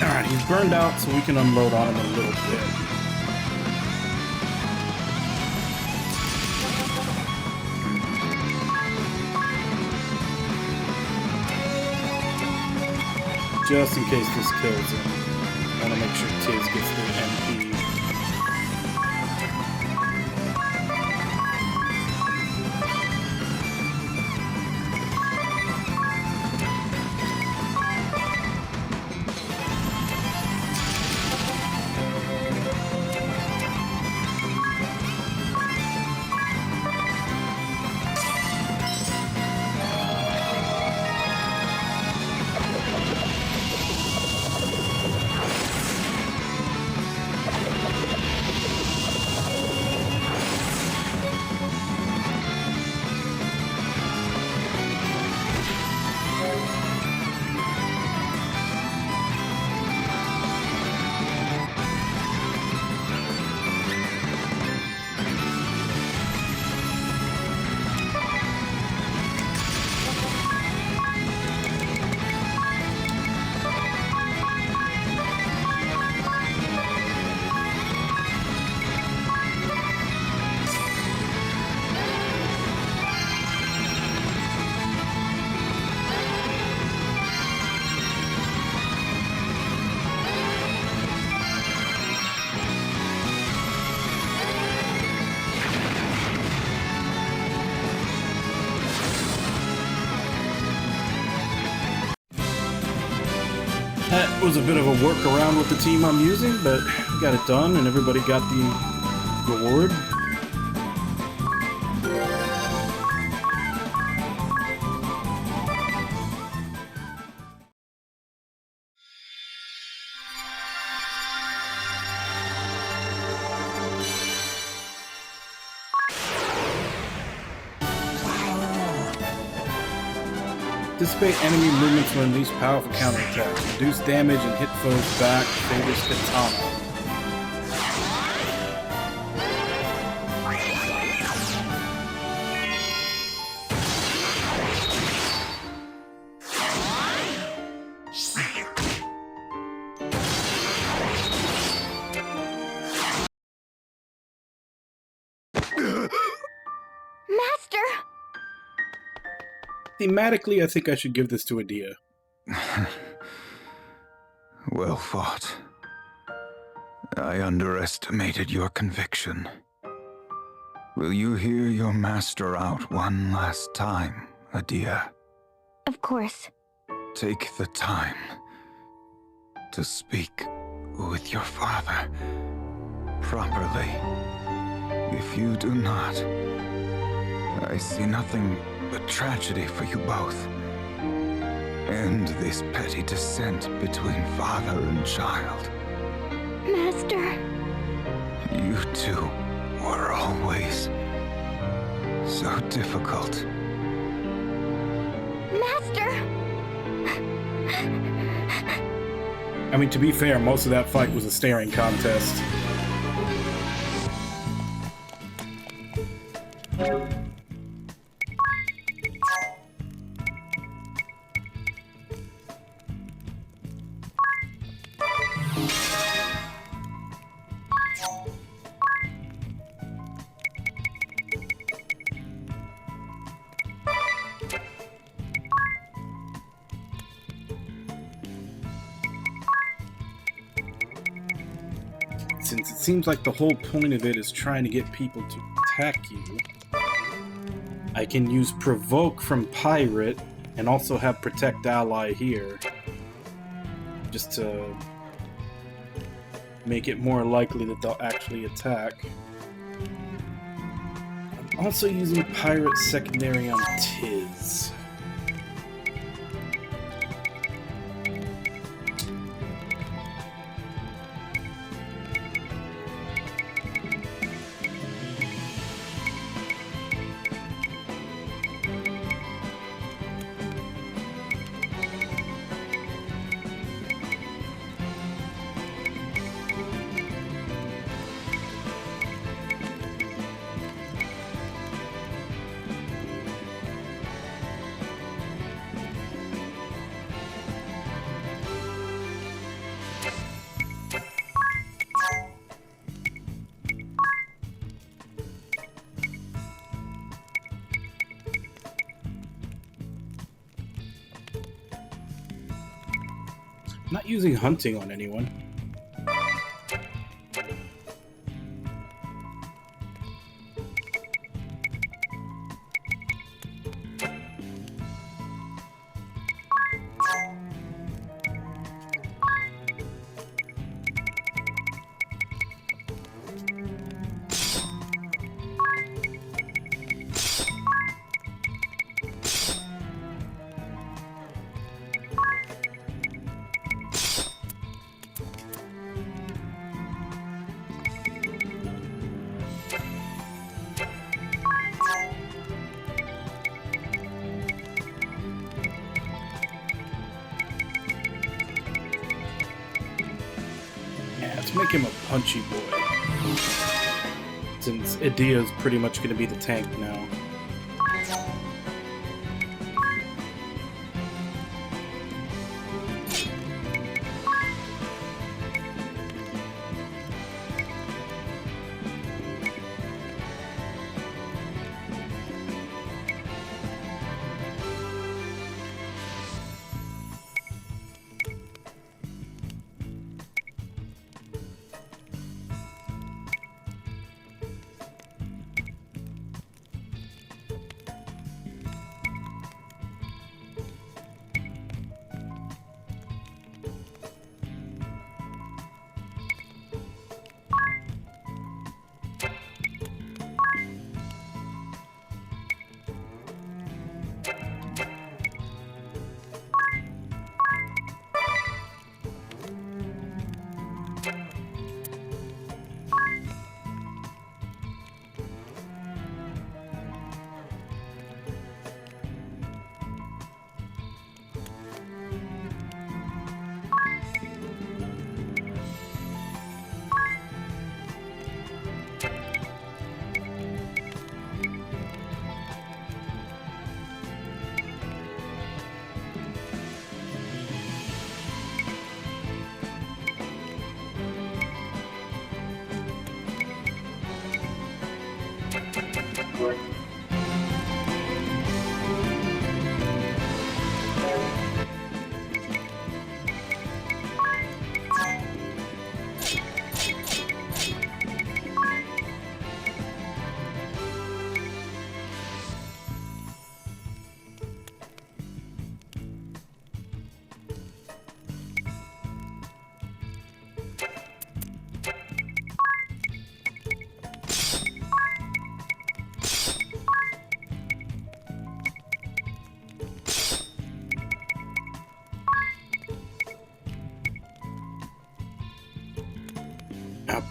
Alright, he's burned out, so we can unload on him a little bit. Just in case this kills him. I want to make sure Tiz gets the MP. was a bit of a workaround with the team I'm using, but got it done and everybody got the reward. Anticipate enemy movements when unleash powerful counterattacks. Reduce damage and hit foes back. Favors Katana. Master! Thematically, I think I should give this to Adia. Well fought. I underestimated your conviction. Will you hear your master out one last time, Adia? Of course. Take the time to speak with your father properly. If you do not, I see nothing but tragedy for you both. End this petty dissent between father and child. Master. You two were always so difficult. Master! I mean, to be fair, most of that fight was a staring contest. Since it seems like the whole point of it is trying to get people to attack you, I can use Provoke from Pirate and also have Protect Ally here, just to make it more likely that they'll actually attack. I'm also using Pirate Secondary on Tiz. Not using hunting on anyone. Let's make him a punchy boy, since Adia's pretty much going to be the tank now.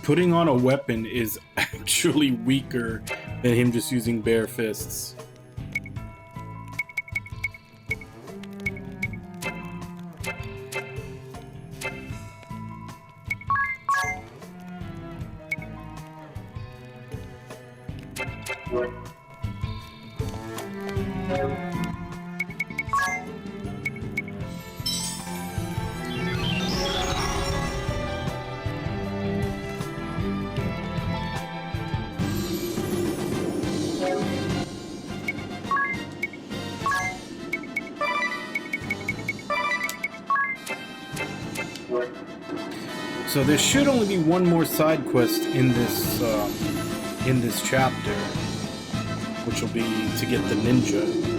Putting on a weapon is actually weaker than him just using bare fists. So there should only be one more side quest in this chapter, which will be to get the ninja.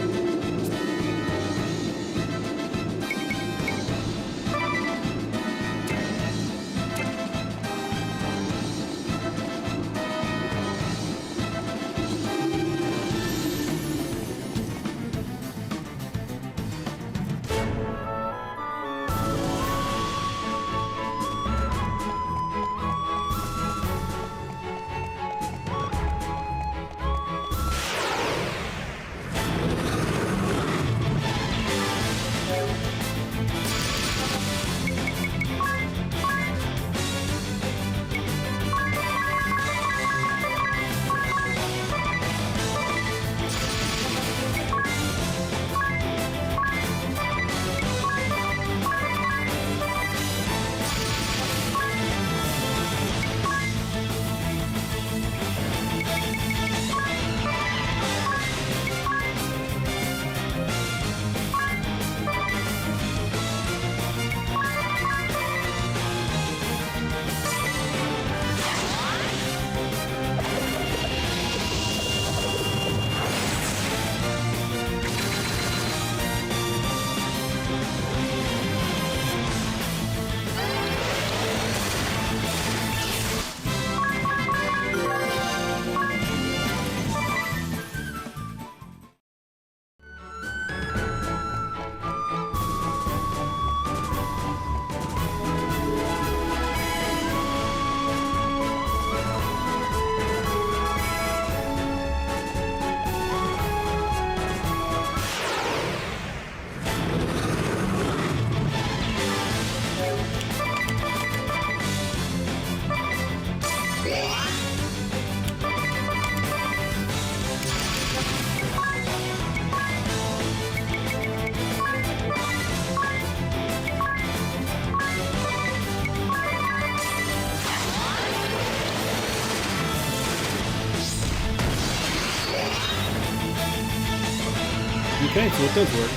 Okay, so it does work.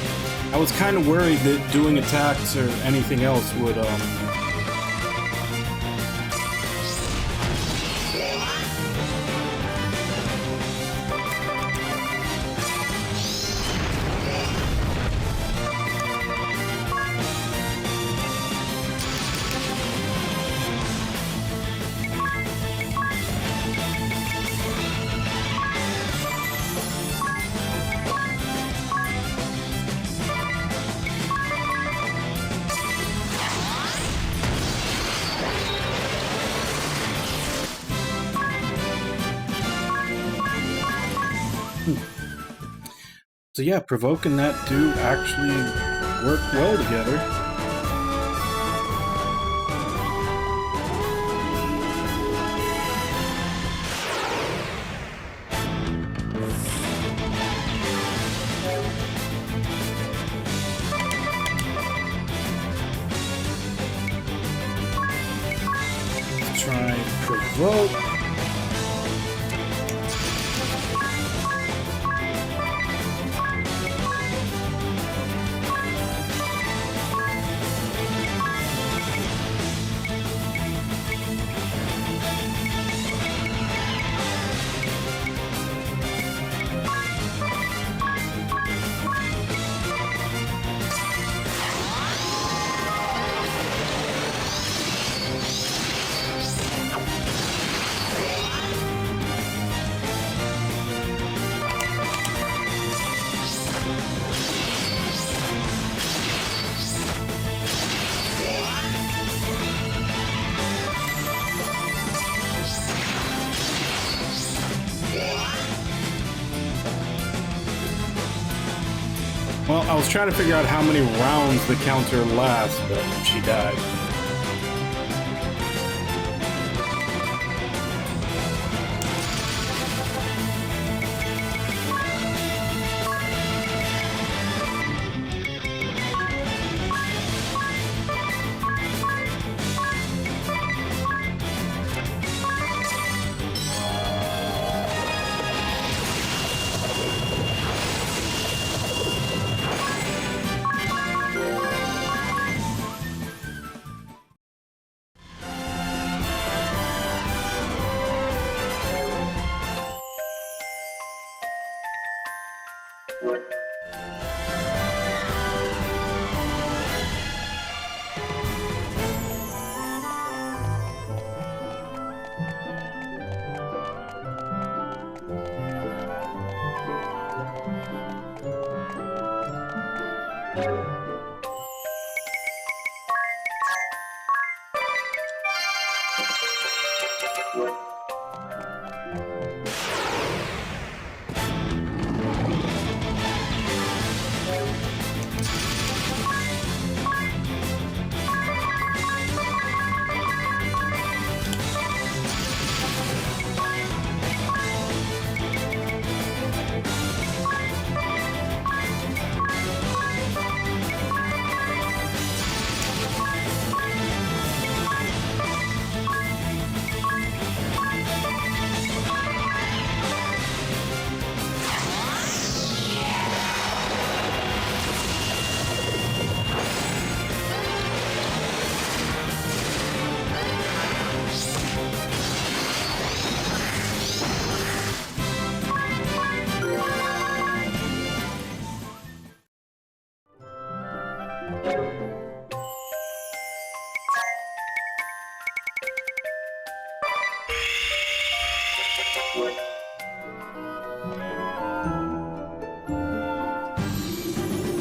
I was kind of worried that doing attacks or anything else would, So yeah, Provoke and that do actually work well together. Let's try Provoke. I was trying to figure out how many rounds the counter lasts, but she died.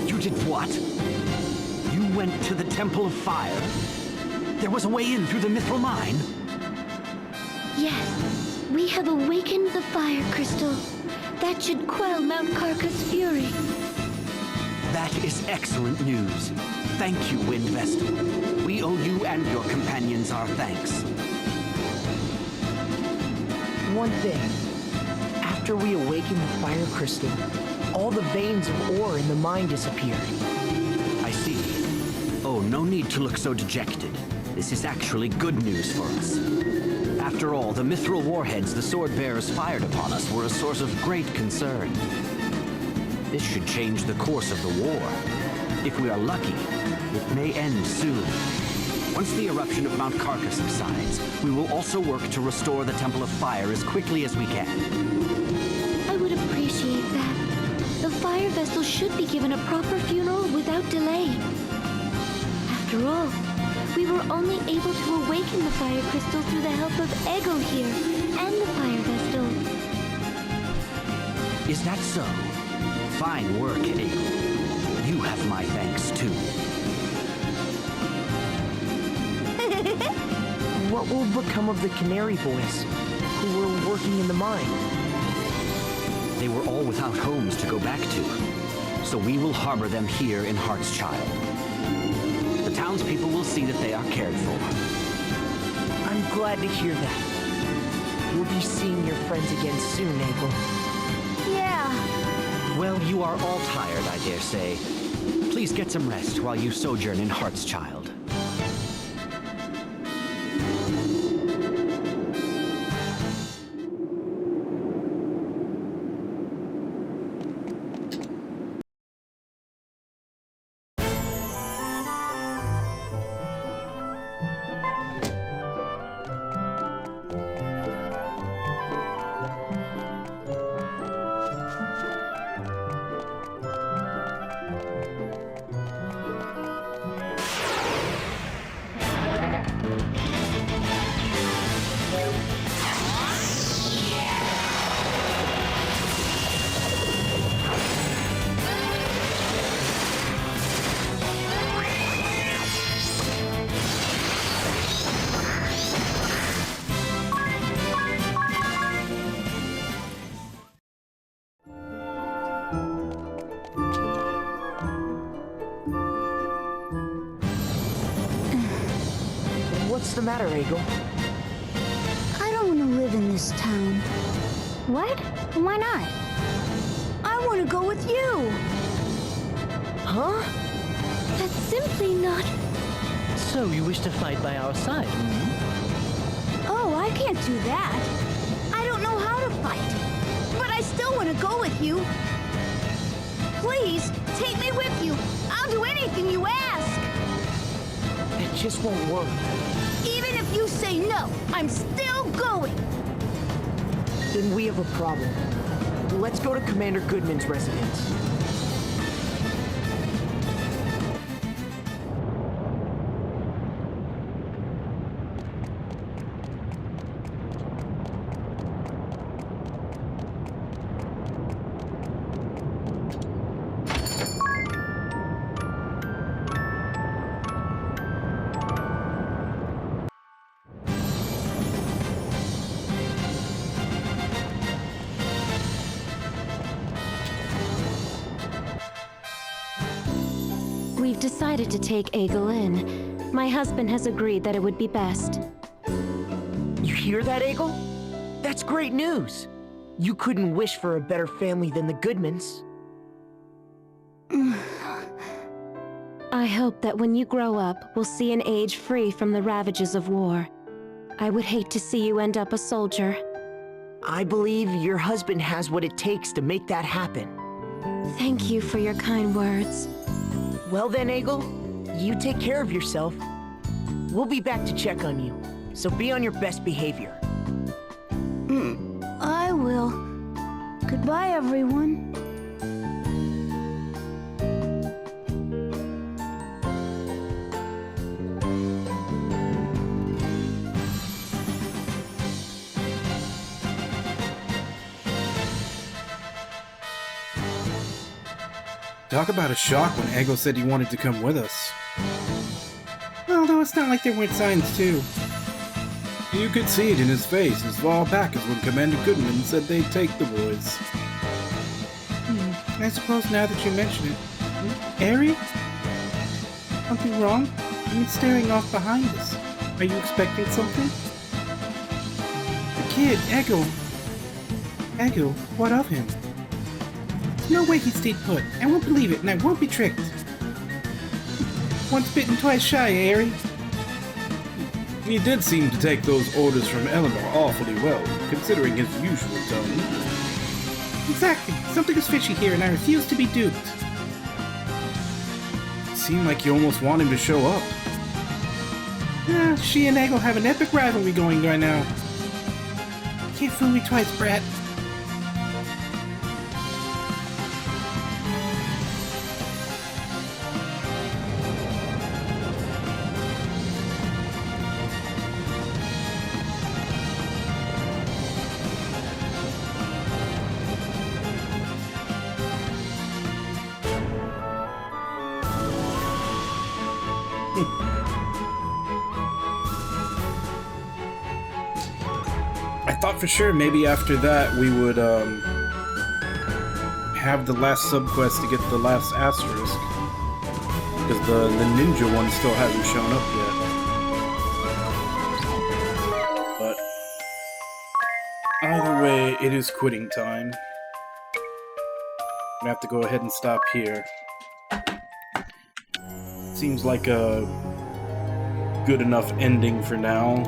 You did what? You went to the Temple of Fire? There was a way in through the Mithril Mine? Yes, we have awakened the fire crystal. That should quell Mount Karka's fury. That is excellent news. Thank you, Wind Vestal. We owe you and your companions our thanks. One thing. After we awakened the fire crystal, all the veins of ore in the mine disappeared. I see. Oh, no need to look so dejected. This is actually good news for us. After all, the mithril warheads the sword bearers fired upon us were a source of great concern. This should change the course of the war. If we are lucky, it may end soon. Once the eruption of Mount Karka subsides, we will also work to restore the Temple of Fire as quickly as we can. I would appreciate that. The fire vessel should be given a proper funeral without delay. After all, we were only able to awaken the fire crystal through the help of Ego here and the fire vestal. Is that so? Fine work, Eagle. You have my thanks, too. What will become of the Canary Boys who were working in the mine? They were all without homes to go back to, so we will harbor them here in Heartschild. The townspeople will see that they are cared for. I'm glad to hear that. You'll be seeing your friends again soon, Abel. Yeah. Well, you are all tired, I dare say. Please get some rest while you sojourn in Heartschild. matter, Egil? I don't want to live in this town. What? Why not? I want to go with you. Huh? That's simply not... So you wish to fight by our side, Oh, I can't do that. I don't know how to fight. But I still want to go with you. Please, take me with you. I'll do anything you ask. It just won't work. Even if you say no, I'm still going. Then we have a problem. Let's go to Commander Goodman's residence. We've decided to take Egil in. My husband has agreed that it would be best. You hear that, Egil? That's great news. You couldn't wish for a better family than the Goodmans. I hope that when you grow up, we'll see an age free from the ravages of war. I would hate to see you end up a soldier. I believe your husband has what it takes to make that happen. Thank you for your kind words. Well then, Egil, you take care of yourself. We'll be back to check on you, so be on your best behavior. I will. Goodbye, everyone. Talk about a shock when Egil said he wanted to come with us. Although it's not like there weren't signs too. You could see it in his face as far back as when Commander Goodman said they'd take the boys. I suppose now that you mention it. Ari? Something wrong? He's staring off behind us. Are you expecting something? The kid, Egil. Egil, what of him? No way he stayed put. I won't believe it, and I won't be tricked. Once bitten, twice shy, Ari. He did seem to take those orders from Eleanor awfully well, considering his usual tone. Exactly. Something is fishy here, and I refuse to be duped. It seemed like you almost want him to show up. She and Egil have an epic rivalry going right now. Can't fool me twice, brat. I thought for sure maybe after that we would have the last subquest to get the last asterisk, because the ninja one still hasn't shown up yet. But either way, it is quitting time. I'm gonna have to go ahead and stop here. Seems like a good enough ending for now.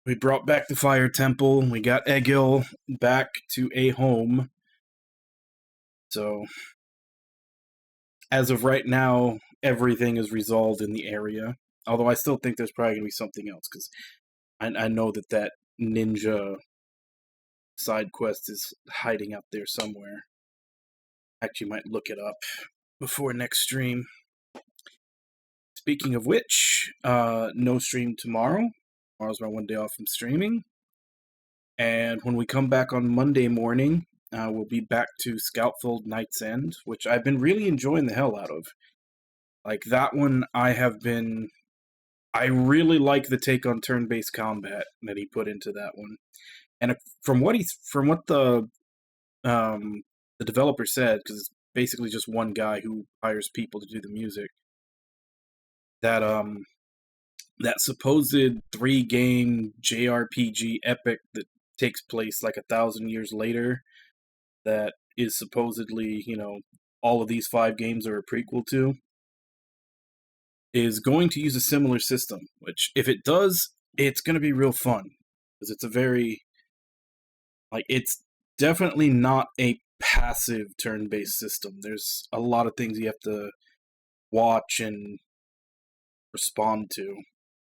We brought back the Fire Temple, we got Egil back to a home. So, as of right now, everything is resolved in the area. Although I still think there's probably going to be something else, because I know that ninja side quest is hiding out there somewhere. Actually, might look it up before next stream. Speaking of which, no stream tomorrow. Tomorrow's my one day off from streaming. And when we come back on Monday morning, we'll be back to Scoutfold Night's End, which I've been really enjoying the hell out of. Like, that one I really like the take on turn-based combat that he put into that one. And from what the developer said, because it's basically just one guy who hires people to do the music, that supposed 3-game JRPG epic that takes place like 1,000 years later, that is supposedly, all of these 5 games are a prequel to, is going to use a similar system, which if it does, it's going to be real fun, because it's a very, it's definitely not a passive turn-based system. There's a lot of things you have to watch and respond to,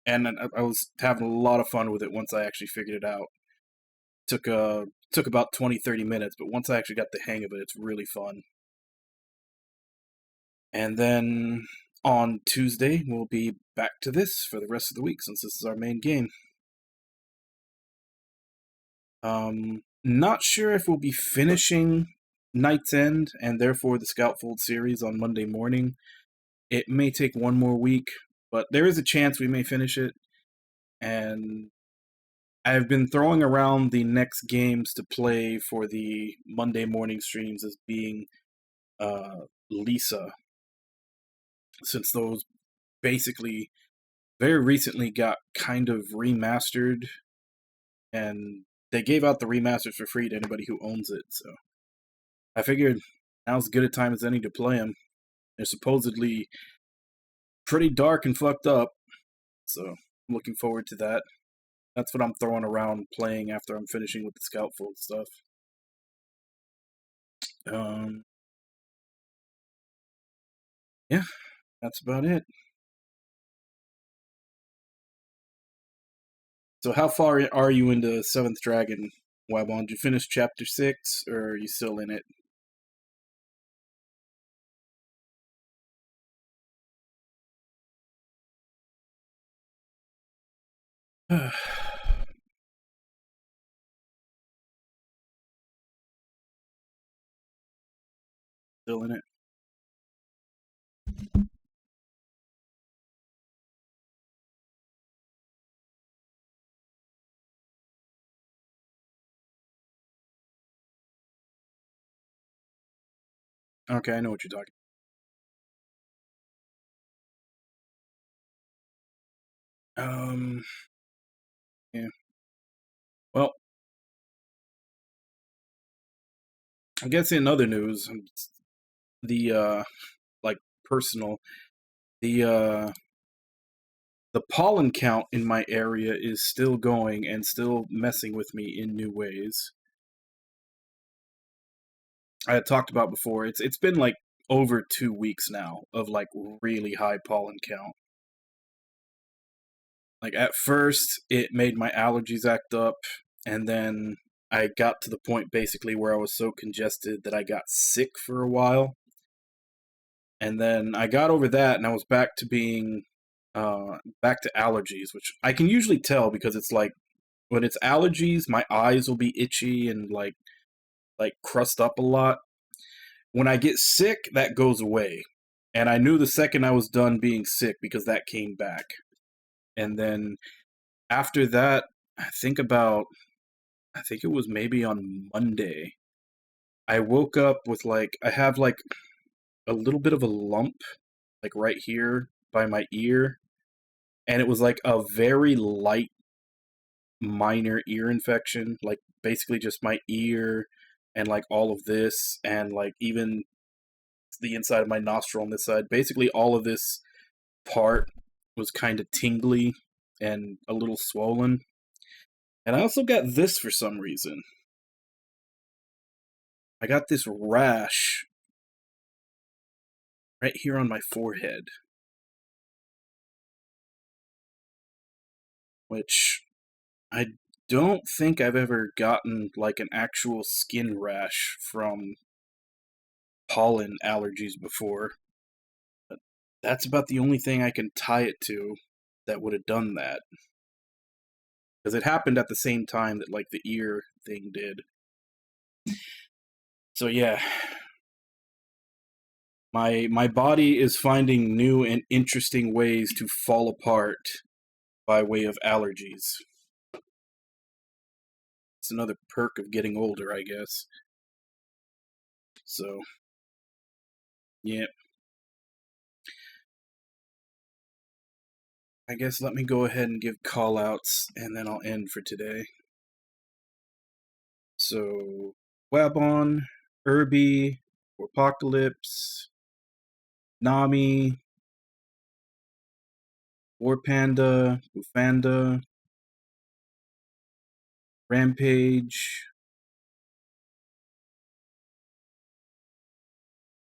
and I was having a lot of fun with it once I actually figured it out. Took about 20-30 minutes, but once I actually got the hang of it, it's really fun. And then on Tuesday, we'll be back to this for the rest of the week, since this is our main game. Not sure if we'll be finishing Night's End, and therefore the Scoutfold series on Monday morning. It may take one more week, but there is a chance we may finish it. And I've been throwing around the next games to play for the Monday morning streams as being Lisa, since those basically very recently got kind of remastered, and they gave out the remasters for free to anybody who owns it, so I figured now's as good a time as any to play them. They're supposedly pretty dark and fucked up, so I'm looking forward to that. That's what I'm throwing around playing after I'm finishing with the Scoutfold stuff. Yeah, that's about it. So how far are you into 7th Dragon, Wabon? Did you finish Chapter 6, or are you still in it? Still in it? Okay, I know what you're talking about. Yeah. Well, I guess in other news, the, personal, the pollen count in my area is still going and still messing with me in new ways. I had talked about before, it's been like over 2 weeks now of like really high pollen count. Like at first it made my allergies act up, and then I got to the point basically where I was so congested that I got sick for a while. And then I got over that and I was back to being back to allergies, which I can usually tell because it's like when it's allergies, my eyes will be itchy and like crust up a lot. When I get sick, that goes away. And I knew the second I was done being sick because that came back. And then after that, I think it was maybe on Monday, I woke up with I have like a little bit of a lump like right here by my ear, and it was like a very light minor ear infection, like basically just my ear and like all of this and like even the inside of my nostril on this side. Basically all of this part was kind of tingly and a little swollen. And I also got this for some reason. I got this rash right here on my forehead, which I don't think I've ever gotten like an actual skin rash from pollen allergies before. But that's about the only thing I can tie it to that would have done that. Because it happened at the same time that like the ear thing did. So yeah. My body is finding new and interesting ways to fall apart by way of allergies. It's another perk of getting older, I guess. So, yeah. I guess let me go ahead and give callouts, and then I'll end for today. So, Wabon, Irby, Apocalypse, Nami, War Panda, Bufanda, Rampage,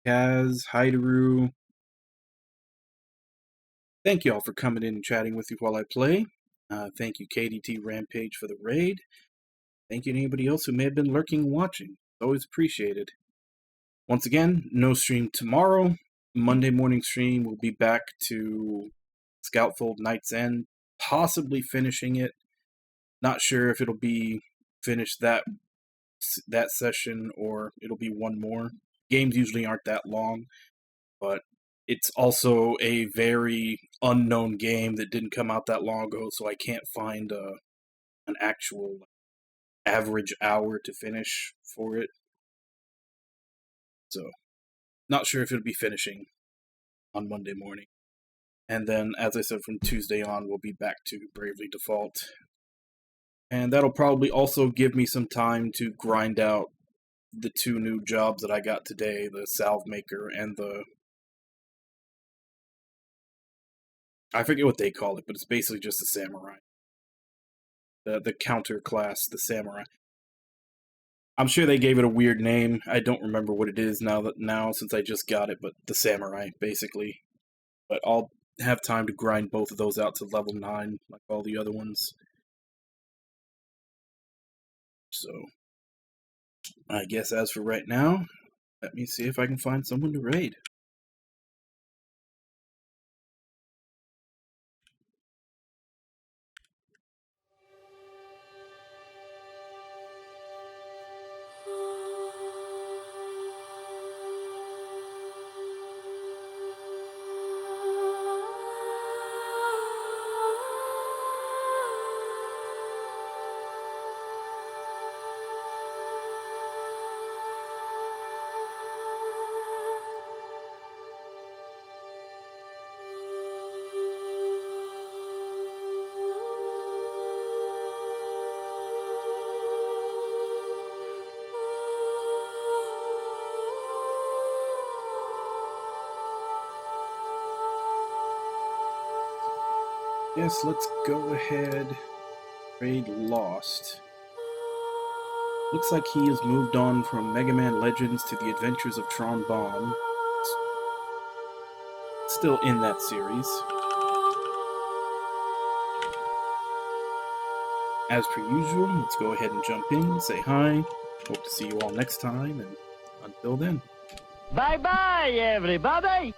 Kaz, Haideru. Thank you all for coming in and chatting with you while I play. Thank you, KDT Rampage, for the raid. Thank you to anybody else who may have been lurking and watching. Always appreciated. Once again, no stream tomorrow. Monday morning stream, we'll be back to Scoutfold Night's End, possibly finishing it. Not sure if it'll be finished that session or it'll be one more. Games usually aren't that long, but it's also a very unknown game that didn't come out that long ago, so I can't find an actual average hour to finish for it. So, not sure if it'll be finishing on Monday morning. And then, as I said, from Tuesday on, we'll be back to Bravely Default. And that'll probably also give me some time to grind out the 2 new jobs that I got today, the Salve Maker and the... I forget what they call it, but it's basically just a samurai. The counter class, the samurai. I'm sure they gave it a weird name. I don't remember what it is now since I just got it, but the samurai, basically. But I'll have time to grind both of those out to level 9, like all the other ones. So, I guess as for right now, let me see if I can find someone to raid. Yes, let's go ahead. Raid Lost. Looks like he has moved on from Mega Man Legends to the Adventures of Tron Bonne. Still in that series. As per usual, let's go ahead and jump in, say hi. Hope to see you all next time, and until then. Bye-bye, everybody!